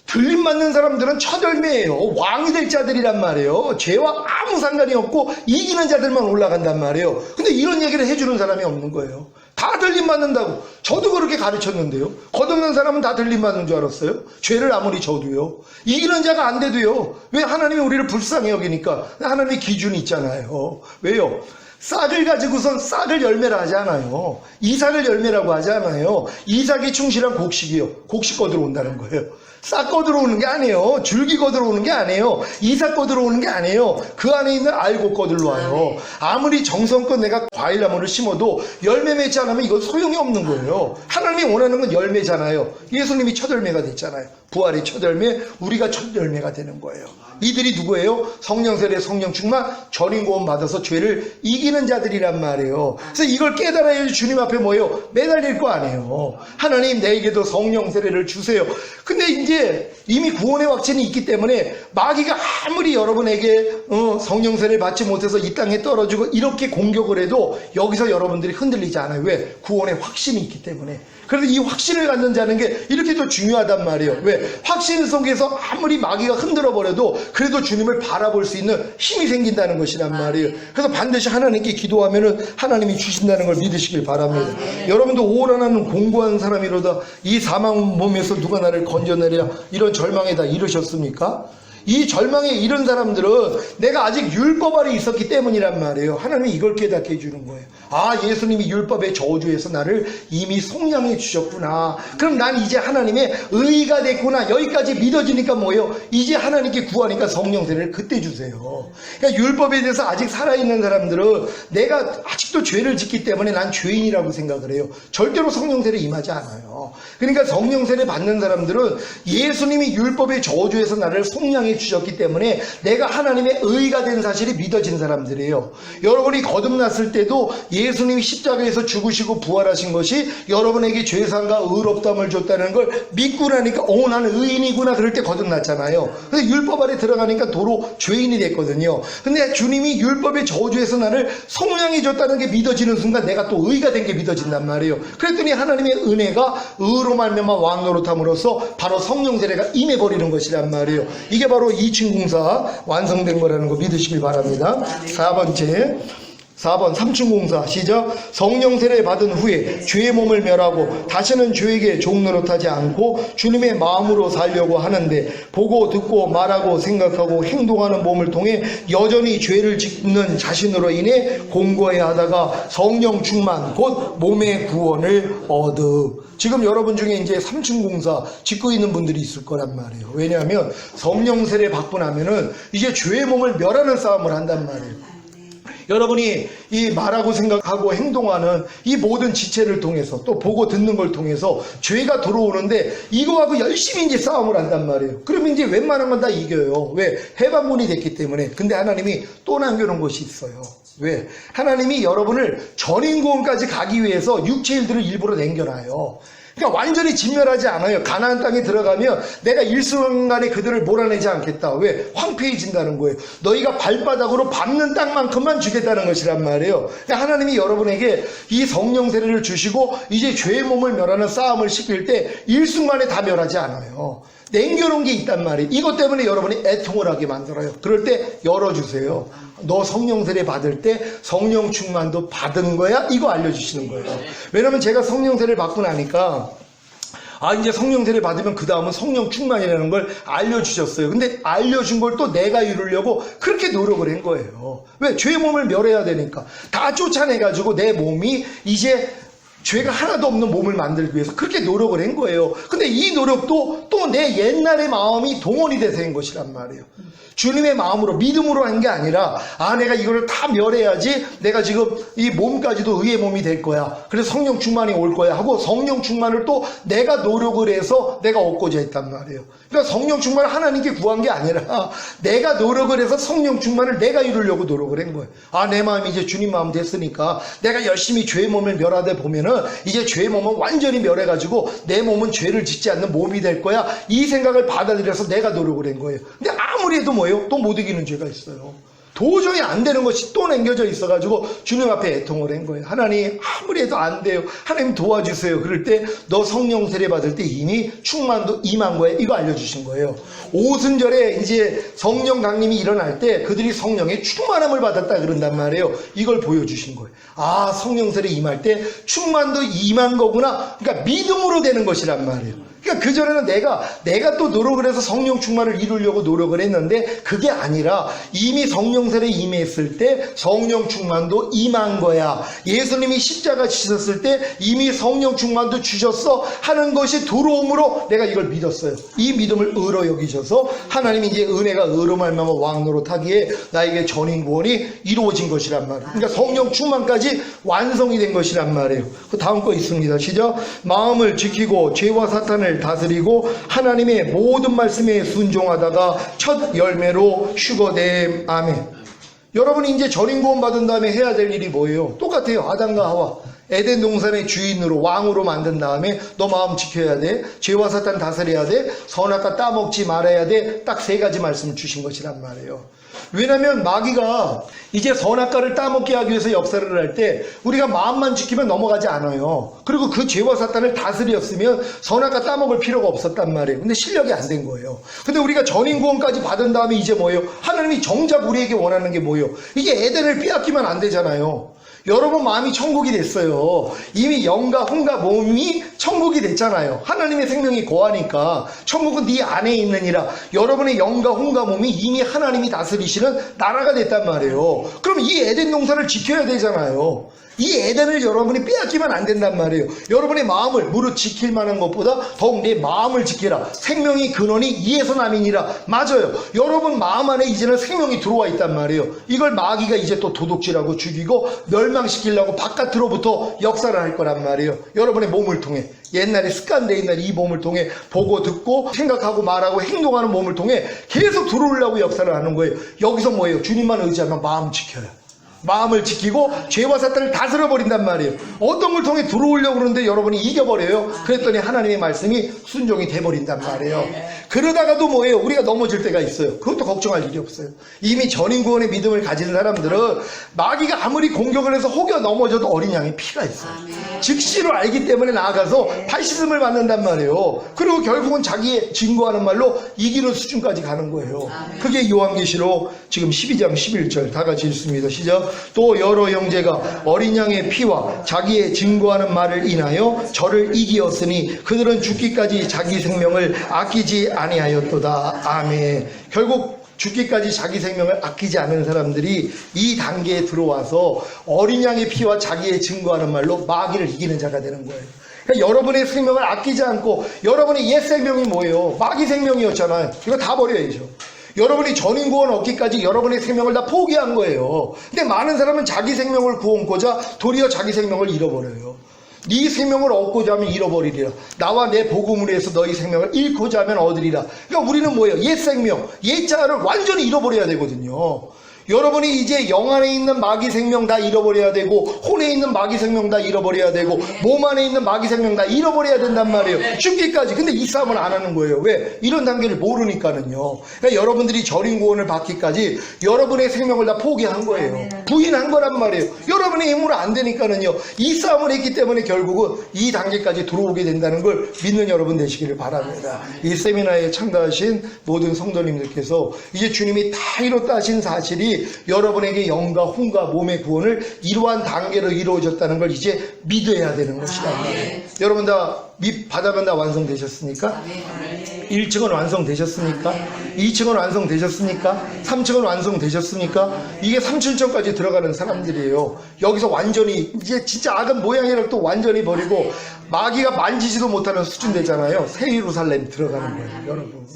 들림 받는 사람들은 첫 열매예요. 왕이 될 자들이란 말이에요. 죄와 아무 상관이 없고 이기는 자들만 올라간단 말이에요. 근데 이런 얘기를 해주는 사람이 없는 거예요. 다 들림 받는다고. 저도 그렇게 가르쳤는데요. 거듭난 사람은 다 들림 받는 줄 알았어요. 죄를 아무리 져도요. 이기는 자가 안 돼도요. 왜? 하나님이 우리를 불쌍히 여기니까. 하나님의 기준이 있잖아요. 왜요? 싹을 가지고선 싹을 열매라 하지 않아요. 이삭을 열매라고 하지 않아요. 이삭이 충실한 곡식이요. 곡식 거들어 온다는 거예요. 싹 거들어오는 게 아니에요. 줄기 거들어오는 게 아니에요. 이삭 거들어오는 게 아니에요. 그 안에 있는 알곡 거들러와요. 아무리 정성껏 내가 과일나무를 심어도 열매 맺지 않으면 이건 소용이 없는 거예요. 하나님이 원하는 건 열매잖아요. 예수님이 첫 열매가 됐잖아요. 부활의 첫 열매, 우리가 첫 열매가 되는 거예요. 이들이 누구예요? 성령 세례, 성령 충만, 전인 구원 받아서 죄를 이기는 자들이란 말이에요. 그래서 이걸 깨달아야 주님 앞에 뭐예요? 매달릴 거 아니에요. 하나님 내게도 성령 세례를 주세요. 근데 이제 이미 구원의 확신이 있기 때문에 마귀가 아무리 여러분에게 성령 세례를 받지 못해서 이 땅에 떨어지고 이렇게 공격을 해도 여기서 여러분들이 흔들리지 않아요. 왜? 구원의 확신이 있기 때문에. 그래서 이 확신을 갖는 자는 게 이렇게 더 중요하단 말이에요. 왜? 확신 속에서 아무리 마귀가 흔들어 버려도 그래도 주님을 바라볼 수 있는 힘이 생긴다는 것이란 말이에요. 그래서 반드시 하나님께 기도하면은 하나님이 주신다는 걸 믿으시길 바랍니다. 여러분도 오라나는 공고한 사람이로다 이 사망 몸에서 누가 나를 건져내랴 이런 절망에 다 이르셨습니까? 이 절망에 이른 사람들은 내가 아직 율법 아래 있었기 때문이란 말이에요. 하나님이 이걸 깨닫게 해주는 거예요. 아, 예수님이 율법의 저주에서 나를 이미 속량해 주셨구나. 그럼 난 이제 하나님의 의가 됐구나. 여기까지 믿어지니까 뭐예요? 이제 하나님께 구하니까 성령 세례를 그때 주세요. 그러니까 율법에 대해서 아직 살아있는 사람들은 내가 아직도 죄를 짓기 때문에 난 죄인이라고 생각을 해요. 절대로 성령 세례 임하지 않아요. 그러니까 성령 세례 받는 사람들은 예수님이 율법의 저주에서 나를 속량해 주셨기 때문에 내가 하나님의 의가 된 사실이 믿어진 사람들이에요. 여러분이 거듭났을 때도 예수님이 십자가에서 죽으시고 부활하신 것이 여러분에게 죄사함과 의롭다함을 줬다는 걸 믿고 나니까 나는 의인이구나 그럴 때 거듭났잖아요. 그래서 율법 아래 들어가니까 도로 죄인이 됐거든요. 근데 주님이 율법의 저주에서 나를 속량해 줬다는 게 믿어지는 순간 내가 또 의가 된 게 믿어진단 말이에요. 그랬더니 하나님의 은혜가 의로 말미암아 왕노릇함으로써 바로 성령 세례가 임해버리는 것이란 말이에요. 이게 바로 2층 공사 완성된 거라는 거 믿으시길 바랍니다. 4번 3층 공사 시작. 성령 세례 받은 후에 죄의 몸을 멸하고 다시는 죄에게 종노릇하지 않고 주님의 마음으로 살려고 하는데 보고 듣고 말하고 생각하고 행동하는 몸을 통해 여전히 죄를 짓는 자신으로 인해 공고해야 하다가 성령 충만 곧 몸의 구원을 얻으. 지금 여러분 중에 이제 3층 공사 짓고 있는 분들이 있을 거란 말이에요. 왜냐하면 성령 세례 받고 나면은 이제 죄의 몸을 멸하는 싸움을 한단 말이에요. 여러분이 이 말하고 생각하고 행동하는 이 모든 지체를 통해서 또 보고 듣는 걸 통해서 죄가 들어오는데 이거하고 열심히 이제 싸움을 한단 말이에요. 그러면 이제 웬만한 건 다 이겨요. 왜? 해방군이 됐기 때문에. 근데 하나님이 또 남겨놓은 것이 있어요. 왜? 하나님이 여러분을 전인구원까지 가기 위해서 육체일들을 일부러 남겨놔요. 그러니까 완전히 진멸하지 않아요. 가나안 땅에 들어가면 내가 일순간에 그들을 몰아내지 않겠다. 왜? 황폐해진다는 거예요. 너희가 발바닥으로 밟는 땅만큼만 주겠다는 것이란 말이에요. 그러니까 하나님이 여러분에게 이 성령 세례를 주시고 이제 죄의 몸을 멸하는 싸움을 시킬 때 일순간에 다 멸하지 않아요. 남겨놓은 게 있단 말이에요. 이것 때문에 여러분이 애통을 하게 만들어요. 그럴 때 열어주세요. 너 성령 세례 받을 때 성령 충만도 받은 거야? 이거 알려주시는 거예요. 왜냐면 제가 성령 세례를 받고 나니까 이제 성령 세례 받으면 그 다음은 성령 충만이라는 걸 알려주셨어요. 근데 알려준 걸 또 내가 이루려고 그렇게 노력을 한 거예요. 왜? 죄의 몸을 멸해야 되니까. 다 쫓아내가지고 내 몸이 이제 죄가 하나도 없는 몸을 만들기 위해서 그렇게 노력을 한 거예요. 근데 이 노력도 또 내 옛날의 마음이 동원이 돼서 한 것이란 말이에요. 주님의 마음으로 믿음으로 한 게 아니라 내가 이거를 다 멸해야지 내가 지금 이 몸까지도 의의 몸이 될 거야. 그래서 성령 충만이 올 거야 하고 성령 충만을 또 내가 노력을 해서 내가 얻고자 했단 말이에요. 그러니까 성령 충만을 하나님께 구한 게 아니라 내가 노력을 해서 성령 충만을 내가 이루려고 노력을 한 거예요. 내 마음이 이제 주님 마음 됐으니까 내가 열심히 죄의 몸을 멸하다 보면은 이제 죄의 몸은 완전히 멸해가지고 내 몸은 죄를 짓지 않는 몸이 될 거야. 이 생각을 받아들여서 내가 노력을 한 거예요. 근데 아무리 해도 뭐예요? 또 못 이기는 죄가 있어요. 도저히 안 되는 것이 또 남겨져 있어가지고 주님 앞에 애통을 한 거예요. 하나님 아무리 해도 안 돼요. 하나님 도와주세요. 그럴 때 너 성령 세례 받을 때 이미 충만도 임한 거예요. 이거 알려주신 거예요. 오순절에 이제 성령 강림이 일어날 때 그들이 성령의 충만함을 받았다 그런단 말이에요. 이걸 보여주신 거예요. 아, 성령 세례 임할 때 충만도 임한 거구나. 그러니까 믿음으로 되는 것이란 말이에요. 그러니까 그전에는 내가 또 노력을 해서 성령 충만을 이루려고 노력을 했는데 그게 아니라 이미 성령 세례 임했을 때 성령 충만도 임한 거야. 예수님이 십자가 지셨을 때 이미 성령 충만도 주셨어 하는 것이 들어옴으로 내가 이걸 믿었어요. 이 믿음을 의로 여기셔서 하나님이 이제 은혜가 의로 말미암아 왕노릇하기에 나에게 전인 구원이 이루어진 것이란 말이에요. 그러니까 성령 충만까지 완성이 된 것이란 말이에요. 그 다음 거 있습니다. 시작. 마음을 지키고 죄와 사탄을 다스리고 하나님의 모든 말씀에 순종하다가 첫 열매로 휴거됨. 아멘. 여러분이 이제 전인 구원 받은 다음에 해야 될 일이 뭐예요? 똑같아요. 아담과 하와 에덴 동산의 주인으로 왕으로 만든 다음에 너 마음 지켜야 돼. 죄와 사탄 다스려야 돼. 선악과 따먹지 말아야 돼. 딱 세 가지 말씀을 주신 것이란 말이에요. 왜냐하면 마귀가 이제 선악과를 따먹게 하기 위해서 역사를 할 때 우리가 마음만 지키면 넘어가지 않아요. 그리고 그 죄와 사탄을 다스렸으면 선악과 따먹을 필요가 없었단 말이에요. 근데 실력이 안 된 거예요. 근데 우리가 전인 구원까지 받은 다음에 이제 뭐예요? 하나님이 정작 우리에게 원하는 게 뭐예요? 이게 에덴을 빼앗기면 안 되잖아요. 여러분 마음이 천국이 됐어요. 이미 영과 혼과 몸이 천국이 됐잖아요. 하나님의 생명이 거하니까 천국은 네 안에 있느니라. 여러분의 영과 혼과 몸이 이미 하나님이 다스리시는 나라가 됐단 말이에요. 그럼 이 에덴 동산을 지켜야 되잖아요. 이 에덴을 여러분이 빼앗기면 안 된단 말이에요. 여러분의 마음을 무릇 지킬 만한 것보다 더욱 내 마음을 지키라. 생명의 근원이 이에서 남이니라. 맞아요. 여러분 마음 안에 이제는 생명이 들어와 있단 말이에요. 이걸 마귀가 이제 또 도둑질하고 죽이고 멸망시키려고 바깥으로부터 역사를 할 거란 말이에요. 여러분의 몸을 통해 옛날에 습관되어 있는 이 몸을 통해 보고 듣고 생각하고 말하고 행동하는 몸을 통해 계속 들어오려고 역사를 하는 거예요. 여기서 뭐예요? 주님만 의지하면 마음 지켜요. 마음을 지키고 죄와 사탄을 다스려 버린단 말이에요. 어떤 걸 통해 들어오려고 그러는데 여러분이 이겨버려요. 그랬더니 하나님의 말씀이 순종이 돼버린단 말이에요. 그러다가도 뭐예요? 우리가 넘어질 때가 있어요. 그것도 걱정할 일이 없어요. 이미 전인 구원의 믿음을 가진 사람들은 마귀가 아무리 공격을 해서 혹여 넘어져도 어린 양의 피가 있어요. 즉시로 알기 때문에 나아가서 발씻음을 받는단 말이에요. 그리고 결국은 자기의 증거하는 말로 이기는 수준까지 가는 거예요. 그게 요한계시록 지금 12장 11절 다 같이 읽습니다. 시작. 또 여러 형제가 어린 양의 피와 자기의 증거하는 말을 인하여 저를 이기었으니 그들은 죽기까지 자기 생명을 아끼지 아니하였도다. 아멘. 결국 죽기까지 자기 생명을 아끼지 않은 사람들이 이 단계에 들어와서 어린 양의 피와 자기의 증거하는 말로 마귀를 이기는 자가 되는 거예요. 그러니까 여러분의 생명을 아끼지 않고 여러분의 옛 생명이 뭐예요? 마귀 생명이었잖아요. 이거 다 버려야죠. 여러분이 전인 구원 얻기까지 여러분의 생명을 다 포기한 거예요. 근데 많은 사람은 자기 생명을 구원고자 도리어 자기 생명을 잃어버려요. 네 생명을 얻고자 하면 잃어버리리라. 나와 내 복음을 위해서 너희 생명을 잃고자 하면 얻으리라. 그러니까 우리는 뭐예요? 옛 생명, 옛 자를 완전히 잃어버려야 되거든요. 여러분이 이제 영 안에 있는 마귀 생명 다 잃어버려야 되고 혼에 있는 마귀 생명 다 잃어버려야 되고 몸 안에 있는 마귀 생명 다 잃어버려야 된단 말이에요. 죽기까지. 근데 이 싸움을 안 하는 거예요. 왜? 이런 단계를 모르니까는요. 그러니까 여러분들이 전인 구원을 받기까지 여러분의 생명을 다 포기한 거예요. 부인한 거란 말이에요. 여러분의 힘으로 안 되니까는요. 이 싸움을 했기 때문에 결국은 이 단계까지 들어오게 된다는 걸 믿는 여러분 되시기를 바랍니다. 이 세미나에 참가하신 모든 성도님들께서 이제 주님이 다 이뤘다 하신 사실이 여러분에게 영과 혼과 몸의 구원을 이러한 단계로 이루어졌다는 걸 이제 믿어야 되는 것이란 말이에요. 여러분 다 받으면 다 완성되셨습니까? 1층은 완성되셨습니까? 2층은 완성되셨습니까? 3층은 완성되셨습니까? 이게 3, 7층까지 들어가는 사람들이에요. 여기서 완전히 이제 진짜 악은 모양이랑 또 완전히 버리고 마귀가 만지지도 못하는 수준 되잖아요. 새 예루살렘 들어가는 거예요. 여러분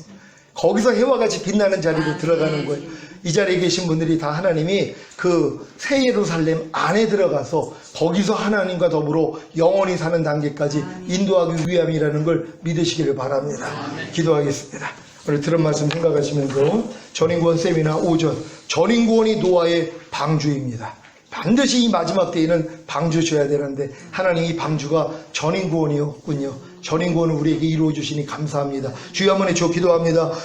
거기서 해와 같이 빛나는 자리로 들어가는 거예요. 이 자리에 계신 분들이 다 하나님이 그 새 예루살렘 안에 들어가서 거기서 하나님과 더불어 영원히 사는 단계까지 인도하기 위함이라는 걸 믿으시기를 바랍니다. 기도하겠습니다. 오늘 들은 말씀 생각하시면서 전인구원 세미나 오전 전인구원이 노아의 방주입니다. 반드시 이 마지막 때에는 방주 줘야 되는데 하나님 이 방주가 전인구원이었군요. 전인구원을 우리에게 이루어 주시니 감사합니다. 주여 한번 해줘 기도합니다.